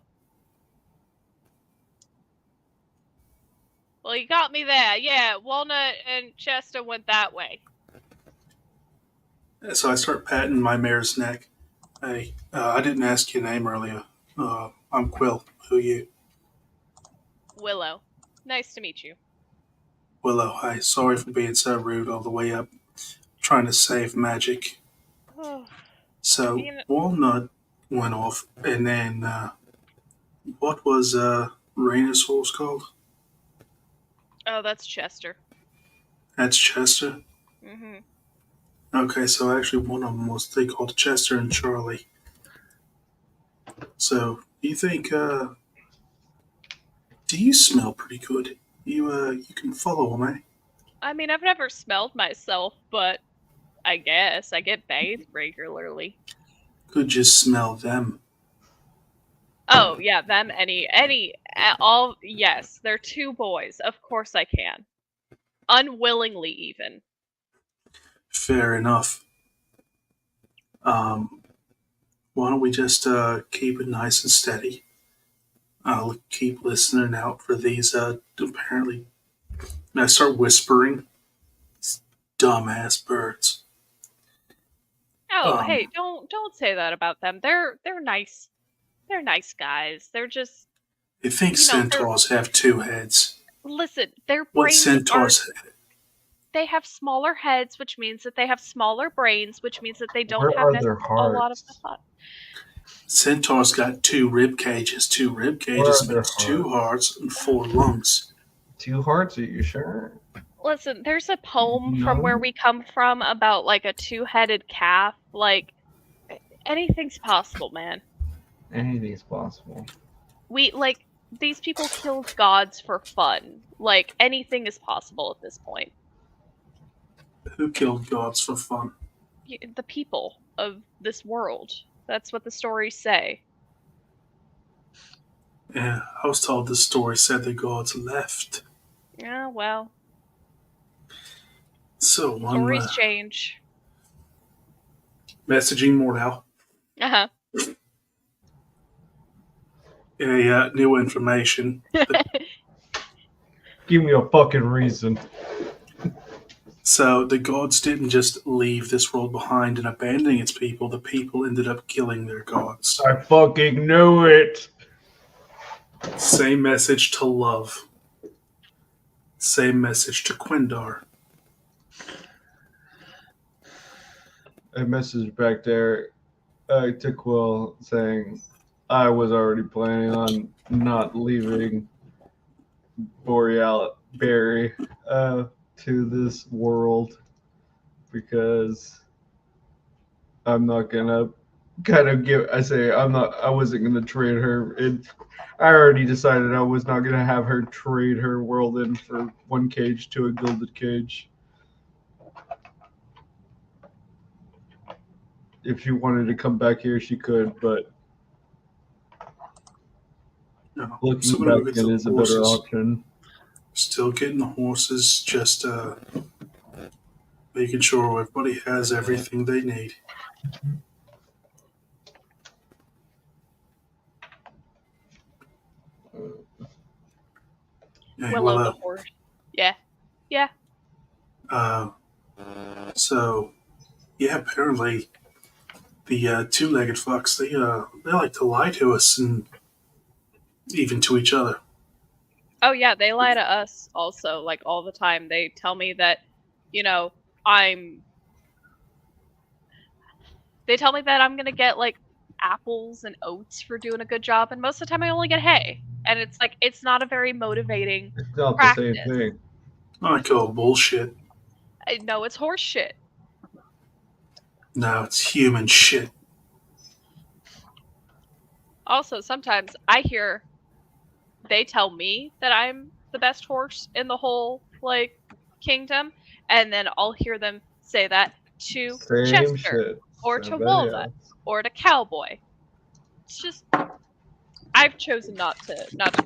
Well, you got me there. Yeah, Walnut and Chester went that way. So I start patting my mare's neck. Hey, I didn't ask your name earlier. I'm Quill. Who are you? Willow. Nice to meet you. Willow. Hi. Sorry for being so rude all the way up. Trying to save magic. Oh, So you know, Walnut went off, and then what was Rainier's horse called? oh, that's Chester. That's Chester. Mm-hmm. Okay, so actually one of them was they called Chester and Charlie. So do you think? Do you smell pretty good? You can follow them, eh? I mean, I've never smelled myself, but I guess I get bathed regularly. Could just smell them. Oh, yeah, them, all, yes, they're 2 boys. Of course I can. Unwillingly, even. Fair enough. Um, why don't we just keep it nice and steady? I'll keep listening out for these. Apparently, and I start whispering. Dumbass birds. Oh, Um, hey, don't say that about them. They're nice. They're nice guys. They're just, I think they're, centaurs have 2 heads. listen, their What brains centaurs? they have smaller heads, which means that they have smaller brains, which means that they don't Where have are their a lot of the hearts? thought. Centaurs got 2 rib cages. 2 rib Where cages are their makes 2 hearts and 4 lungs. 2 hearts? Are you sure? Listen, there's a poem from where No. we come from about like a 2-headed calf. Like anything's possible, man. Anything's possible. These people killed gods for fun. Like anything is possible at this point. Who killed gods for fun? The people of this world. That's what the stories say. Yeah, I was told the story said the gods left. Yeah, well, So one stories change. messaging more now. Uh-huh. New information. Give me a fucking reason. So the gods didn't just leave this world behind and abandoning its people. The people ended up killing their gods. I fucking knew it. Same message to Love. Same message to Quindar. I messaged back there to Quill saying I was already planning on not leaving Boreal Barry to this world because I'm not gonna I wasn't gonna trade her. I already decided I was not gonna have her trade her world in for 1 cage to a gilded cage. If she wanted to come back here, she could, but No. looking So back, we it is a better option. Still getting the horses, just making sure everybody has everything they need. Hey, Willow the horse. Yeah. Yeah. So, yeah, apparently the 2-legged fucks, they like to lie to us and even to each other. Oh yeah, they lie to us also, like all the time. They tell me that, you know, they tell me that I'm gonna get like apples and oats for doing a good job, and most of the time I only get hay. And it's like it's not a very motivating It's not practice. the same thing. I call bullshit. No, it's horse shit. No, it's human shit. Also, sometimes I hear they tell me that I'm the best horse in the whole like kingdom, and then I'll hear them say that to Same Chester shit. or to Somebody Walnut else. or to Cowboy. It's just I've chosen not to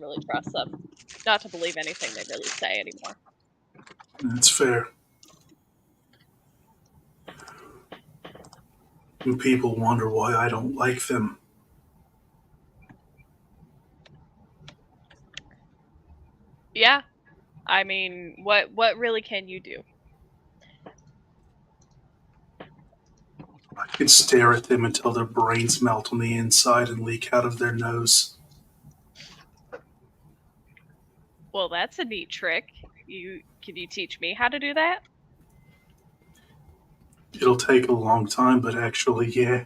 really trust them, not to believe anything they really say anymore. That's fair. And people wonder why I don't like them. Yeah. I mean, what really can you do? I can stare at them until their brains melt on the inside and leak out of their nose. Well, that's a neat trick. Can you teach me how to do that? It'll take a long time, but actually, yeah.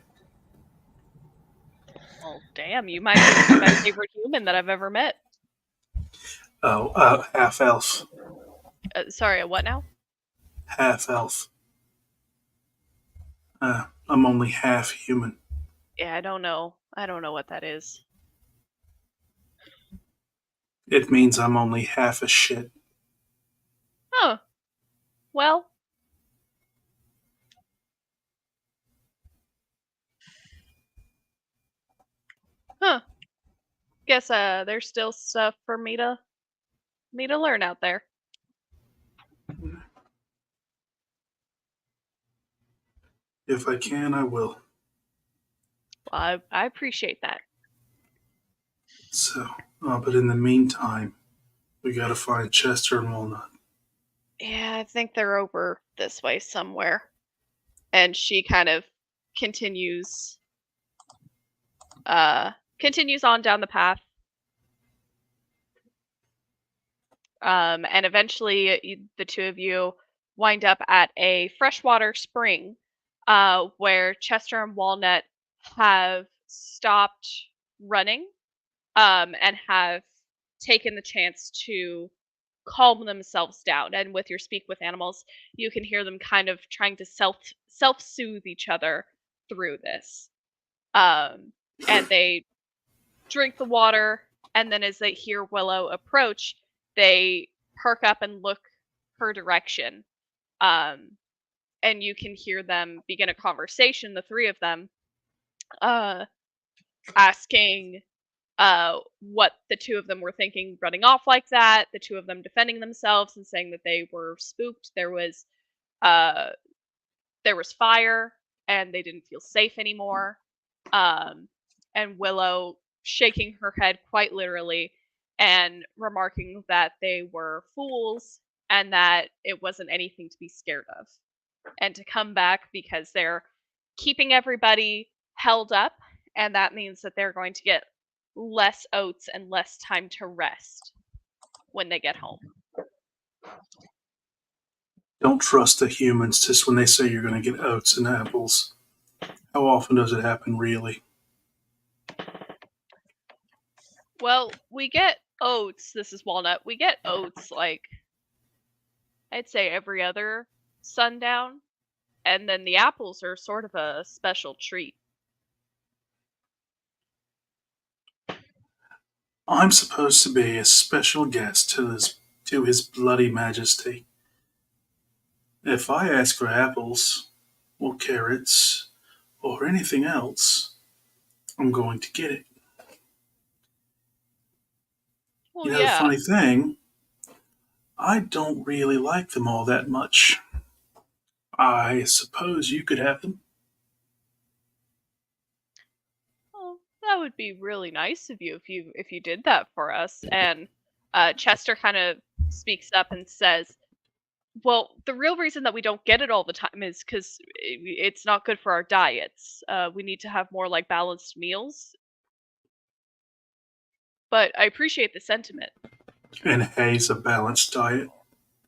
Well, damn, you might be my favorite human that I've ever met. Oh, half elf. Sorry, what now? Half elf. I'm only half human. Yeah, I don't know. I don't know what that is. It means I'm only half a shit. Huh. Well, huh. Guess there's still stuff for me to learn out there. If I can, I will. Well, I appreciate that. So, but in the meantime, we gotta find Chester and Walnut. Yeah, I think they're over this way somewhere. And she kind of continues continues on down the path. And eventually the two of you wind up at a freshwater spring where Chester and Walnut have stopped running and have taken the chance to calm themselves down. And with your speak with animals, you can hear them kind of trying to self soothe each other through this. And they drink the water, and then as they hear Willow approach, they perk up and look her direction. And you can hear them begin a conversation, the three of them, asking what the two of them were thinking running off like that, the two of them defending themselves and saying that they were spooked. Uh, there was fire and they didn't feel safe anymore. And Willow shaking her head quite literally and remarking that they were fools and that it wasn't anything to be scared of. And to come back because they're keeping everybody held up, and that means that they're going to get less oats and less time to rest when they get home. Don't trust the humans just when they say you're gonna get oats and apples. How often does it happen, really? Well, we get oats. This is Walnut. We get oats like I'd say every other sundown, and then the apples are sort of a special treat. I'm supposed to be a special guest to his bloody majesty. If I ask for apples, or carrots, or anything else, I'm going to get it. Well, You know, the yeah. funny thing, I don't really like them all that much. I suppose you could have them. Well, that would be really nice of you if you did that for us. And Chester kind of speaks up and says, "Well, the real reason that we don't get it all the time is because it's not good for our diets. We need to have more like balanced meals." But I appreciate the sentiment. And hay's a balanced diet.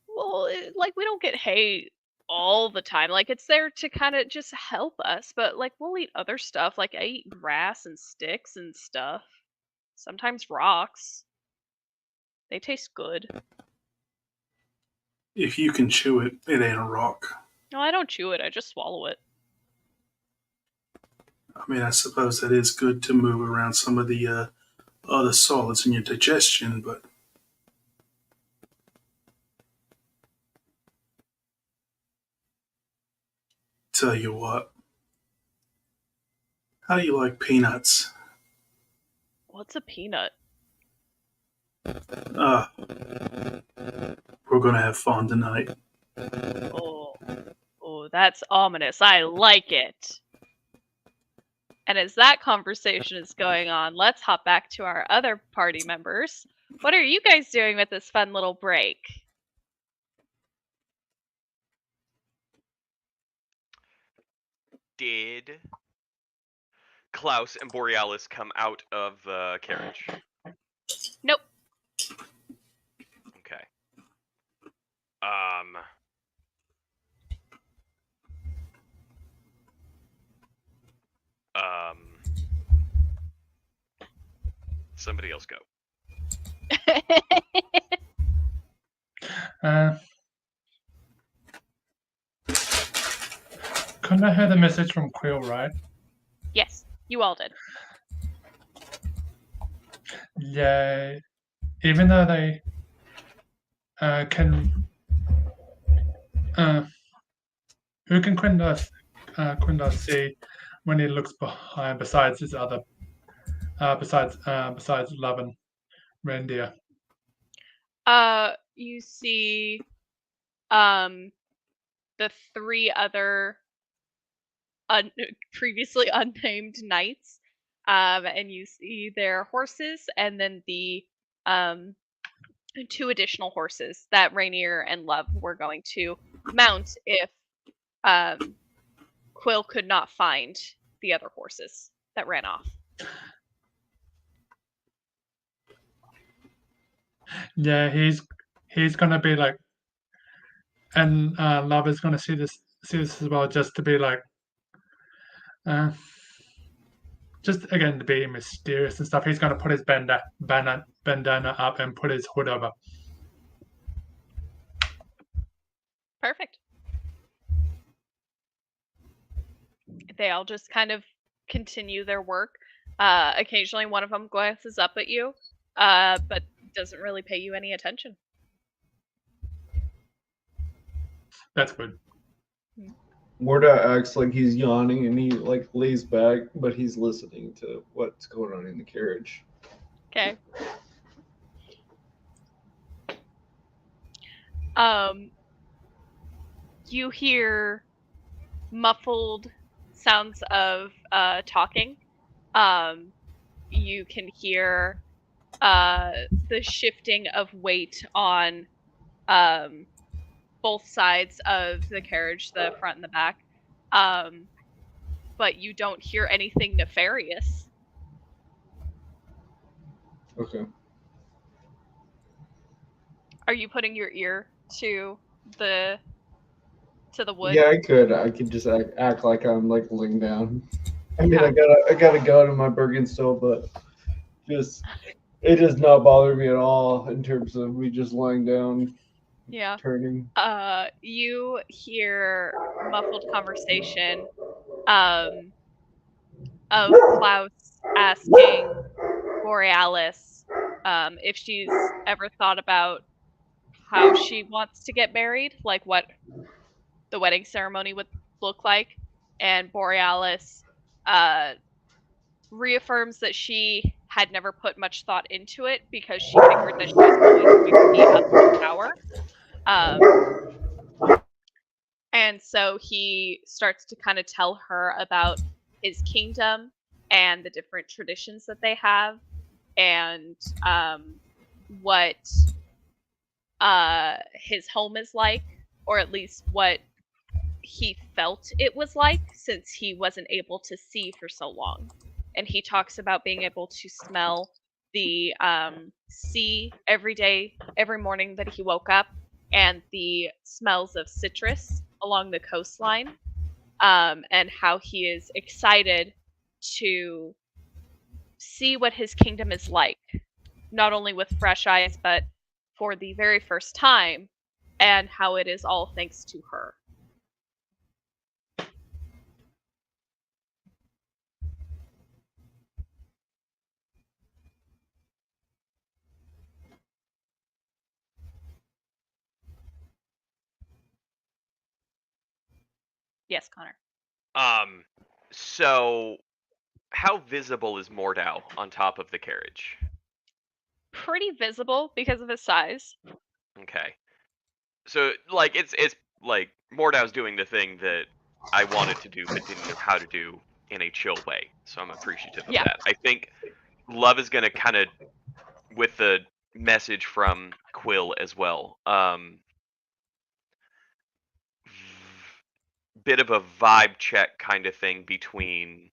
Well, like we don't get hay all the time. Like it's there to kind of just help us, but like we'll eat other stuff. Like I eat grass and sticks and stuff. Sometimes rocks. They taste good. If you can chew it, it ain't a rock. No, I don't chew it. I just swallow it. I mean, I suppose that is good to move around some of the other solids in your digestion, but tell you what, how do you like peanuts? What's a peanut? Ah, we're gonna have fun tonight. Oh, oh, that's ominous. I like it. And as that conversation is going on, let's hop back to our other party members. What are you guys doing with this fun little break? Did Klaus and Borealis come out of the carriage? Nope. Okay. Somebody else go. Couldn't I hear the message from Quill, right? Yes, you all did. Yeah, even though they can, who can Quindar see when he looks behind besides his other, besides Love and Reindeer? You see, the 3 other previously unnamed knights, and you see their horses, and then the 2 additional horses that Rainier and Love were going to mount if Quill could not find the other horses that ran off. Yeah, he's gonna be like, and Love is gonna see this as well, just to be like, just again to be mysterious and stuff. He's gonna put his bandana up and put his hood over. Perfect. They all just kind of continue their work. Occasionally one of them glances up at you, but doesn't really pay you any attention. That's good. Morda acts like he's yawning and he like lays back, but he's listening to what's going on in the carriage. Okay. You hear muffled sounds of talking. You can hear the shifting of weight on both sides of the carriage, the front and the back. But you don't hear anything nefarious. Okay. Are you putting your ear to the wood? Yeah, I could just act like I'm like laying down. I mean, I got a gun in my Bergen still, but it does not bother me at all in terms of me just lying down. Yeah. Turning. You hear muffled conversation of Klaus asking Borealis if she's ever thought about how she wants to get married, like what the wedding ceremony would look like, and Borealis reaffirms that she had never put much thought into it because she figured that she was always going to be up in power. And so he starts to kind of tell her about his kingdom and the different traditions that they have, and what his home is like, or at least what he felt it was like, since he wasn't able to see for so long. And he talks about being able to smell the sea every day, every morning that he woke up, and the smells of citrus along the coastline, and how he is excited to see what his kingdom is like, not only with fresh eyes, but for the very first time, and how it is all thanks to her. Yes, Connor. So how visible is Mordau on top of the carriage? Pretty visible because of his size. Okay. So like it's like Mordau's doing the thing that I wanted to do but didn't know how to do in a chill way. So I'm appreciative of that. I think Love is gonna kind of, with the message from Quill as well. Bit of a vibe check kind of thing between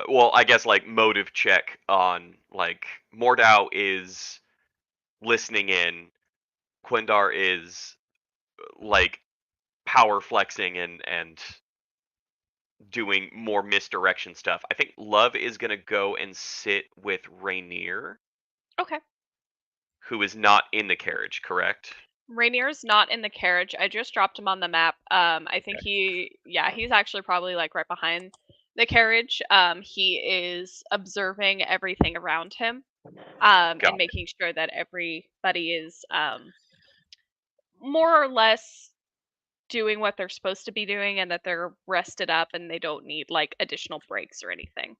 well, I guess like motive check on like Mordau is listening in, Quindar is like power flexing and doing more misdirection stuff. I think Love is gonna go and sit with Rainier, Okay. who is not in the carriage, correct? Rainier's not in the carriage. I just dropped him on the map. I think he's actually probably like right behind the carriage. He is observing everything around him, Got and making sure that everybody is more or less doing what they're supposed to be doing and that they're rested up and they don't need like additional breaks or anything.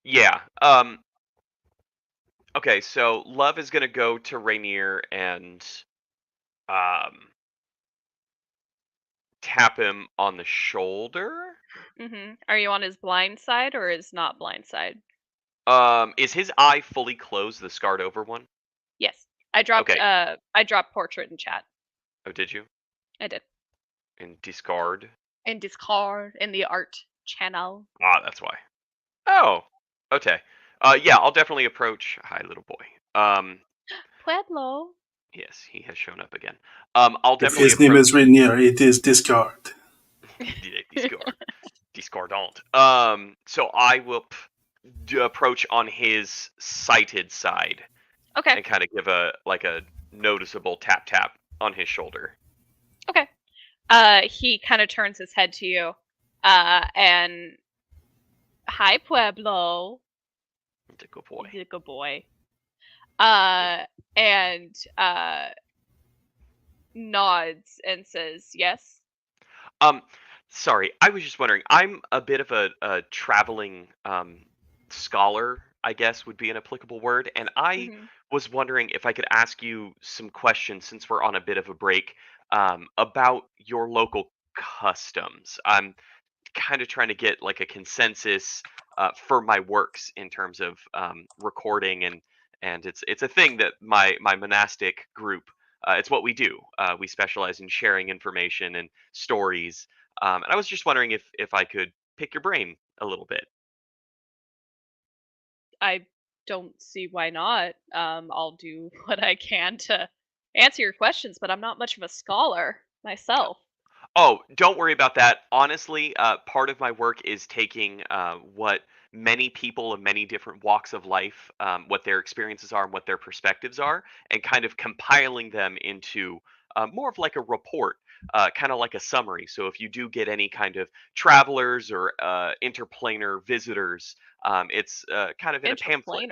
Yeah. Okay, so Love is gonna go to Rainier and um tap him on the shoulder. Are you on his blind side or his not blind side? Is his eye fully closed, the scarred over one? Yes. I Okay. dropped portrait in chat. Oh, did you? I did. And discard? In Discord in the art channel. Ah, that's why. Oh, okay. Yeah, I'll definitely approach. Hi, little boy. Pueblo. Yes, he has shown up again. I'll If definitely his name approach. is Rainier, it is discard. Yeah, discard. Discardant. So I will approach on his sighted side Okay. and kind of give a noticeable tap tap on his shoulder. Okay. He kind of turns his head to you, and hi, Pueblo. He's a good boy. He's a good boy. And nods and says yes. Sorry, I was just wondering. I'm a bit of a traveling scholar, I guess would be an applicable word, and I was wondering if I could ask you some questions since we're on a bit of a break about your local customs. I'm kind of trying to get like a consensus for my works in terms of recording and it's a thing that my monastic group it's what we do. We specialize in sharing information and stories. And I was just wondering if I could pick your brain a little bit. I don't see why not. I'll do what I can to answer your questions, but I'm not much of a scholar myself. Oh, don't worry about that. Honestly, part of my work is taking what many people of many different walks of life, what their experiences are and what their perspectives are, and kind of compiling them into more of like a report, kind of like a summary. So if you do get any kind of travelers or interplanar visitors, it's kind of in a pamphlet.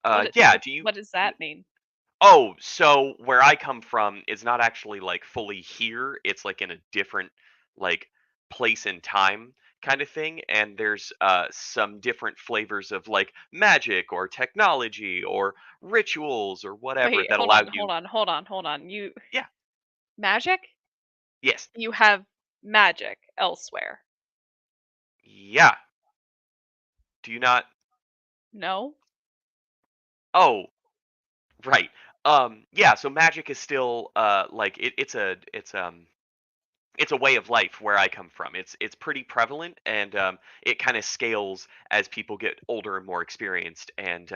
Interplanar. Yeah. Do you? What does that mean? Oh, so where I come from is not actually like fully here. It's like in a different like place and time kind of thing. And there's some different flavors of like magic or technology or rituals or whatever Wait, that hold allow on, you. hold on. You Yeah. magic? Yes. You have magic elsewhere. Yeah. Do you not? No? Oh, right. Yeah, so magic is still like it's a way of life where I come from. It's pretty prevalent, and it kind of scales as people get older and more experienced. And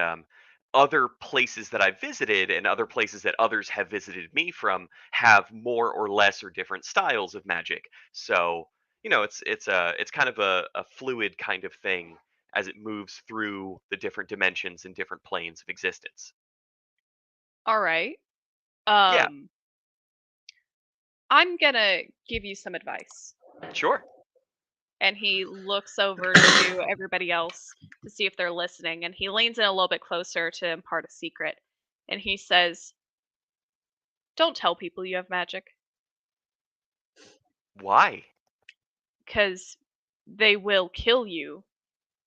other places that I've visited, and other places that others have visited me from, have more or less or different styles of magic. So it's kind of a fluid kind of thing as it moves through the different dimensions and different planes of existence. All right. Yeah, Um, I'm gonna give you some advice. sure. And he looks over to everybody else to see if they're listening. And he leans in a little bit closer to impart a secret. And he says, don't tell people you have magic, Why? because they will kill you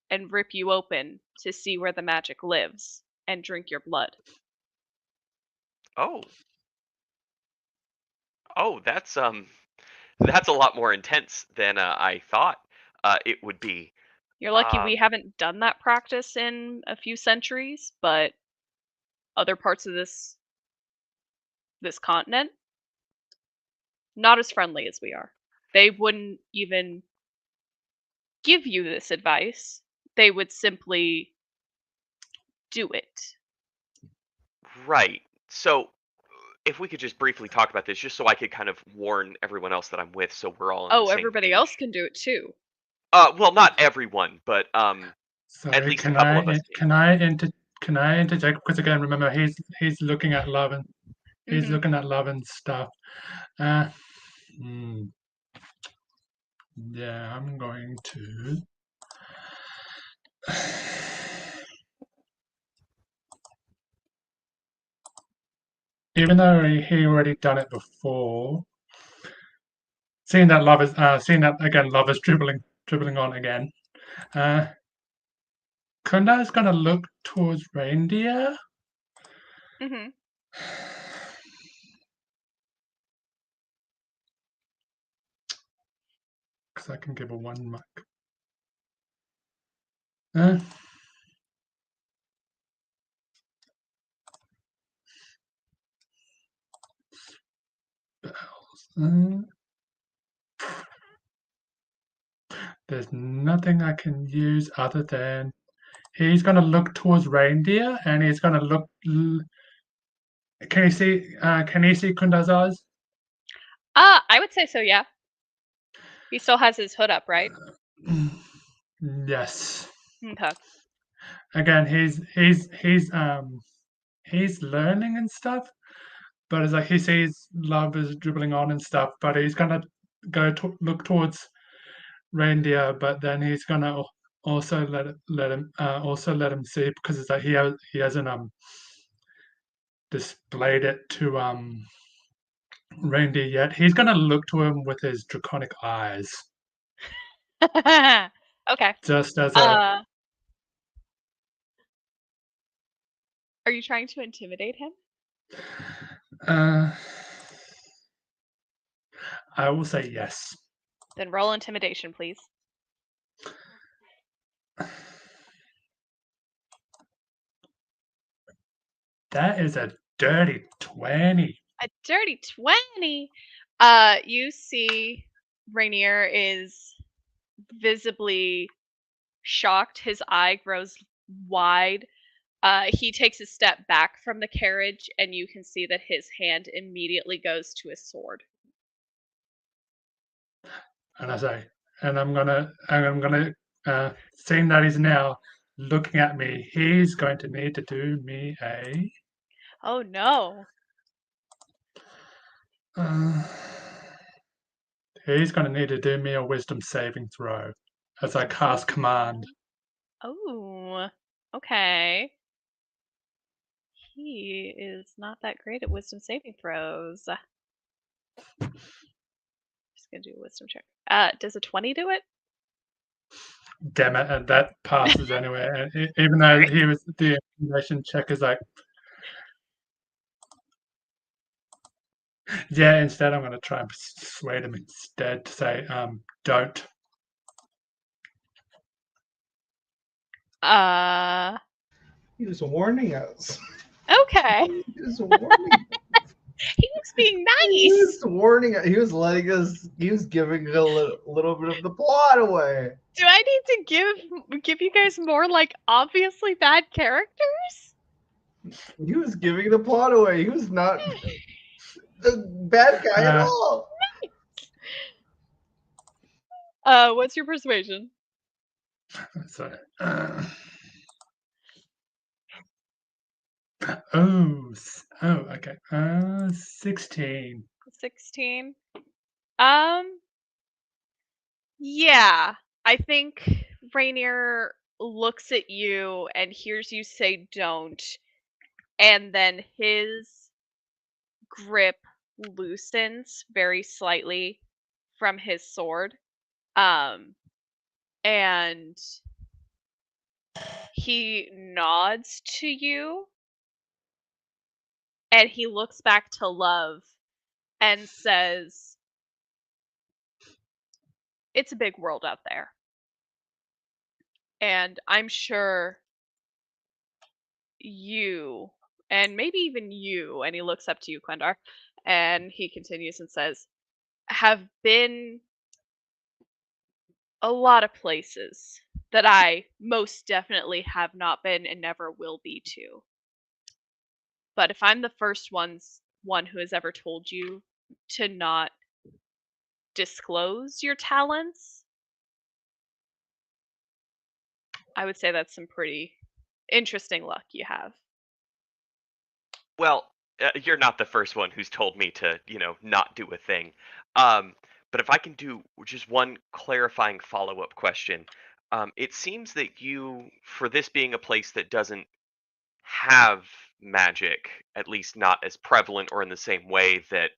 and rip you open to see where the magic lives and drink your blood. Oh, oh, that's a lot more intense than I thought it would be. You're lucky we haven't done that practice in a few centuries, but other parts of this continent, not as friendly as we are. They wouldn't even give you this advice. They would simply do it. Right. So, if we could just briefly talk about this, just so I could kind of warn everyone else that I'm with, so we're all on the same Everybody page. else can do it too. Well, not everyone, but at Sorry, least a couple of us. Can I interject? Because again, remember, he's looking at love and he's looking at love and stuff. Yeah, I'm going to. Even though he already done it before, seeing that love is dribbling on again. Kunda is gonna look towards Reindeer. Mm-hmm. Because I can give a 1 mark. There's nothing I can use other than he's going to look towards Reindeer and he's going to look. Can you see? Can you see Kunda's eyes? I would say so. Yeah. He still has his hood up, right? Yes. Okay. Again, he's learning and stuff, but it's like he sees love is dribbling on and stuff, but he's gonna look towards Reindeer, but then he's gonna also let him see because it's like he hasn't displayed it to Reindeer yet. He's gonna look to him with his draconic eyes. Okay. Just as a. Are you trying to intimidate him? I will say yes. Then roll intimidation, please. That is a dirty 20. A dirty 20. You see Rainier is visibly shocked. His eye grows wide. He takes a step back from the carriage, and you can see that his hand immediately goes to his sword. And I say, and I'm gonna, seeing that he's now looking at me, he's going to need to do me a. Oh no. He's going to need to do me a wisdom saving throw as I cast command. Oh, okay. He is not that great at wisdom saving throws. Just gonna do a wisdom check. Does a 20 do it? Damn it, and that passes anyway. And even though he was the intimidation check is like. Yeah, instead I'm going to try and persuade him instead to say, don't. He was warning us. Okay. He was warning. He was being He nice. was warning. He was letting us. He was giving a little bit of the plot away. Do I need to give you guys more like obviously bad characters? He was giving the plot away. He was not the bad guy at all. What's your persuasion? So, okay. 16. 16. Yeah. I think Rainier looks at you and hears you say don't, and then his grip loosens very slightly from his sword. And he nods to you and he looks back to Love and says, "It's a big world out there. And I'm sure you, and maybe even you, and he looks up to you, Quendar, and he continues and says, have been a lot of places that I most definitely have not been and never will be to. But if I'm the first one who has ever told you to not disclose your talents, I would say that's some pretty interesting luck you have. Well, you're not the first one who's told me to, not do a thing. Um, but if I can do just one clarifying follow-up question, it seems that for this being a place that doesn't have magic, at least not as prevalent or in the same way that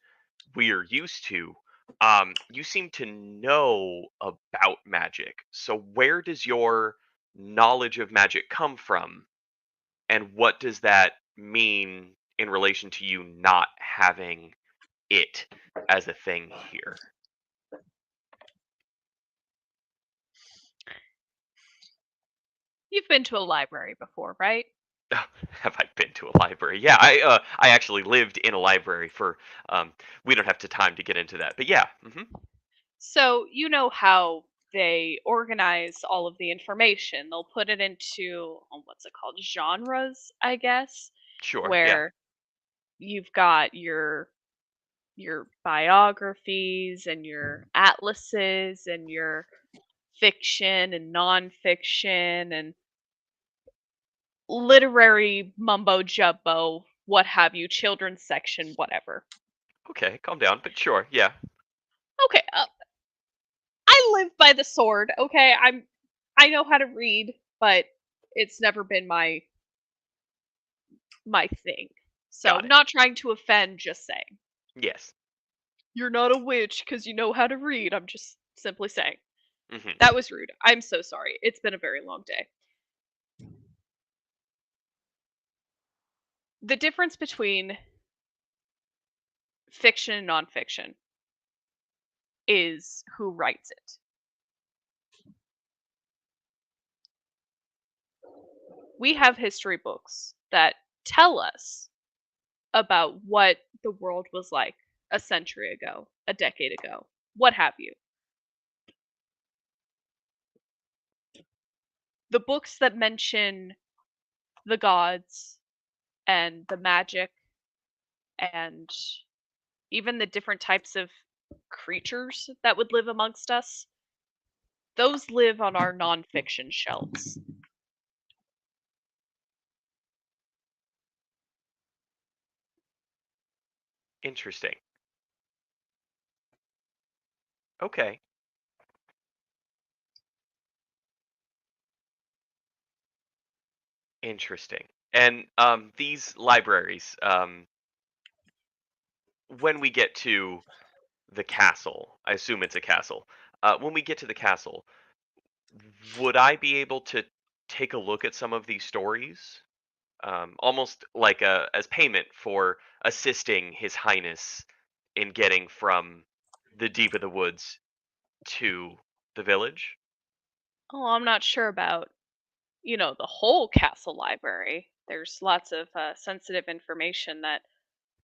we're used to, you seem to know about magic. So where does your knowledge of magic come from? And what does that mean in relation to you not having it as a thing here? You've been to a library before, right? Have I been to a library? Yeah, I actually lived in a library for. We don't have time to get into that, but yeah. So you know how they organize all of the information. They'll put it into what's it called? Genres, I guess, Sure. Yeah. where you've got your biographies and your atlases and your fiction and nonfiction and literary mumbo jumbo, what have you, children's section, whatever. Okay, calm down, but sure. Yeah. Okay, I live by the sword. Okay, I know how to read, but it's never been my thing. So, Got it. not trying to offend, just saying. Yes. You're not a witch because you know how to read. I'm just simply saying. hmm That was rude. I'm so sorry. It's been a very long day. The difference between fiction and nonfiction is who writes it. We have history books that tell us about what the world was like a century ago, a decade ago, what have you. The books that mention the gods and the magic and even the different types of creatures that would live amongst us, those live on our nonfiction shelves. Interesting. Okay. Interesting. And these libraries, when we get to the castle, I assume it's a castle. When we get to the castle, would I be able to take a look at some of these stories? Almost like as payment for assisting His Highness in getting from the deep of the woods to the village. Oh, I'm not sure about, the whole castle library. There's lots of sensitive information that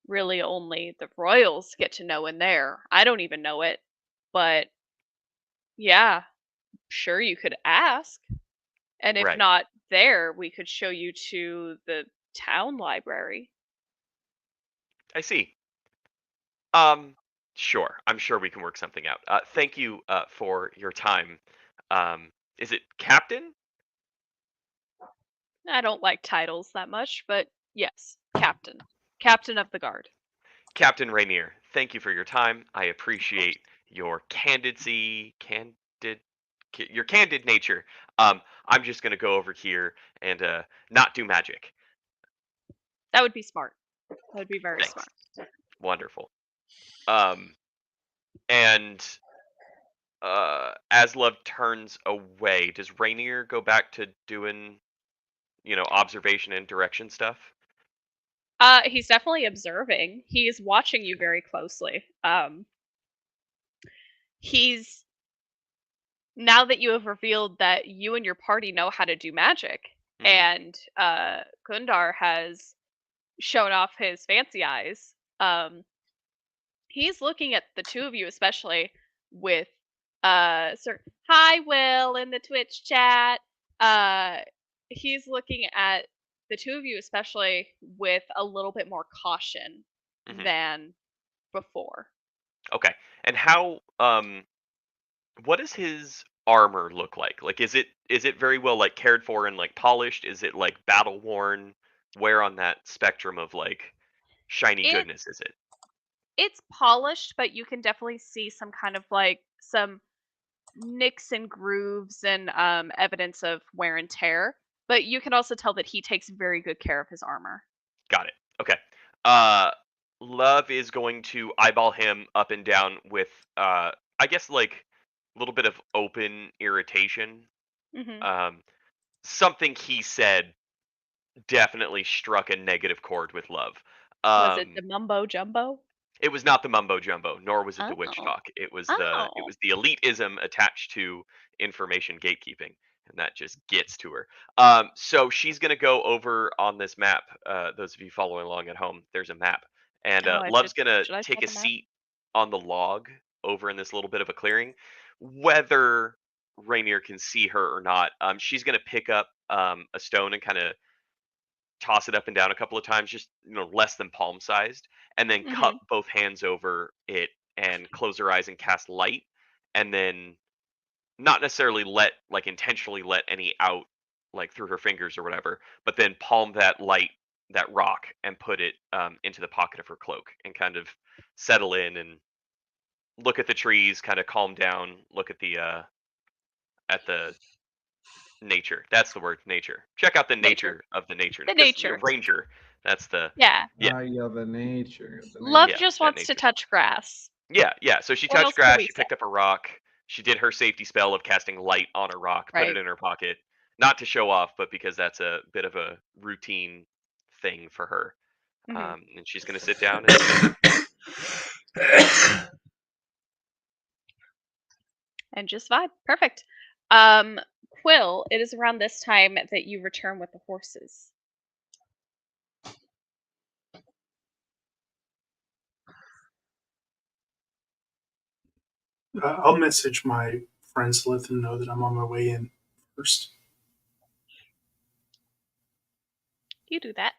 really only the royals get to know in there. I don't even know it. But yeah, sure you could ask. And if Right. not there, we could show you to the town library. I see. Sure. I'm sure we can work something out. Thank you for your time. Is it Captain? I don't like titles that much, but yes, captain. Captain of the guard. Captain Rainier, thank you for your time. I appreciate your your candid nature. I'm just gonna go over here and not do magic. That would be smart. That would be very Thanks. smart. Wonderful. Um, and as Love turns away, does Rainier go back to doing, observation and direction stuff? He's definitely observing. He's watching you very closely. He's now that you have revealed that you and your party know how to do magic, Mhm. and Kundar has shown off his fancy eyes, he's looking at the two of you especially with sir, hi Will in the Twitch chat. Uh he's looking at the two of you especially with a little bit more caution Mhm. than before. Okay. And how what does his armor look like? Like is it very well like cared for and like polished? Is it like battle worn? Where on that spectrum of like shiny It goodness is it? it's polished, but you can definitely see some kind of like some nicks and grooves and evidence of wear and tear. But you can also tell that he takes very good care of his armor. Got it. Okay. Uh Love is going to eyeball him up and down with I guess like a little bit of open irritation. Hmm. Um Something he said definitely struck a negative chord with Love. Was it Um the mumbo jumbo? it was not the mumbo jumbo, nor was it the witch Oh, talk. It was oh. the elitism attached to information gatekeeping, and that just gets to her. So she's gonna go over on this map. Those of you following along at home, there's a map, and Oh, I Love's gonna should I take tell a the map? seat on the log over in this little bit of a clearing. Whether Rainier can see her or not, she's gonna pick up a stone and kind of toss it up and down a couple of times, just less than palm sized, and then cup Hmm. both hands over it and close her eyes and cast light, and then not necessarily intentionally let any out like through her fingers or whatever, but then palm that light, that rock, and put it into the pocket of her cloak and kind of settle in and look at the trees, kind of calm down, look at the nature. That's the word, nature. Check out the Nature. nature of the nature, The because nature. ranger. That's the Yeah. yeah. Yeah, the nature. The Love Yeah, nature. just that wants to nature. touch grass. Yeah. So she What touched else can grass. we She say? picked up a rock. She did her safety spell of casting light on a rock. Put it Right. in her pocket, not to show off, but because that's a bit of a routine thing for her. Hmm. And she's gonna sit down and And just vibe. Perfect. Um, Quill, it is around this time that you return with the horses. I'll message my friends to let them know that I'm on my way in first. You do that.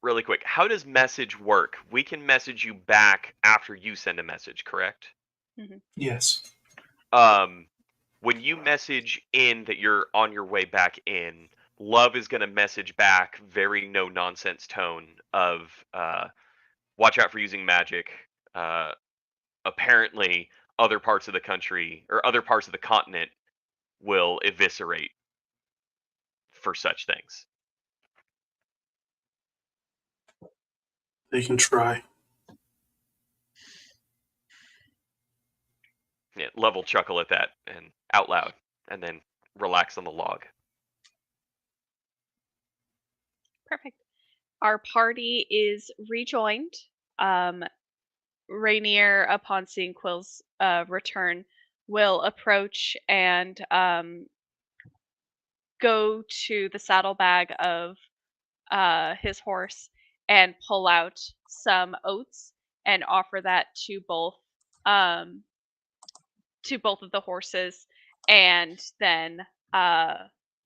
really quick. How does message work? We can message you back after you send a message, correct? Yes. When you message in that you're on your way back in, Love is going to message back very no nonsense tone of watch out for using magic. Uh, Apparently, other parts of the country or other parts of the continent will eviscerate for such things. They can try. Yeah, Love will chuckle at that and out loud, and then relax on the log. Perfect. Our party is rejoined. Rainier, upon seeing Quill's return, will approach and go to the saddlebag of his horse and pull out some oats and offer that um, to both of the horses. And then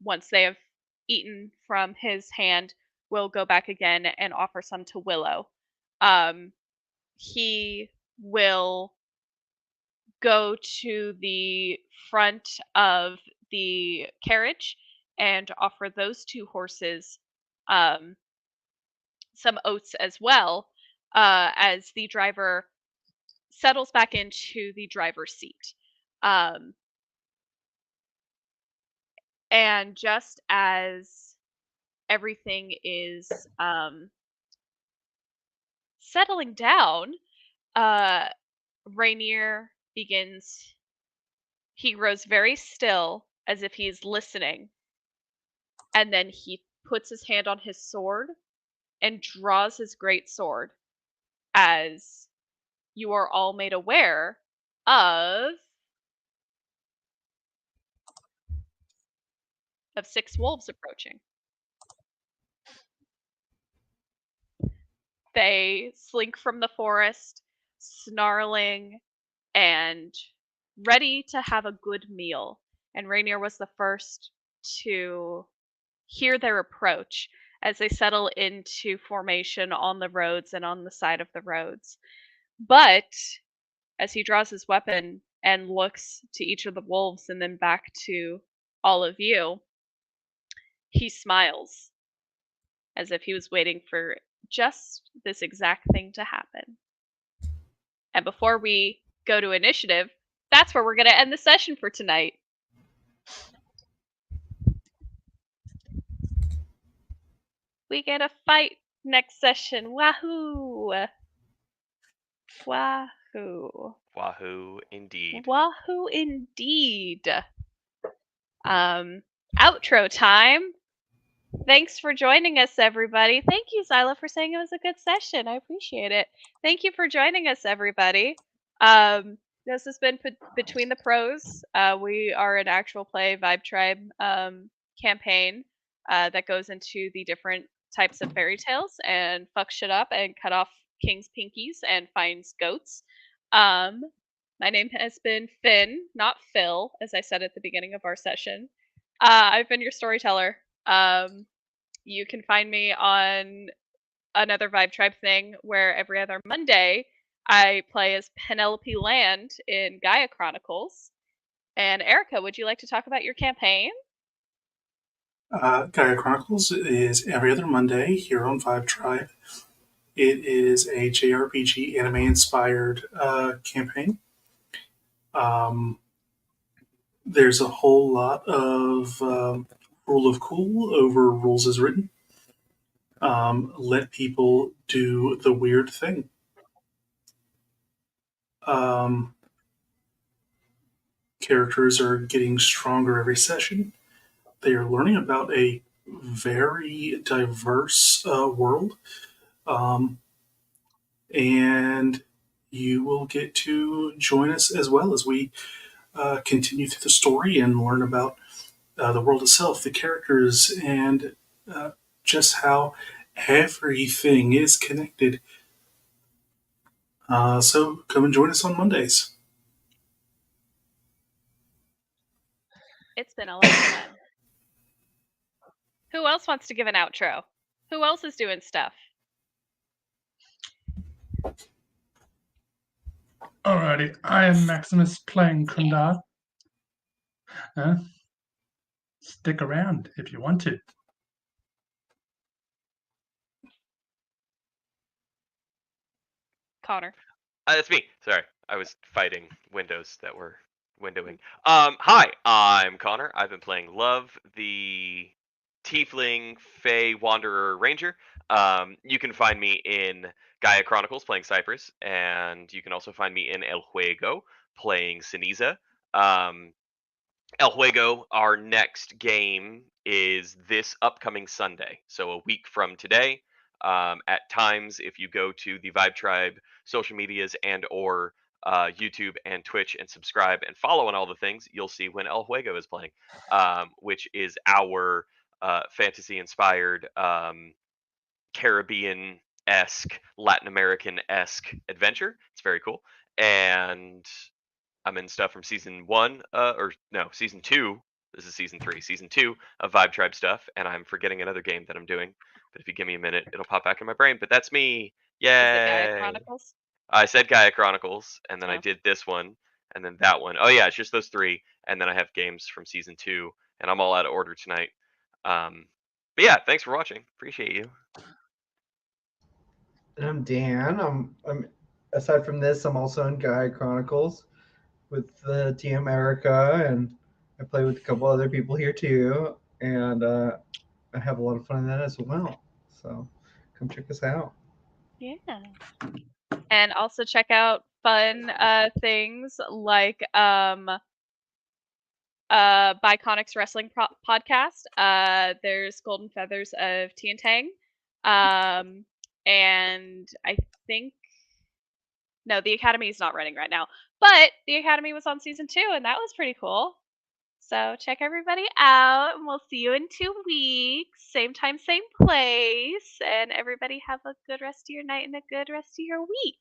once they have eaten from his hand, will go back again and offer some to Willow. He will go to the front of the carriage and offer those two horses um, some oats as well, as the driver settles back into the driver's seat. Um, and just as everything is settling down, uh, Rainier begins, he grows very still as if he's listening, and then he puts his hand on his sword and draws his great sword as you are all made aware of 6 wolves approaching. They slink from the forest, snarling and ready to have a good meal. And Rainier was the first to hear their approach as they settle into formation on the roads and on the side of the roads. But as he draws his weapon and looks to each of the wolves and then back to all of you, he smiles as if he was waiting for just this exact thing to happen. And before we go to initiative, that's where we're going to end the session for tonight. We get a fight next session. Wahoo! Wahoo. Wahoo, indeed. Wahoo indeed. Outro time. Thanks for joining us, everybody. Thank you, Zyla, for saying it was a good session. I appreciate it. Thank you for joining us, everybody. This has been Between the Prose. We are an actual play Vibe Tribe campaign that goes into the different types of fairy tales and fucks shit up and cut off king's pinkies and finds goats. My name has been Finn, not Phil, as I said at the beginning of our session. I've been your storyteller. You can find me on another Vibe Tribe thing where every other Monday I play as Penelope Land in Gaia Chronicles. And Erica, would you like to talk about your campaign? Gaia Chronicles is every other Monday here on Vibe Tribe. It is a JRPG anime-inspired campaign. There's a whole lot of rule of cool over rules as written. Let people do the weird thing. Characters are getting stronger every session. They are learning about a very diverse world. And you will get to join us as well as we continue through the story and learn about the world itself, the characters, and just how everything is connected. So come and join us on Mondays. It's been a lot of fun. Who else wants to give an outro? Who else is doing stuff? Alrighty, I am Maximus playing Kundar. Stick around if you want to. Connor. That's me. Sorry, I was fighting windows that were windowing. Hi, I'm Connor. I've been playing Love, the Tiefling Fey Wanderer Ranger. You can find me in Gaia Chronicles playing Cypress, and you can also find me in El Juego playing Siniza. El Juego, our next game is this upcoming Sunday, so a week from today. At times, if you go to the Vibe Tribe social medias and or YouTube and Twitch and subscribe and follow on all the things, you'll see when El Juego is playing, which is our fantasy-inspired Caribbean-esque, Latin American-esque adventure. It's very cool, and I'm in stuff from season 1, or no, season 2. This is season 3, season 2 of Vibe Tribe stuff, and I'm forgetting another game that I'm doing. But if you give me a minute, it'll pop back in my brain. But that's me. Yay! Is it Gaia Chronicles? I said Gaia Chronicles, and then I Oh. did this one, and then that one. Oh yeah, it's just those 3, and then I have games from season 2, and I'm all out of order tonight. But yeah, thanks for watching. Appreciate you. And I'm Dan. I'm aside from this, I'm also in Gaia Chronicles with Team Erica, and I play with a couple other people here too, and I have a lot of fun in that as well. So come check us out. Yeah. And also check out fun things like Biconics Wrestling podcast. There's Golden Feathers of Tian Tang. And I think No, the Academy is not running right now. But the Academy was on season 2, and that was pretty cool. So check everybody out, and we'll see you in 2 weeks. Same time, same place. And everybody have a good rest of your night and a good rest of your week.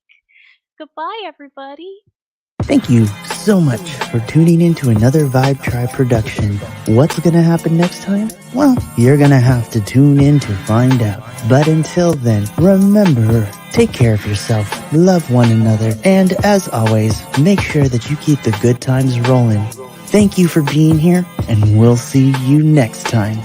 Goodbye, everybody. Thank you so much for tuning in to another Vibe Tribe production. What's going to happen next time? Well, you're going to have to tune in to find out. But until then, remember, take care of yourself, love one another, and as always, make sure that you keep the good times rolling. Thank you for being here, and we'll see you next time.